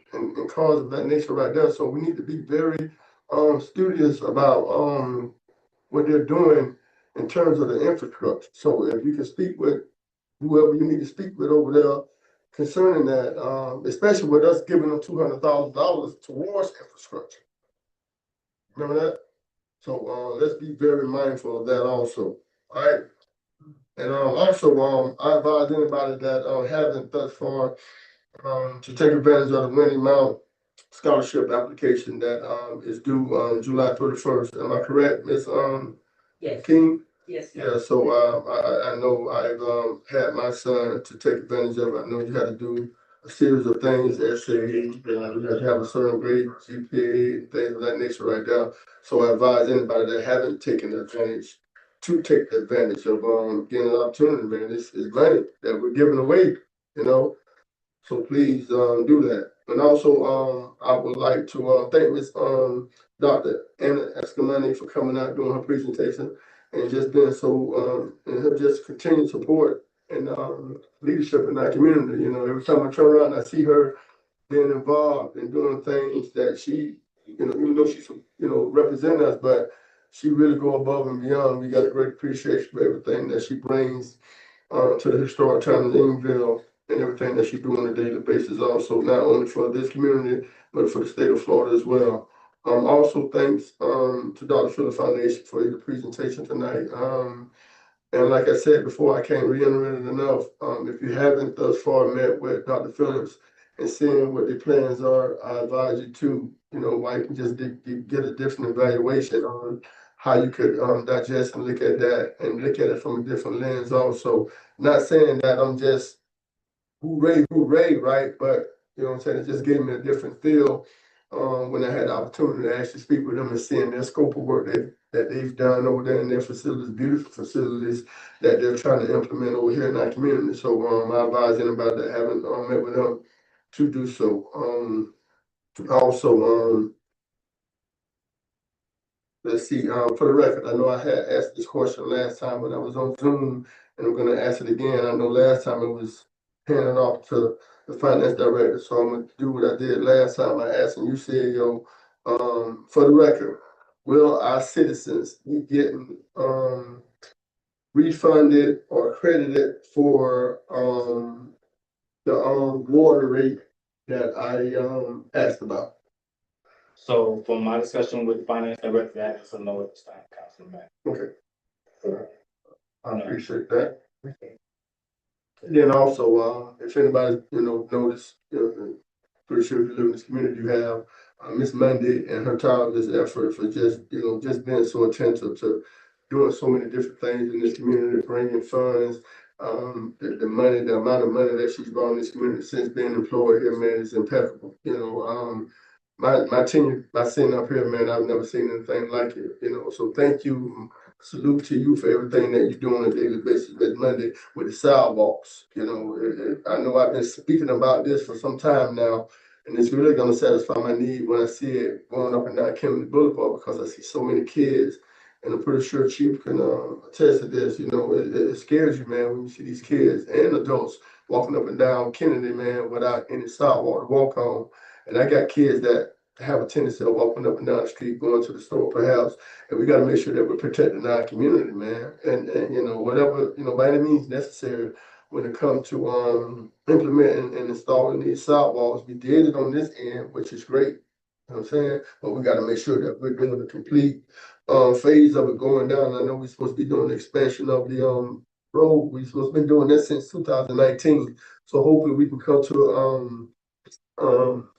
cars of that nature right there. So we need to be very studious about, what they're doing in terms of the infrastructure. So if you can speak with whoever you need to speak with over there concerning that, especially with us giving them $200,000 towards infrastructure. Remember that? So, let's be very mindful of that also, all right? And, also, I advise anybody that, hasn't thus far, to take advantage of the Winnie Mount scholarship application that, is due, July 31st. Am I correct, Ms. Yes, King? yes, sir. Yeah, so, I know I've, had my son to take advantage of it. I know you had to do a series of things, SAE, you had to have a certain grade, GPA, things of that nature right there. So I advise anybody that haven't taken advantage to take advantage of, getting an opportunity, man. It's money that we're giving away, you know? So please, do that. And also, I would like to, thank Ms. Dr. Anna Escamani for coming out doing her presentation and just being so, and her just continued support and, leadership in our community. You know, every time I turn around, I see her being involved and doing things that she, you know, even though she's, you know, representing us, but she really go above and beyond. We got a great appreciation for everything that she brings, to the historic town of Eatonville and everything that she do on a daily basis also, not only for this community, but for the state of Florida as well. Also thanks, to Dr. Phillips Foundation for your presentation tonight. And like I said before, I can't reiterate it enough. If you haven't thus far met with Dr. Phillips and seeing what their plans are, I advise you to, you know, why you can just get a different evaluation on how you could, digest and look at that and look at it from a different lens also. Not saying that I'm just hooray, hooray, right? But you know what I'm saying? It just gave me a different feel, when I had the opportunity to actually speak with them and seeing their scope of work that they've done over there in their facilities, beautiful facilities that they're trying to implement over here in our community. So, I advise anybody that haven't, met with them to do so. Also, let's see, for the record, I know I had asked this question last time when I was on Zoom, and I'm gonna ask it again. I know last time it was handed off to the finance director, so I'm gonna do what I did last time. I asked, and you said, for the record, will our citizens be getting, refunded or credited for, the, water rate that I, asked about? So from my discussion with the finance director, that is a no at this time, Councilman. Okay. All right. I appreciate that. Then also, if anybody, you know, notice, pretty sure if you live in this community, you have, Miss Monday and her tireless effort for just, you know, just being so attentive to doing so many different things in this community, bringing funds. The money, the amount of money that she's brought in this community since being employed here, man, is impeccable. You know, my tenure, by sitting up here, man, I've never seen anything like it, you know, so thank you. Salute to you for everything that you do on a daily basis, Miss Monday, with the sidewalks. You know, I know I've been speaking about this for some time now, and it's really gonna satisfy my need when I see it going up and down Kennedy Boulevard, because I see so many kids. And I'm pretty sure Chief can, attest to this. You know, it scares you, man, when you see these kids and adults walking up and down Kennedy, man, without any sidewalk to walk on. And I got kids that have a tendency of walking up and down the street, going to the store perhaps, and we gotta make sure that we're protecting our community, man. And you know, whatever, you know, by any means necessary when it comes to, implementing and installing these sidewalks. We did it on this end, which is great. You know what I'm saying? But we gotta make sure that we're doing the complete, phase of it going down. I know we're supposed to be doing the expansion of the, road. We're supposed to be doing this since 2019. So hopefully we can come to, um,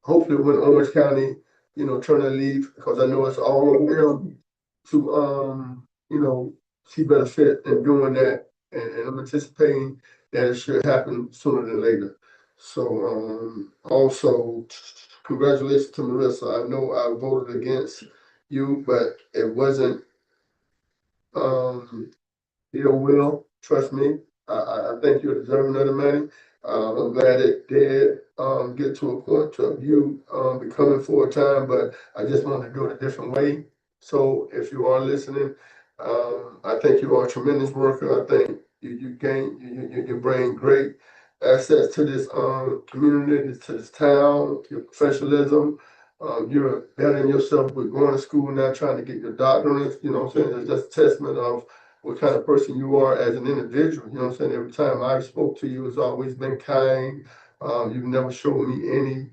hopefully when Orange County, you know, turn a leaf, because I know it's all over them to, you know, see benefit in doing that. And I'm anticipating that it should happen sooner than later. So, also congratulations to Marissa. I know I voted against you, but it wasn't, um, ill will, trust me. I think you're deserving of the money. I'm glad it did, get to a point of you, becoming full-time, but I just wanted to do it a different way. So if you are listening, I think you are a tremendous worker. I think you bring great assets to this, community, to this town, your professionalism. You're bettering yourself with going to school now, trying to get your doctorate, you know what I'm saying? It's just a testament of what kind of person you are as an individual, you know what I'm saying? Every time I spoke to you, it's always been kind. You've never showed me any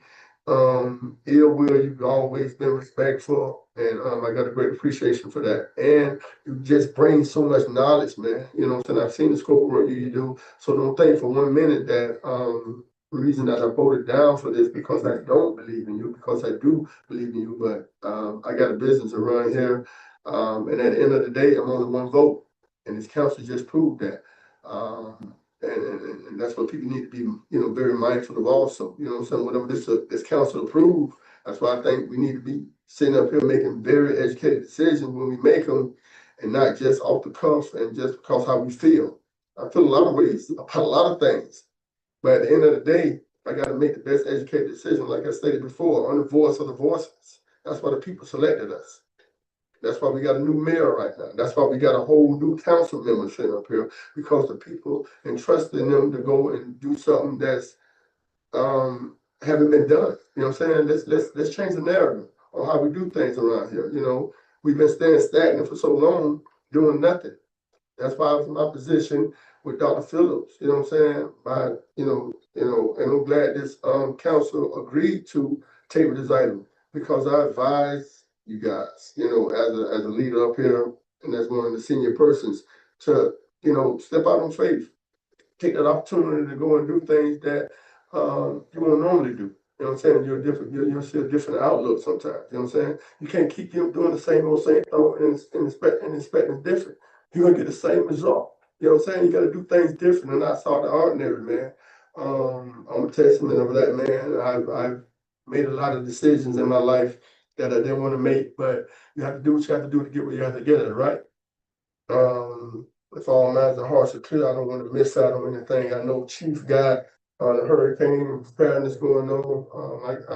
ill will. You've always been respectful, and I got a great appreciation for that. And you just bring so much knowledge, man. You know what I'm saying? I've seen the scope of work you do, so don't think for 1 minute that the reason that I voted down for this because I don't believe in you, because I do believe in you. But I got a business to run here, and at the end of the day, I'm only one vote, and this council just proved that. And that's what people need to be, very mindful of also, you know what I'm saying? Whatever this council approve, that's why I think we need to be sitting up here making very educated decisions when we make them and not just off the cuff and just because how we feel. I feel a lot of ways about a lot of things, but at the end of the day, I gotta make the best educated decision, like I stated before, on the voice of the voiceless. That's why the people selected us. That's why we got a new mayor right now. That's why we got a whole new council member sitting up here, because the people entrusted them to go and do something that's haven't been done. You know what I'm saying? Let's change the narrative on how we do things around here. We've been staying stagnant for so long, doing nothing. That's why I was in my position with Dr. Phillips, you know what I'm saying? And I'm glad this council agreed to table this item because I advise you guys, as a leader up here and as one of the senior persons to, step out on faith, take that opportunity to go and do things that you won't normally do. You know what I'm saying? You'll see a different outlook sometimes. You know what I'm saying? You can't keep doing the same old thing and expecting different. You're gonna get the same result. You know what I'm saying? You gotta do things different, and I saw the ordinary, man. I'm a testament of that, man. I've made a lot of decisions in my life that I didn't want to make, but you have to do what you have to do to get where you have to get it, right? If all minds and hearts are clear, I don't want to miss out on anything. I know Chief got the hurricane preparedness going on.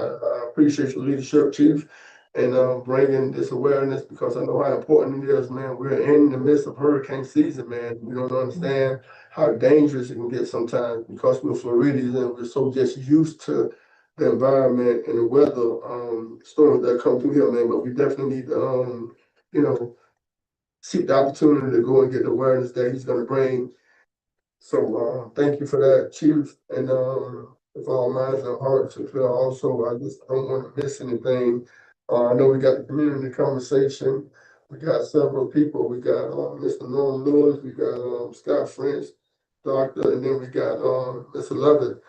I appreciate your leadership, Chief, and bringing this awareness because I know how important it is, man. We're in the midst of hurricane season, man. We don't understand how dangerous it can get sometimes because we're Floridians and we're so just used to the environment and the weather storms that come through here, man. But we definitely need to, seek the opportunity to go and get the awareness that he's gonna bring. So thank you for that, Chief. And if all minds and hearts are clear also, I just don't want to miss anything. I know we got the community conversation. We got several people. We got Mr. Norm Lewis, we got Scott French, Doctor, and then we got Mr. Lovett.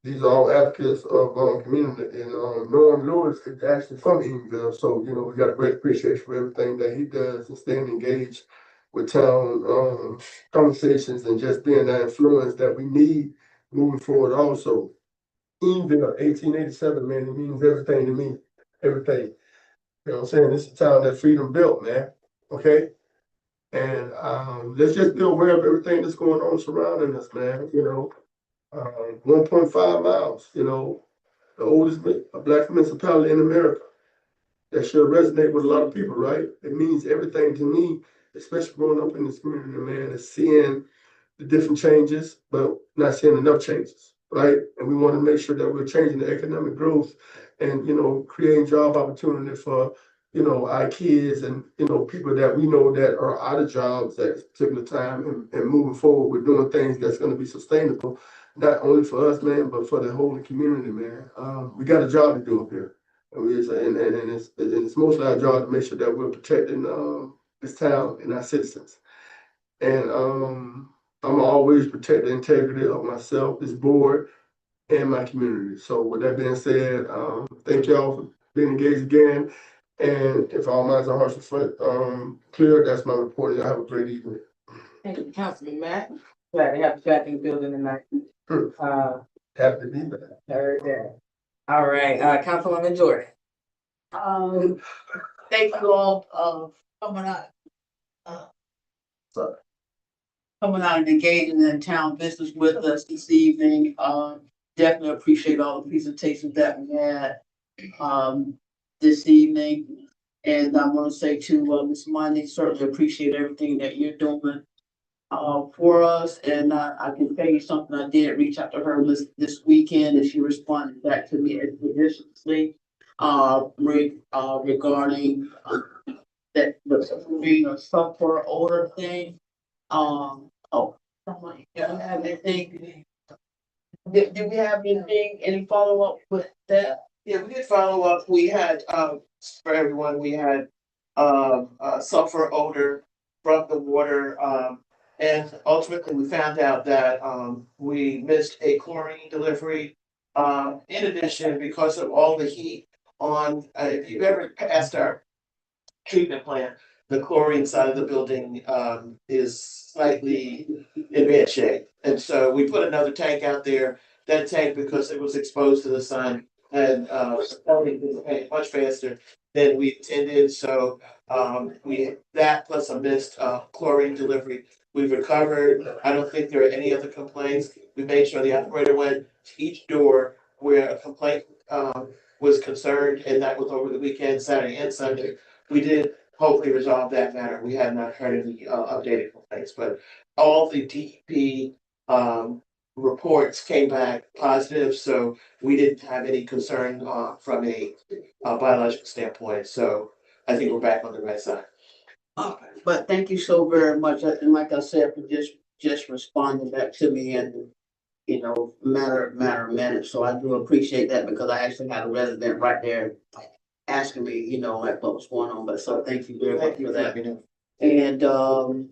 These are all advocates of community, and Norm Lewis is actually from Eatonville, so we got a great appreciation for everything that he does and staying engaged with town conversations and just being that influence that we need moving forward. Also, Eatonville, 1887, man, it means everything to me, everything. You know what I'm saying? This is a town that freedom built, man. Okay. And let's just be aware of everything that's going on surrounding us, man. 1.5 miles, the oldest black municipality in America. That should resonate with a lot of people, right? It means everything to me, especially growing up in this community, man, is seeing the different changes, but not seeing enough changes, right? And we want to make sure that we're changing the economic growth and, creating job opportunity for, our kids and, people that we know that are out of jobs at this particular time and moving forward with doing things that's going to be sustainable, not only for us, man, but for the whole community, man. We got a job to do up here. And it's mostly our job to make sure that we're protecting this town and our citizens. And I'm always protect the integrity of myself, this board, and my community. So with that being said, thank y'all for being engaged again. And if all minds and hearts are clear, that's my report. Y'all have a great evening. Thank you, Councilman Matt. Glad to have you back in the building tonight. Happy to be back. Heard that. All right, Councilwoman Jordan. Thank you all coming out. Coming out and engaging in town business with us this evening. Definitely appreciate all the presentations that we had this evening. And I want to say to Ms. Money, certainly appreciate everything that you're doing for us. And I can tell you something, I did reach out to her this weekend and she responded back to me expeditiously. regarding that the being a sulfur odor thing. Oh, yeah, have anything? Did we have anything, any follow-up with that? Yeah, we did follow up. We had, for everyone, we had, sulfur odor from the water. And ultimately we found out that, we missed a chlorine delivery. In addition, because of all the heat on, if you've ever passed our treatment plant, the chlorine side of the building, is slightly in bad shape. And so we put another tank out there. That tank, because it was exposed to the sun, had started to dissipate much faster than we intended. So we that plus a missed chlorine delivery. We've recovered. I don't think there are any other complaints. We made sure the operator went to each door where a complaint was concerned, and that was over the weekend, Saturday and Sunday. We did hopefully resolve that matter. We have not heard any updated complaints, but all the DEP reports came back positive, so we didn't have any concern from a biological standpoint. So I think we're back on the right side. But thank you so very much, and like I said, for just responding back to me in, you know, matter of minutes. So I do appreciate that, because I actually had a resident right there asking me, you know, like what was going on. But so thank you very much for that. And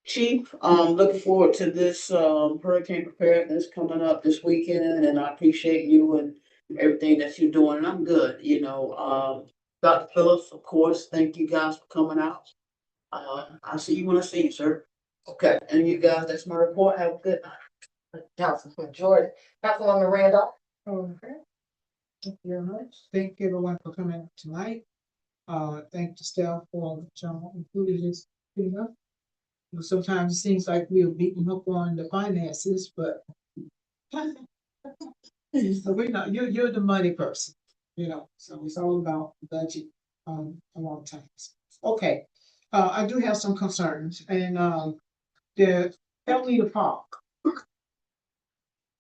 Chief, looking forward to this hurricane preparedness coming up this weekend, and I appreciate you and everything that you're doing. And I'm good, you know. Dr. Phillips, of course, thank you guys for coming out. I'll see you when I see you, sir. Okay, and you guys, that's my report. Have a good night. Councilman Jordan, Councilwoman Randolph. Okay. Thank you very much. Thank everyone for coming tonight. Thank the staff for including this. Sometimes it seems like we're beating up on the finances, but so we're not, you're the money person, you know, so it's all about budget, a lot of times. Okay, I do have some concerns, and, the Helena Park.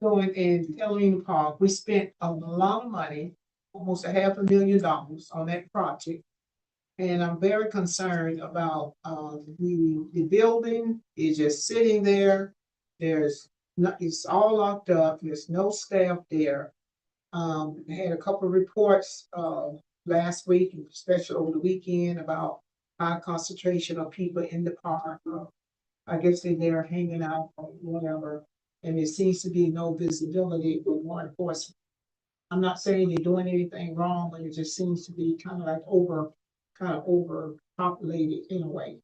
Going in Helena Park, we spent a lot of money, almost $500,000 on that project. And I'm very concerned about, the building is just sitting there. There's not, it's all locked up, there's no staff there. I had a couple of reports, last week, especially over the weekend, about high concentration of people in the park. I guess they're hanging out or whatever, and there seems to be no visibility with law enforcement. I'm not saying they're doing anything wrong, but it just seems to be kind of overpopulated in a way.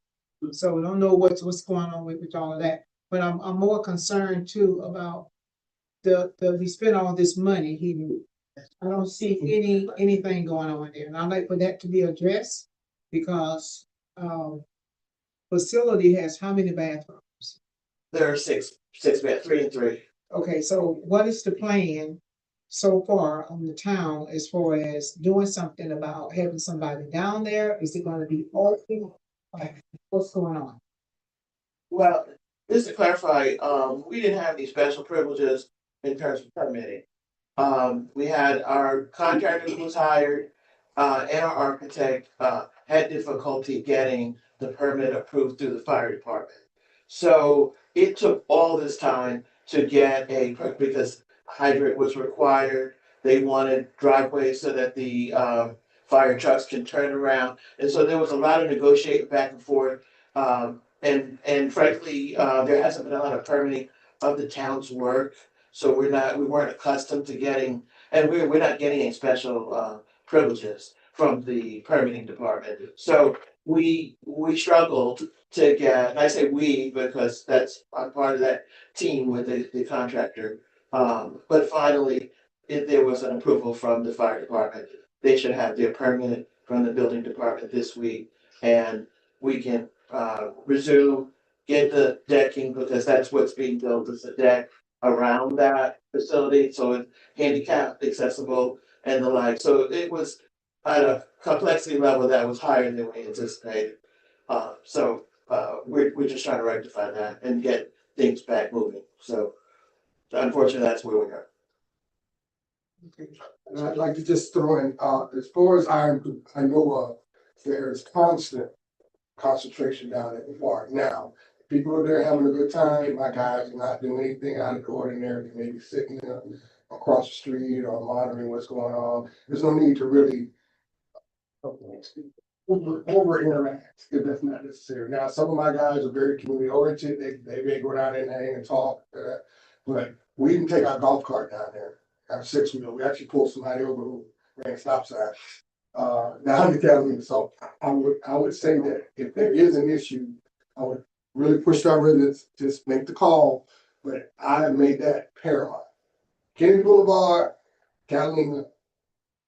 So we don't know what's going on with all of that. But I'm more concerned too about we spent all this money here. I don't see anything going on there. And I'd like for that to be addressed, because facility has how many bathrooms? There are six bed, 3 and 3. Okay, so what is the plan so far on the town as far as doing something about having somebody down there? Is it gonna be open? Like, what's going on? Well, just to clarify, we didn't have any special privileges in terms of permitting. We had our contractor who was hired, and our architect, had difficulty getting the permit approved through the fire department. So it took all this time to get because hydrant was required. They wanted driveways so that the, fire trucks can turn around. And so there was a lot of negotiating back and forth. And frankly, there hasn't been a lot of permitting of the town's work. So we weren't accustomed to getting, and we're not getting any special privileges from the permitting department. So we struggled to get, and I say we because I'm part of that team with the contractor. But finally, there was an approval from the fire department. They should have their permit from the building department this week, and we can resume, get the decking, because that's what's being built, is a deck around that facility, so it's handicap accessible and the like. So it was at a complexity level that was higher than we anticipated. We're just trying to rectify that and get things back moving. So unfortunately, that's where we are. And I'd like to just throw in, as far as I know, there's constant concentration down at the park now. People are there having a good time. My guys are not doing anything out of the ordinary. They may be sitting across the street or monitoring what's going on. There's no need to really over interact if that's not necessary. Now, some of my guys are very community oriented. They may go down there and hang and talk. But we didn't take our golf cart down there. Our 6-wheel. We actually pulled somebody over who ran a stop sign. Down the Academy. So I would say that if there is an issue, I would really push our residents, just make the call. But I have made that paramount. Kennedy Boulevard, Catalina,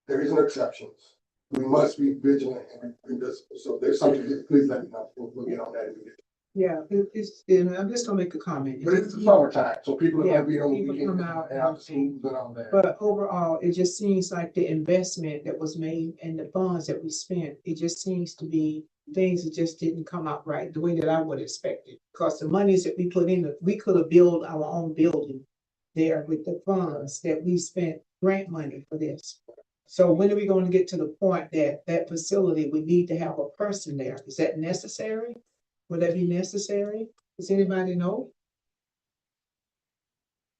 there is no exceptions. We must be vigilant and invisible. So if there's something, please let me know. We'll get on that immediately. Yeah, and I'm just gonna make a comment. But it's the summertime, so people are Yeah, gonna be on the people weekend come out and out to schools and all that. But overall, it just seems like the investment that was made and the funds that we spent, it just seems to be things that just didn't come out right, the way that I would expect it. Because the monies that we put in, we could have built our own building there with the funds that we spent grant money for this. So when are we going to get to the point that that facility, we need to have a person there? Is that necessary? Would that be necessary? Does anybody know?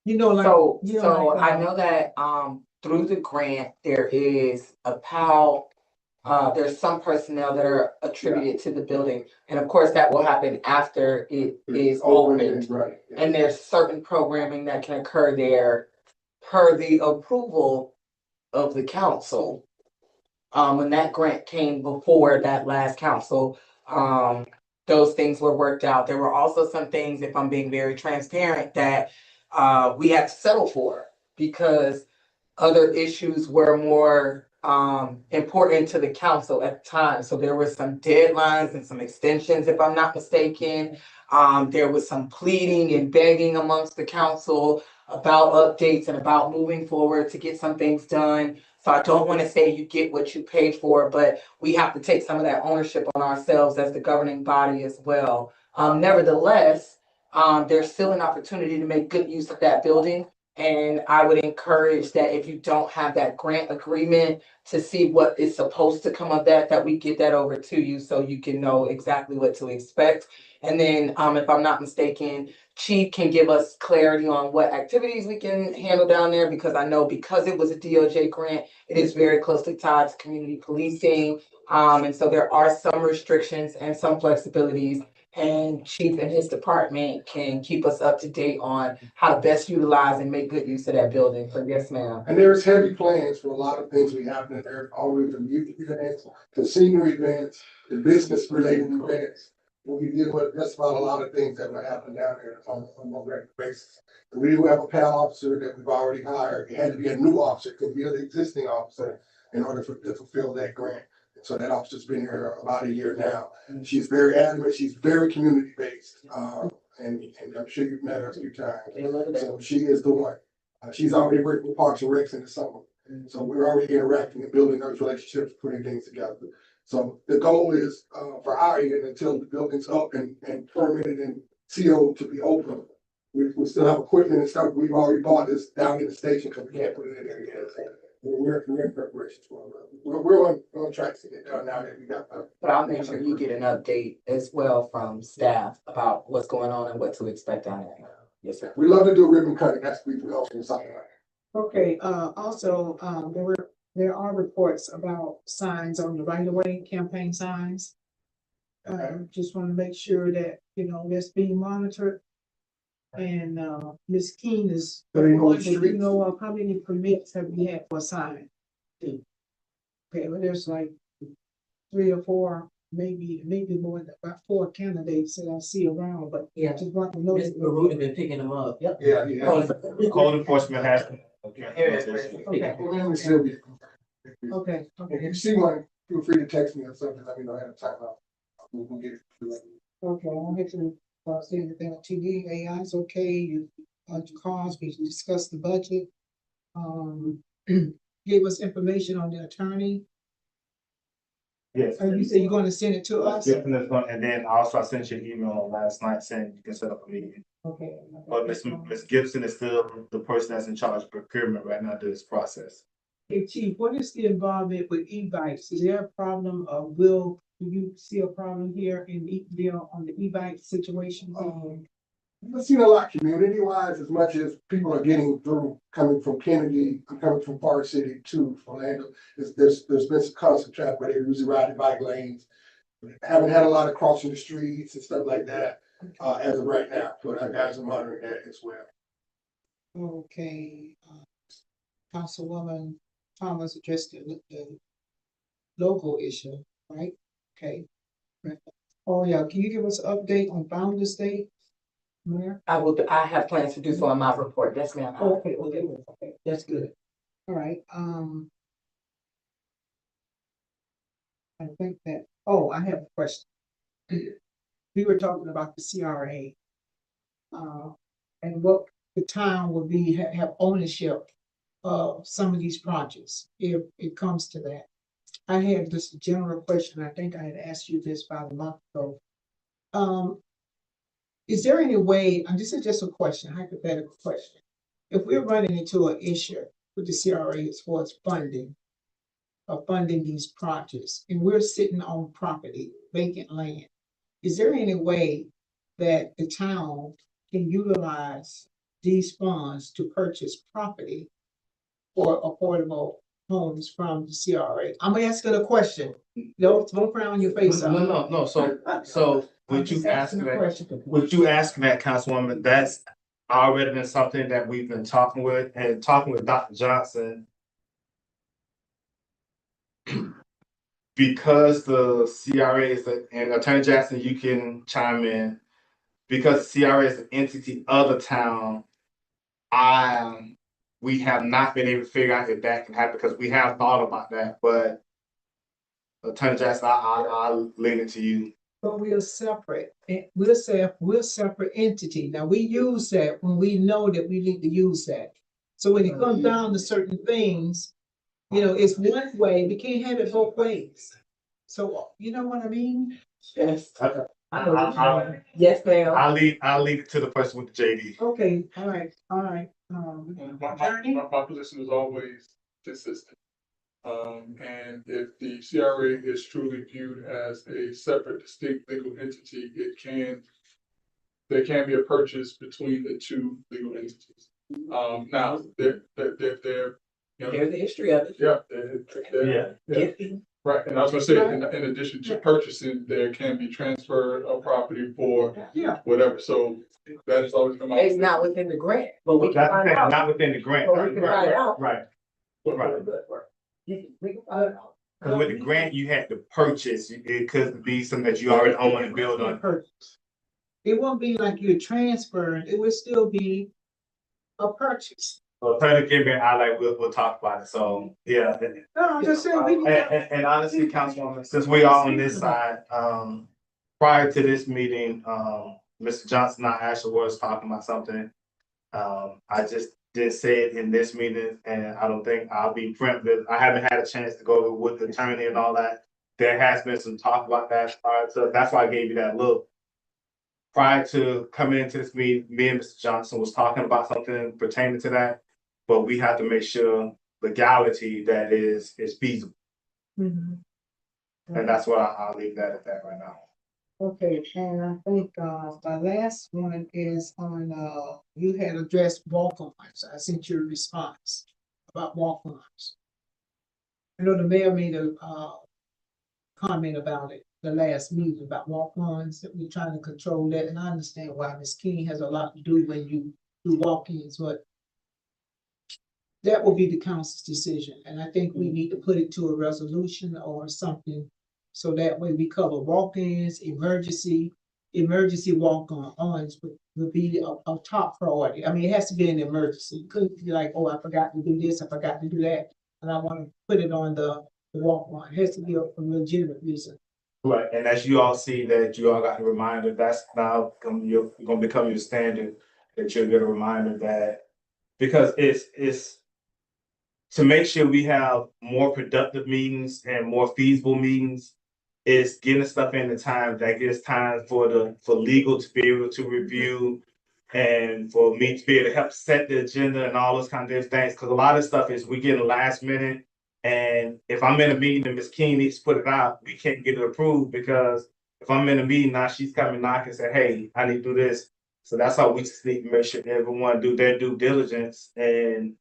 You know, like. So, you know, so like, I know that, through the grant, there is a PAL, there's some personnel that are attributed to the building. And of course, that will happen after it is opened. Right. And there's certain programming that can occur there per the approval of the council. When that grant came before that last council, those things were worked out. There were also some things, if I'm being very transparent, that we had to settle for because other issues were more important to the council at the time. So there were some deadlines and some extensions, if I'm not mistaken. There was some pleading and begging amongst the council about updates and about moving forward to get some things done. So I don't want to say you get what you pay for, but we have to take some of that ownership on ourselves as the governing body as well. Nevertheless, there's still an opportunity to make good use of that building. And I would encourage that if you don't have that grant agreement to see what is supposed to come of that we get that over to you so you can know exactly what to expect. And then, if I'm not mistaken, Chief can give us clarity on what activities we can handle down there, because I know because it was a DOJ grant, it is very closely tied to community policing. And so there are some restrictions and some flexibilities. And Chief and his department can keep us up to date on how to best utilize and make good use of that building. So yes, ma'am. And there's heavy plans for a lot of things we have in there, always from youth events, to senior events, to business related events. We deal with just about a lot of things that will happen down there on a regular basis. And we do have a PAL officer that we've already hired. It had to be a new officer, it could be an existing officer in order to fulfill that grant. So that officer's been here about a year now. She's very adamant, she's very community based. And I'm sure you've met her a few times. So she is the one. She's already worked with Parks and Recs in the summer. So we're already interacting and building those relationships, putting things together. So the goal is for our end, until the building's up and permitted and CO to be open. We still have equipment and stuff. We've already bought this down in the station because we can't put it in there yet. We're in preparation for it. We're on track to get done now that we got that. But I'll make sure you get an update as well from staff about what's going on and what to expect down there. Yes, sir. We love to do ribbon cutting. That's what we do also something like that. Okay, also, there are reports about signs on the right of way, campaign signs. Just want to make sure that, that's being monitored. And, Ms. Keen is, There ain't no do you streets. know of how many permits have we had for a sign? Okay, well, there's like 3 or 4, maybe more than about 4 candidates that I see around, but Yeah. just want to know. Ms. Baruta been picking them up. Yep. Yeah. Code enforcement has. Okay, If you see one, feel free to text me or something. Let me know ahead of time. We'll get it. okay, I don't get to see anything on TV. AI is okay. You calls, we discussed the budget. Gave us information on the attorney. Yes. You said you're going to send it to us? And then also I sent you an email last night saying you can set up a meeting. Okay. But Ms. Gibson is still the person that's in charge of procurement right now through this process. Hey, Chief, what is the involvement with e-bikes? Is there a problem, do you see a problem here in Eatonville on the e-bike situation? I've seen a lot community-wise, as much as people are getting through, coming from Kennedy, coming from Park City to Orlando. There's been some constant traffic where they're usually riding bike lanes. Haven't had a lot of crossing the streets and stuff like that, as of right now, but our guys are monitoring that as well. Okay, Councilwoman Thomas addressed the local issue, right? Okay. Oh, yeah, can you give us an update on Founder's Day, Mayor? I have plans to do so on my report, yes, ma'am. Oh, okay, that's good. All right, I think that, I have a question. We were talking about the CRA. And what the town will be, have ownership of some of these projects, if it comes to that. I had just a general question, I think I had asked you this about a month ago. Is there any way, and this is just a question, hypothetical question. If we're running into an issue with the CRA as far as funding these projects, and we're sitting on property, vacant land, is there any way that the town can utilize these funds to purchase property for affordable homes from the CRA? I'm asking a question. Don't frown your face up. No. So would you ask that, Councilwoman? That's already been something that we've been talking with Dr. Johnson. Because the CRA is, and Attorney Jackson, you can chime in, because the CRA is an entity of the town, we have not been able to figure out if that can happen, because we have thought about that, but Attorney Jackson, I'll lean it to you. But we're separate. We're separate entity. Now, we use that when we know that we need to use that. So when it comes down to certain things, it's one way, we can't have it both ways. So, you know what I mean? Yes. Yes, ma'am. I'll leave it to the person with the JD. Okay, all right. My position is always consistent. And if the CRA is truly viewed as a separate, distinct legal entity, there can be a purchase between the two legal entities. Now, they're There's the history of it. Yeah. Right, and I was gonna say, in addition to purchasing, there can be transfer of property for whatever, so that is always come out. It's not within the grant, but we can find out. Not within the grant. But we can find out. Right. We can find out. Because with the grant, you had to purchase, it could be something that you already own and build on. It won't be like you're transferring, it would still be a purchase. So Attorney Gibson, we'll talk about it, so, yeah. No, I'm just saying. And honestly, Councilwoman, since we are on this side, prior to this meeting, Mr. Johnson and I actually was talking about something. I just didn't say it in this meeting, and I don't think I'll be preemptive. I haven't had a chance to go with the attorney and all that. There has been some talk about that prior to, that's why I gave you that look. Prior to coming into this meeting, me and Mr. Johnson was talking about something pertaining to that, but we have to make sure legality that is feasible. Mm-hmm. And that's what I'll leave that at that right now. Okay, and I think the last one is on you had addressed walk-ons. I sent you a response about walk-ons. I know the mayor made a comment about it the last meeting about walk-ons, that we're trying to control that, and I understand why Ms. King has a lot to do when you do walk-ins, but that will be the council's decision, and I think we need to put it to a resolution or something, so that way we cover walk-ins, emergency walk-ons would be a top priority. I mean, it has to be an emergency. You couldn't be like, oh, I forgot to do this, I forgot to do that, and I want to put it on the walk-on. It has to be a legitimate reason. Right, and as you all see that you all got a reminder, that's now gonna become your standard, that you'll get a reminder that, because it's to make sure we have more productive meetings and more feasible meetings, is getting stuff in the time that gives time for legal to be able to review And for me to be able to help set the agenda and all those kind of different things, because a lot of stuff is we get in last minute. And if I'm in a meeting and Ms. King needs to put it out, we can't get it approved because if I'm in a meeting now, she's coming knocking and say, hey, I need to do this. So that's how we just need to make sure everyone do their due diligence and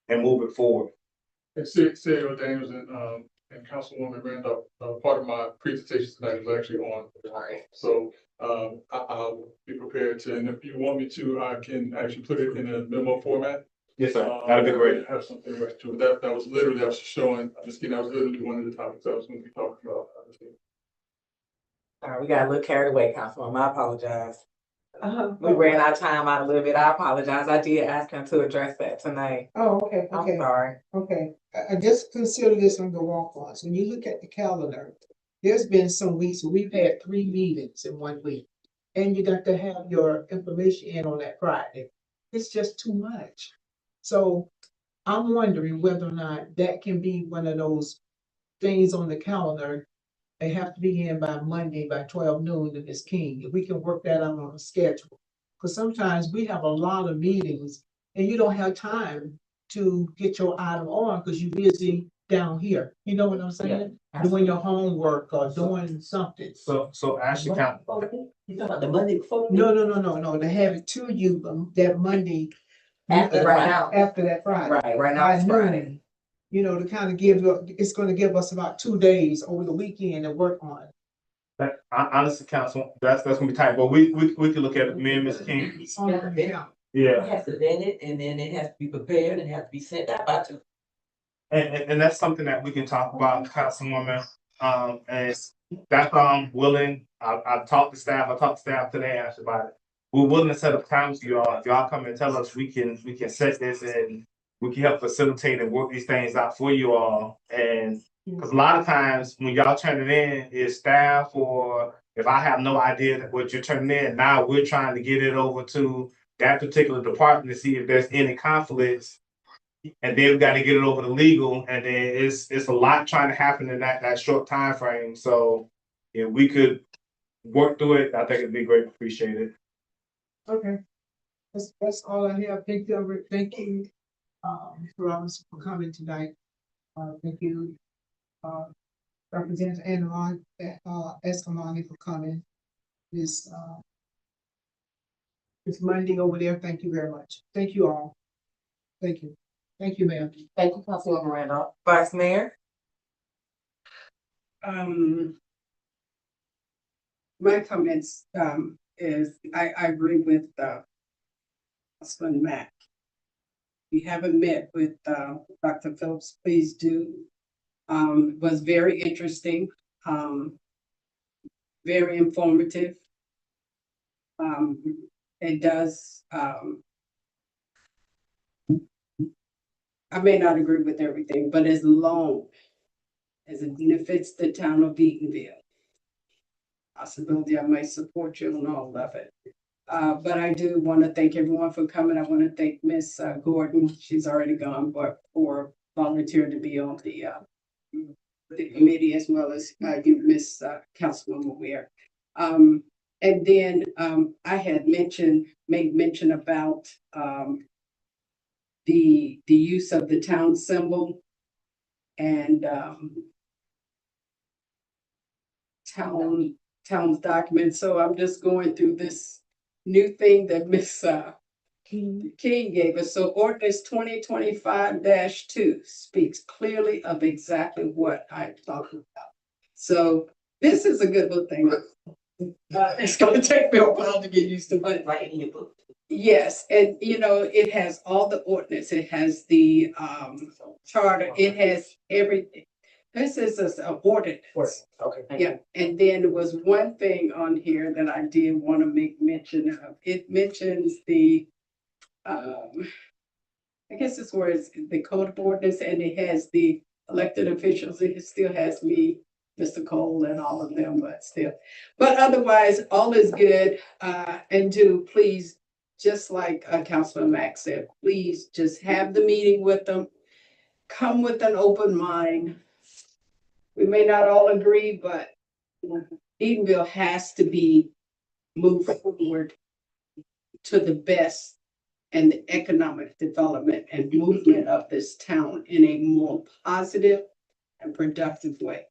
move it forward. And Senator Daniels and Councilwoman Randolph, part of my presentation tonight is actually on. So, I'll be prepared to, and if you want me to, I can actually put it in a memo format. Yes, sir. That'd be great. Have something right to it. That was literally, I was showing, that was literally one of the topics I was going to be talking about. All right, we got a little carried away, Councilwoman. I apologize. We ran our time out a little bit. I apologize. I did ask him to address that tonight. Oh, okay, I'm okay, sorry. okay. I just consider this under walk-ons. When you look at the calendar, there's been some weeks where we've had 3 meetings in 1 week. And you got to have your information in on that Friday. It's just too much. So I'm wondering whether or not that can be one of those things on the calendar. They have to be in by Monday by 12 noon to Ms. King. If we can work that out on a schedule. Because sometimes we have a lot of meetings and you don't have time to get your item on because you're busy down here. You know what I'm saying? Doing your homework or doing something. So Ashley County, You talking about the Monday before? No. To have it to you that Monday. After right now. After that Friday. Right now it's By Friday. noon. You know, to kind of it's gonna give us about 2 days over the weekend to work on. that honestly, council, that's gonna be tight, but we could look at it, me and Ms. King. Yeah. Yeah, It has to vend it, and then it has to be prepared and has to be sent out by 2. and that's something that we can talk about, Councilwoman. And that's willing. I talked to staff today, asked about it. We're willing to set up times for y'all. If y'all come and tell us, we can set this and we can help facilitate and work these things out for you all. And because a lot of times when y'all turn it in, is staff or if I have no idea what you're turning in, now we're trying to get it over to that particular department to see if there's any conflicts. And then we got to get it over to legal, and then it's a lot trying to happen in that short time frame. So if we could work through it, I think it'd be great. Appreciate it. Okay. That's all I have. Thank you, Mr. Robinson for coming tonight. Thank you, Representative Analon, Escalante for coming. This Monday over there. Thank you very much. Thank you all. Thank you. Thank you, ma'am. Thank you, Councilwoman Randolph. Vice Mayor? My comments, is I agree with, Councilman Mack. If you haven't met with, Dr. Phillips, please do. Was very interesting, very informative. It does, I may not agree with everything, but as long as it benefits the town of Eatonville, possibility I might support you on all of it. But I do want to thank everyone for coming. I want to thank Miss Gordon. She's already gone, but for volunteering to be on the committee as well as you, Miss Councilwoman Ware. And then I had made mention about the use of the town symbol and town's documents. So I'm just going through this new thing that Miss King gave us. So ordinance 2025-2 speaks clearly of exactly what I'm talking about. So this is a good little thing. It's going to take me a while to get used to, but Right in your book. yes, and you know, it has all the ordinance, it has the charter, it has everything. This is an ordinance. Okay. Yeah, and then there was one thing on here that I did want to make mention of. It mentions the I guess it's where it's the code of ordinance and it has the elected officials. It still has me, Mr. Cole and all of them, but still. But otherwise, all is good. And do please, just like Councilman Max said, please just have the meeting with them. Come with an open mind. We may not all agree, but Eatonville has to be moved forward to the best and the economic development and movement of this town in a more positive and productive way.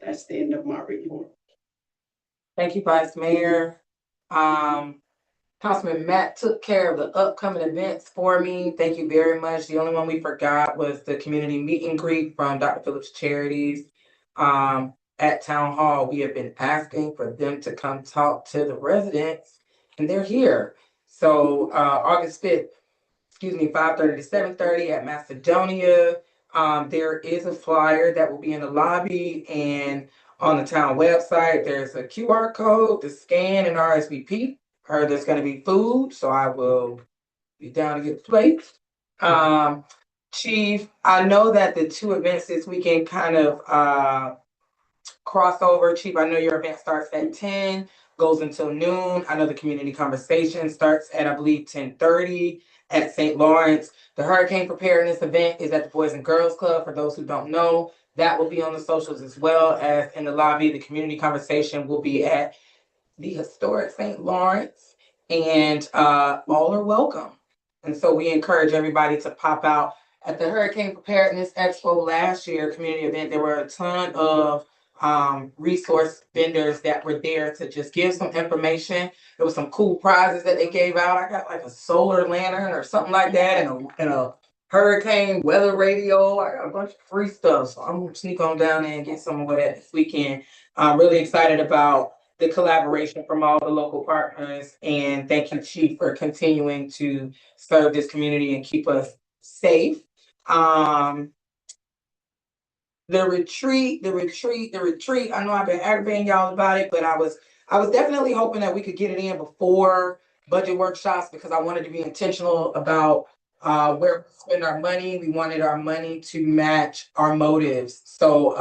That's the end of my report. Thank you, Vice Mayor. Councilman Matt took care of the upcoming events for me. Thank you very much. The only one we forgot was the community meet and greet from Dr. Phillips Charities. At Town Hall, we have been asking for them to come talk to the residents, and they're here. So, August 5th, 5:30 to 7:30 at Macedonia. There is a flyer that will be in the lobby and on the town website. There's a QR code to scan and RSVP. Heard there's gonna be food, so I will be down to get the plates. Chief, I know that the two events this weekend kind of crossover. Chief, I know your event starts at 10, goes until noon. I know the community conversation starts at, I believe, 10:30 at St. Lawrence. The hurricane preparedness event is at the Boys and Girls Club. For those who don't know, that will be on the socials as well as in the lobby. The community conversation will be at the historic St. Lawrence, and all are welcome. And so we encourage everybody to pop out. At the Hurricane Preparedness Expo last year, community event, there were a ton of resource vendors that were there to just give some information. There was some cool prizes that they gave out. I got like a solar lantern or something like that, and a hurricane weather radio. I got a bunch of free stuff, so I'm gonna sneak on down there and get some of that this weekend. I'm really excited about the collaboration from all the local partners, and thank you, Chief, for continuing to serve this community and keep us safe. The retreat. I know I've been aggravating y'all about it, but I was definitely hoping that we could get it in before budget workshops because I wanted to be intentional about where we spend our money. We wanted our money to match our motives. So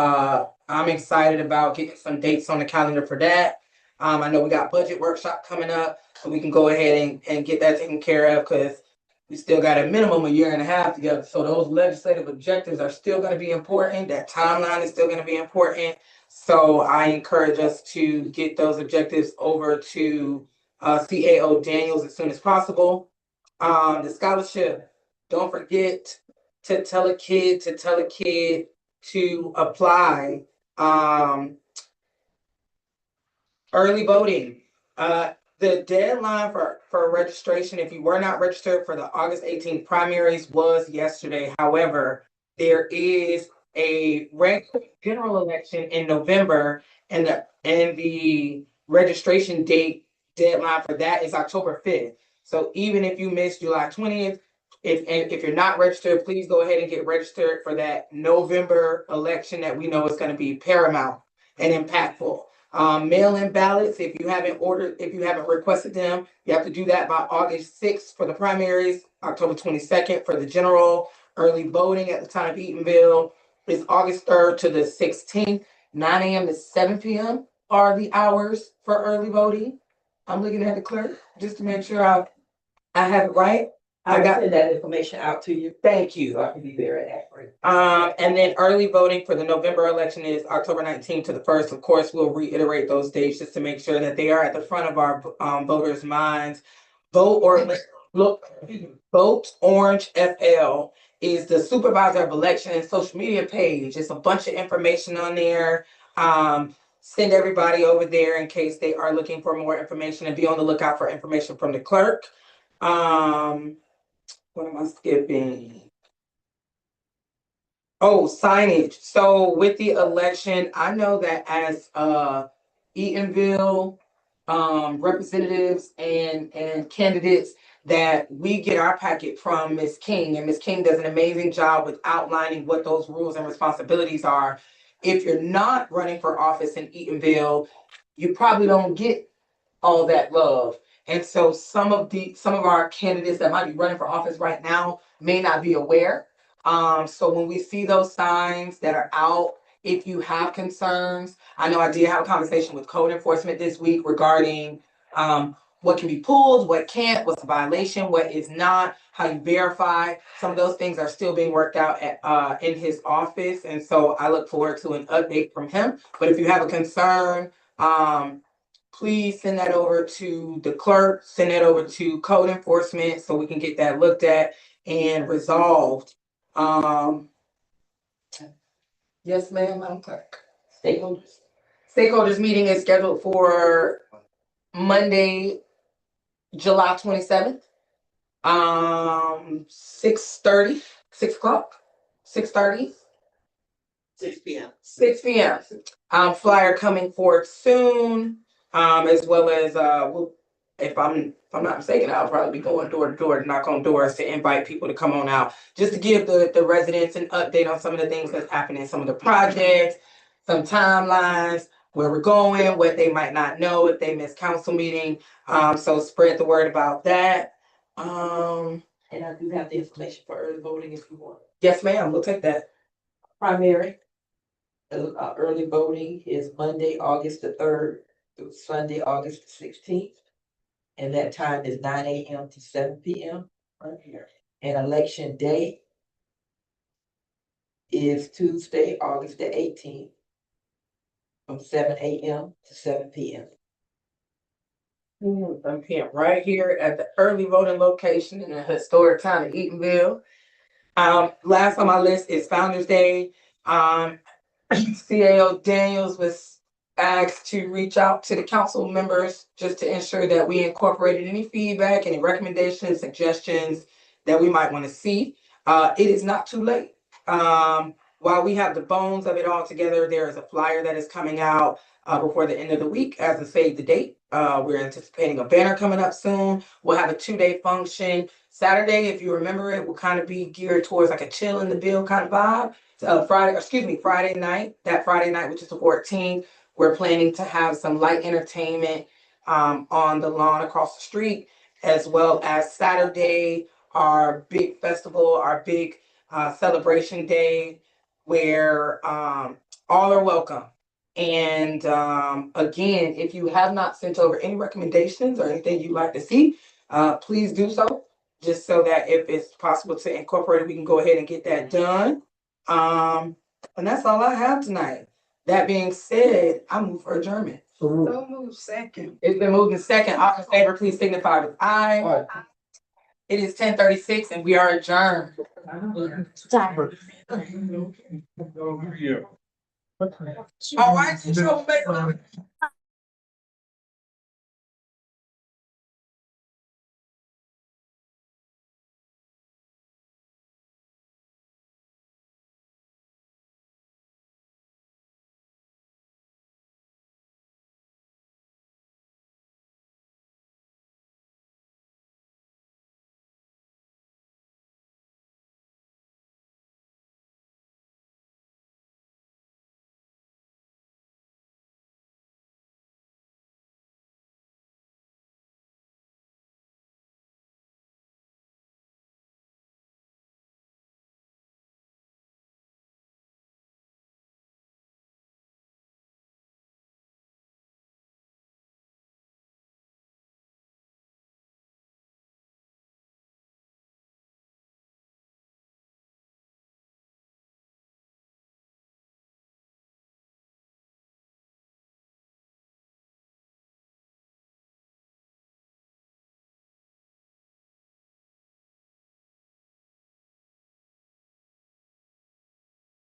I'm excited about getting some dates on the calendar for that. I know we got budget workshop coming up, so we can go ahead and get that taken care of because we still got a minimum a year and a half together. So those legislative objectives are still going to be important. That timeline is still going to be important. So I encourage us to get those objectives over to CAO Daniels as soon as possible. The scholarship, don't forget to tell a kid to apply. Early voting. The deadline for registration, if you were not registered for the August 18th primaries, was yesterday. However, there is a general election in November, and the registration date deadline for that is October 5th. So even if you missed July 20th, if you're not registered, please go ahead and get registered for that November election that we know is going to be paramount and impactful. Mail-in ballots, if you haven't requested them, you have to do that by August 6th for the primaries, October 22nd for the general. Early voting at the town of Eatonville is August 3rd to the 16th, 9 a.m. to 7 p.m. are the hours for early voting. I'm looking at the clerk just to make sure I have it right. I got send that information out to you. Thank you. So I can be very accurate. And then early voting for the November election is October 19th to the 1st. Of course, we'll reiterate those dates just to make sure that they are at the front of our voters' minds. Vote Orange FL is the supervisor of election and social media page. It's a bunch of information on there. Send everybody over there in case they are looking for more information, and be on the lookout for information from the clerk. What am I skipping? Oh, signage. So with the election, I know that as Eatonville representatives and candidates, that we get our packet from Ms. King, and Ms. King does an amazing job with outlining what those rules and responsibilities are. If you're not running for office in Eatonville, you probably don't get all that love. And so some of our candidates that might be running for office right now may not be aware. So when we see those signs that are out, if you have concerns, I know I did have a conversation with code enforcement this week regarding what can be pulled, what can't, what's a violation, what is not, how you verify. Some of those things are still being worked out at in his office. And so I look forward to an update from him. But if you have a concern, please send that over to the clerk, send that over to code enforcement so we can get that looked at and resolved. Yes, ma'am, Madam Clerk. Stakeholders. Stakeholders meeting is scheduled for Monday, July 27th. 6:30, 6 o'clock, 6:30. 6 p.m. 6 p.m. Flyer coming forth soon, as well as, if I'm not mistaken, I'll probably be going door to door, to knock on doors to invite people to come on out, just to give the residents an update on some of the things that's happening, some of the projects, some timelines, where we're going, what they might not know if they miss council meeting. So spread the word about that. And I do have the information for early voting if you want. Yes, ma'am, we'll take that. Primary. Early voting is Monday, August the 3rd through Sunday, August the 16th. And that time is 9 a.m. to 7 p.m. right here. And election day is Tuesday, August the 18th from 7 a.m. to 7 p.m. 7 p.m. right here at the early voting location in the historic town of Eatonville. Last on my list is Founder's Day. CAO Daniels was asked to reach out to the council members just to ensure that we incorporated any feedback, any recommendations, suggestions that we might want to see. It is not too late. While we have the bones of it all together, there is a flyer that is coming out before the end of the week as a save the date. We're anticipating a banner coming up soon. We'll have a 2-day function. Saturday, if you remember, it will kind of be geared towards like a chill in the bill kind of vibe. Friday night, which is the 14th, we're planning to have some light entertainment on the lawn across the street, as well as Saturday, our big festival, our big celebration day, where all are welcome. And again, if you have not sent over any recommendations or anything you'd like to see, please do so, just so that if it's possible to incorporate it, we can go ahead and get that done. And that's all I have tonight. That being said, I move for adjournment. So move second. It's been moved in second. All in favor, please signify with aye. Aye. It is 10:36 and we are adjourned. Over here. All right, you troublemaker.